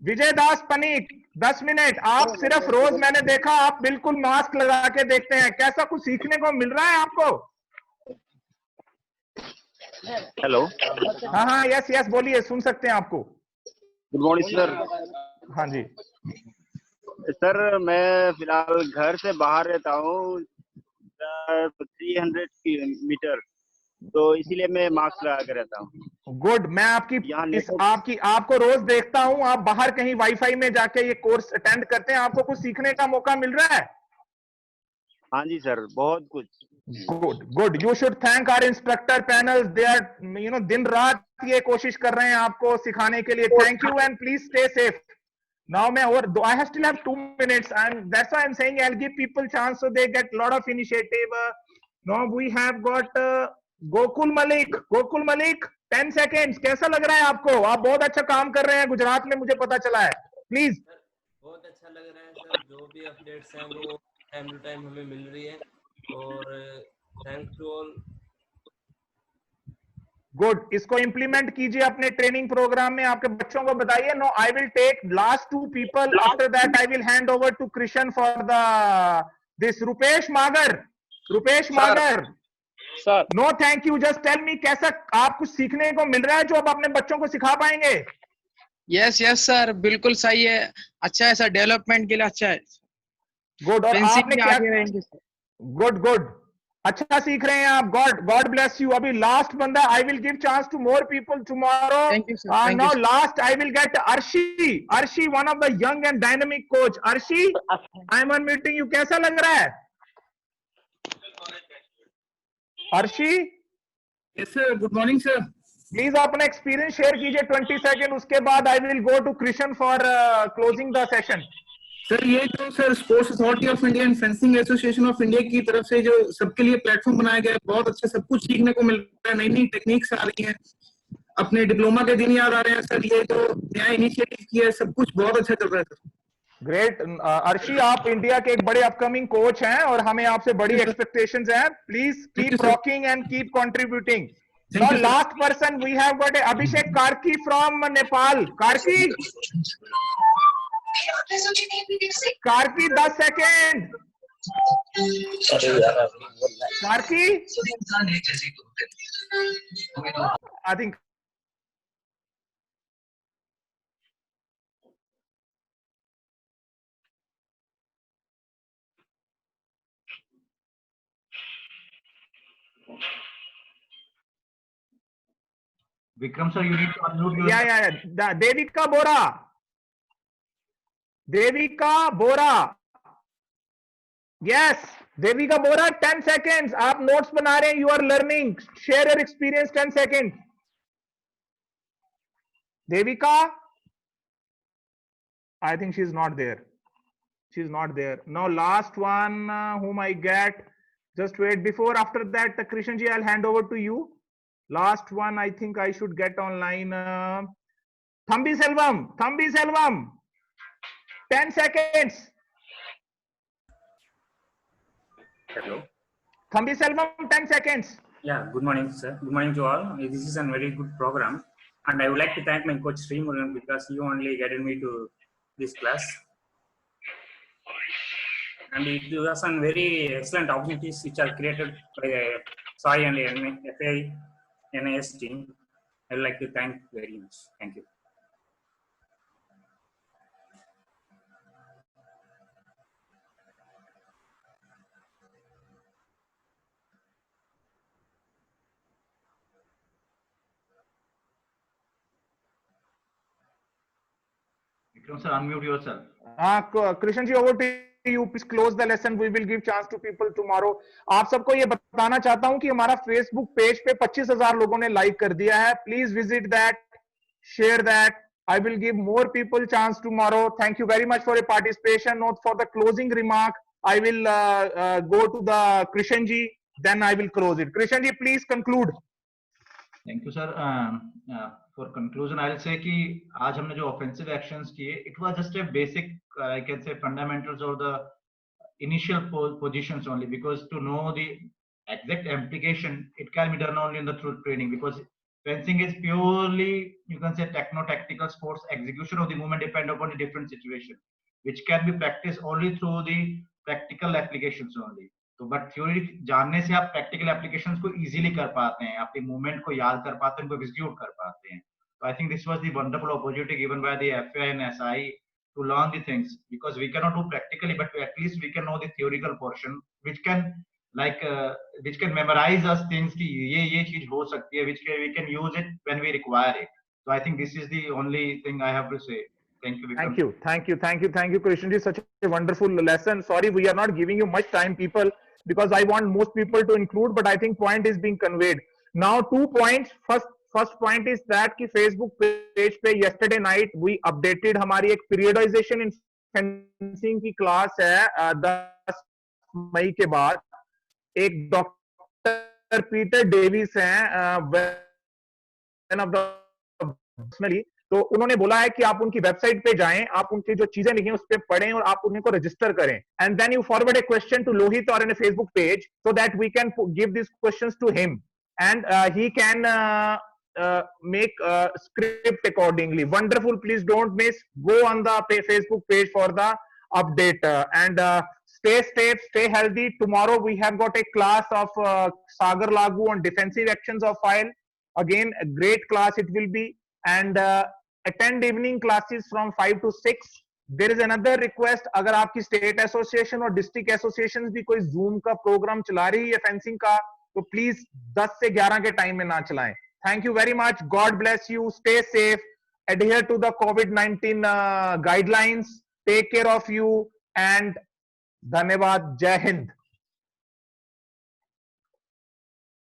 S1: Vijay Das Panik, 10 minute. आप सिर्फ रोज मैंने देखा आप बिल्कुल मास्क लगा के देखते हैं, कैसा कुछ सीखने को मिल रहा है आपको?
S21: हेलो।
S1: हाँ यस बोलिए, सुन सकते हैं आपको।
S21: Good morning sir.
S1: हाँ जी
S21: सर, मैं फिलहाल घर से बाहर रहता हूँ 300 किलोमीटर, तो इसीलिए मैं मास्क लगा के रहता हूँ।
S1: गुड। मैं आपको रोज देखता हूँ, आप बाहर कहीं वाईफाई में जाके ये कोर्स अटेंड करते हैं, आपको कुछ सीखने का मौका मिल रहा है?
S21: हाँ जी सर, बहुत कुछ।
S1: Good. You should thank our instructor panels, they are दिन रात ये कोशिश कर रहे हैं आपको सिखाने के लिए। Thank you and please stay safe. Now I still have 2 minutes, and that's why I'm saying I'll give people chance so they get lot of initiative. Now we have got Gokul Malik, 10 seconds. कैसा लग रहा है आपको? आप बहुत अच्छा काम कर रहे हैं गुजरात में, मुझे पता चला है। प्लीज।
S22: बहुत अच्छा लग रहा है सर, जो भी अपडेट्स हैं वो टाइम टू टाइम हमें मिल रही है, और थैंक्स टू ऑल।
S1: गुड। इसको इंप्लीमेंट कीजिए अपने ट्रेनिंग प्रोग्राम में, आपके बच्चों को बताइए। No, I will take last 2 people, after that I will hand over to Krishna for this. Rupesh Magar sir. No thank you, just tell me कैसा आप कुछ सीखने को मिल रहा है जो आप अपने बच्चों को सिखा पाएंगे?
S23: यस सर, बिल्कुल सही है, अच्छा है सर, डेवलपमेंट के लिए अच्छा है।
S1: गुड। और आपने क्या? गुड, अच्छा सीख रहे हैं आप। God bless you. अभी लास्ट बंदा, I will give chance to more people tomorrow. Now last I will get Arshi, one of the young and dynamic coach. Arshi, I am unmuting you. कैसा लग रहा है Arshi?
S24: Yes sir, good morning sir.
S1: Please अपना experience share कीजिए 20 second, उसके बाद I will go to Krishna for closing the session.
S24: Sir, ये जो sir sports authority of India and fencing association of India की तरफ से जो सबके लिए प्लेटफॉर्म बनाया गया है, बहुत अच्छा, सब कुछ सीखने को मिल रहा है, नई टेक्निक्स आ रही हैं, अपने डिप्लोमा के दिन याद आ रहे हैं सर। ये जो नया इनिशिएटिव किया है, सब कुछ बहुत अच्छा चल रहा है सर।
S1: ग्रेट। अर्शी, आप इंडिया के एक बड़े अपकमिंग कोच हैं और हमें आपसे बड़ी एक्सपेक्टेशंस हैं। Please keep rocking and keep contributing. Now last person we have got Abhishek Karki from Nepal. Karki, 10 seconds. Sparky? I think
S3: Vikram sir, you need to unmute yourself.
S1: yeah. Devika Bora. Devika Bora. Yes, Devika Bora, 10 seconds. आप notes बना रहे हैं, you are learning. Share your experience, 10 seconds. Devika? I think she's not there. She's not there. Now last one whom I get. Just wait. Before, after that, Krishan ji, I'll hand over to you. Last one, I think I should get online. Thambi Selvam. 10 seconds.
S2: Hello.
S1: Thambi Selvam, 10 seconds.
S2: Yeah, good morning, sir. Good morning to all. This is a very good program. And I would like to thank my coach Srimurugan because he only guided me to this class. And it was some very excellent opportunities which are created by Sai and FA NIS team. I would like to thank very much. Thank you.
S3: Vikram sir, unmute yourself.
S1: Krishan ji, over to you. Please close the lesson. We will give chance to people tomorrow. आप सबको ये बताना चाहता हूँ कि हमारा Facebook page पे 25,000 लोगों ने लाइक कर दिया है. Please visit that, share that. I will give more people chance tomorrow. Thank you very much for your participation. Note for the closing remark, I will go to the Krishan ji. Then I will close it. Krishan ji, please conclude.
S3: Thank you, sir. For conclusion, I'll say कि आज हमने जो offensive actions किए, it was just a basic, I can say, fundamentals or the initial positions only. Because to know the exact application, it can be done only in the through training. Because fencing is purely, you can say, techno-tactical sports. Execution of the movement depend upon the different situation, which can be practiced only through the practical applications only. तो but theory जानने से आप practical applications को easily कर पाते हैं, अपने movement को याद कर पाते हैं, उनको एग्जीक्यूट कर पाते हैं. तो I think this was the wonderful opportunity given by the FA and SI to learn the things, because we can not do practically but at least we can know the theoretical portion which can memorize us things कि ये चीज हो सकती है, which we can use it when we require it. So I think this is the only thing I have to say. Thank you, Vikram.
S1: Thank you, Krishan ji. Such a wonderful lesson. Sorry, we are not giving you much time, people, because I want most people to include, but I think point is being conveyed. Now, 2 points. First point is that कि Facebook page पे yesterday night we updated हमारी एक periodization in fencing की class है 10 मई के बाद. एक doctor Peter Davis हैं one of the personally, तो उन्होंने बोला है कि आप उनकी वेबसाइट पे जाएं, आप उनकी जो चीजें लिखी हैं उस पे पढ़ें और आप उनको रजिस्टर करें. And then you forward a question to Lohit और in a Facebook page so that we can give this questions to him and he can make script accordingly. Wonderful. Please don't miss. Go on the Facebook page for the update and stay safe, stay healthy. Tomorrow we have got a class of Sagar Lagu on defensive actions of file. Again, a great class it will be. And attend evening classes from 5 to 6. There is another request. अगर आपकी state association और district associations भी कोई Zoom का program चला रही है fencing का, तो please 10 से 11 के time में ना चलाएं. Thank you very much. God bless you. Stay safe. Adhere to the COVID-19 guidelines. Take care of you and धन्यवाद. जय हिंद.